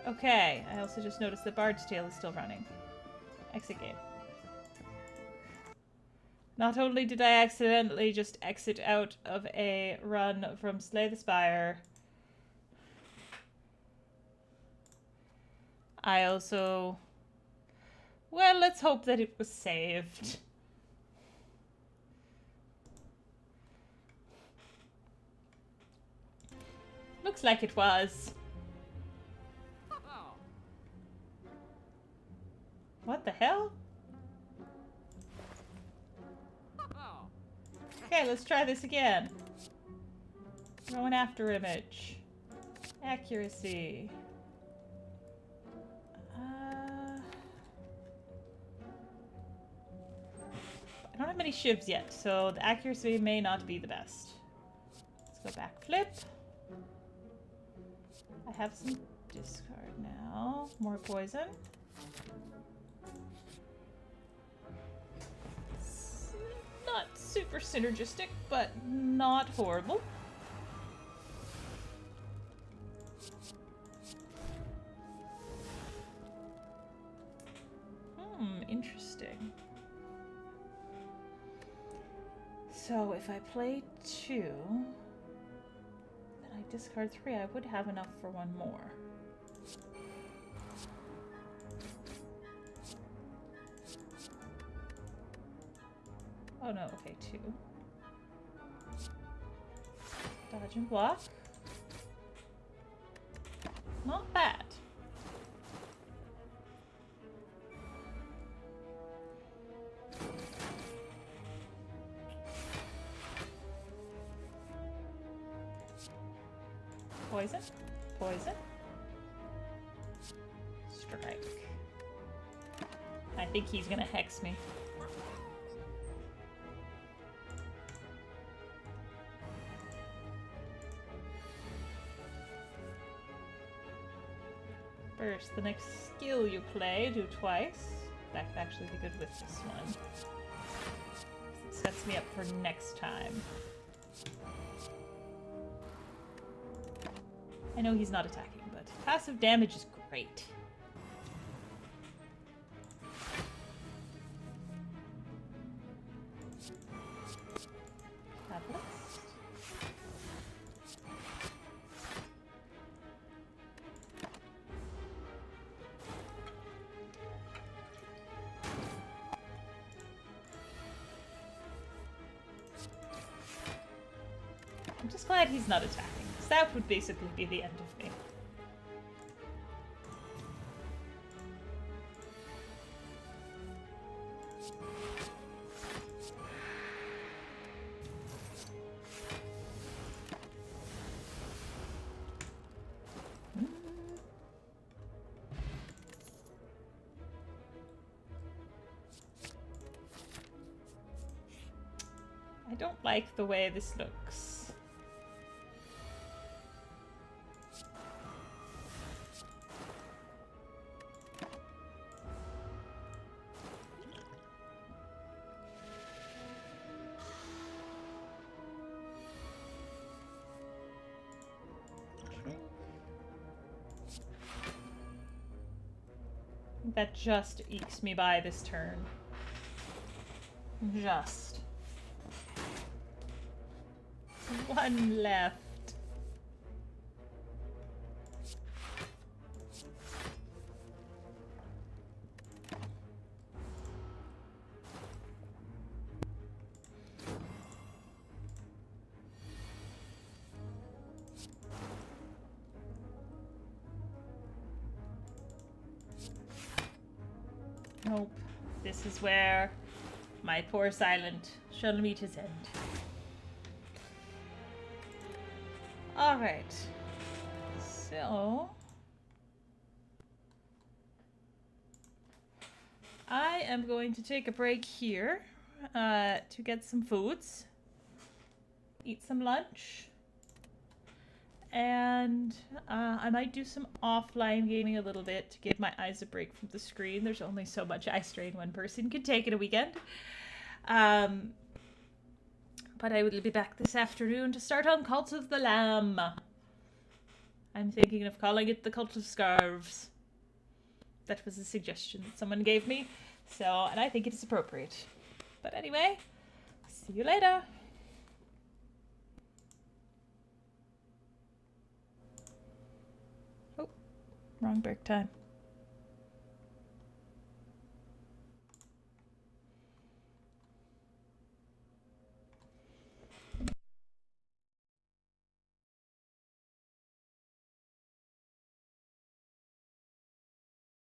Okay, I also just noticed that Bard's Tale is still running. Exit game. Not only did I accidentally just exit out of a run from Slay the Spire, I also... Well, let's hope that it was saved. Looks like it was. What the hell? Okay, let's try this again. Throw an after image. Accuracy. I don't have many shivs yet, so the accuracy may not be the best. Let's go back flip. I have some discard now. More poison. It's not super synergistic, but not horrible. Interesting. So if I play 2, then I discard 3, I would have enough for one more. Oh no, okay, 2. Dodge and block. Not bad. Poison. Poison. Strike. I think he's gonna hex me. First, the next skill you play, do twice. That could actually be good with this one. It sets me up for next time. I know he's not attacking, but passive damage is great. Catalyst. I'm just glad he's not attacking. That would basically be the end of me. I don't like the way this looks. That just ekes me by this turn. Just. One left. Nope. This is where my poor Silent shall meet his end. Alright. So... I am going to take a break here to get some foods. Eat some lunch. And I might do some offline gaming a little bit to give my eyes a break from the screen. There's only so much eye strain one person can take in a weekend. But I will be back this afternoon to start on Cult of the Lamb. I'm thinking of calling it the Cult of Scarves. That was a suggestion that someone gave me. And I think it is appropriate. But anyway, see you later. Wrong break time.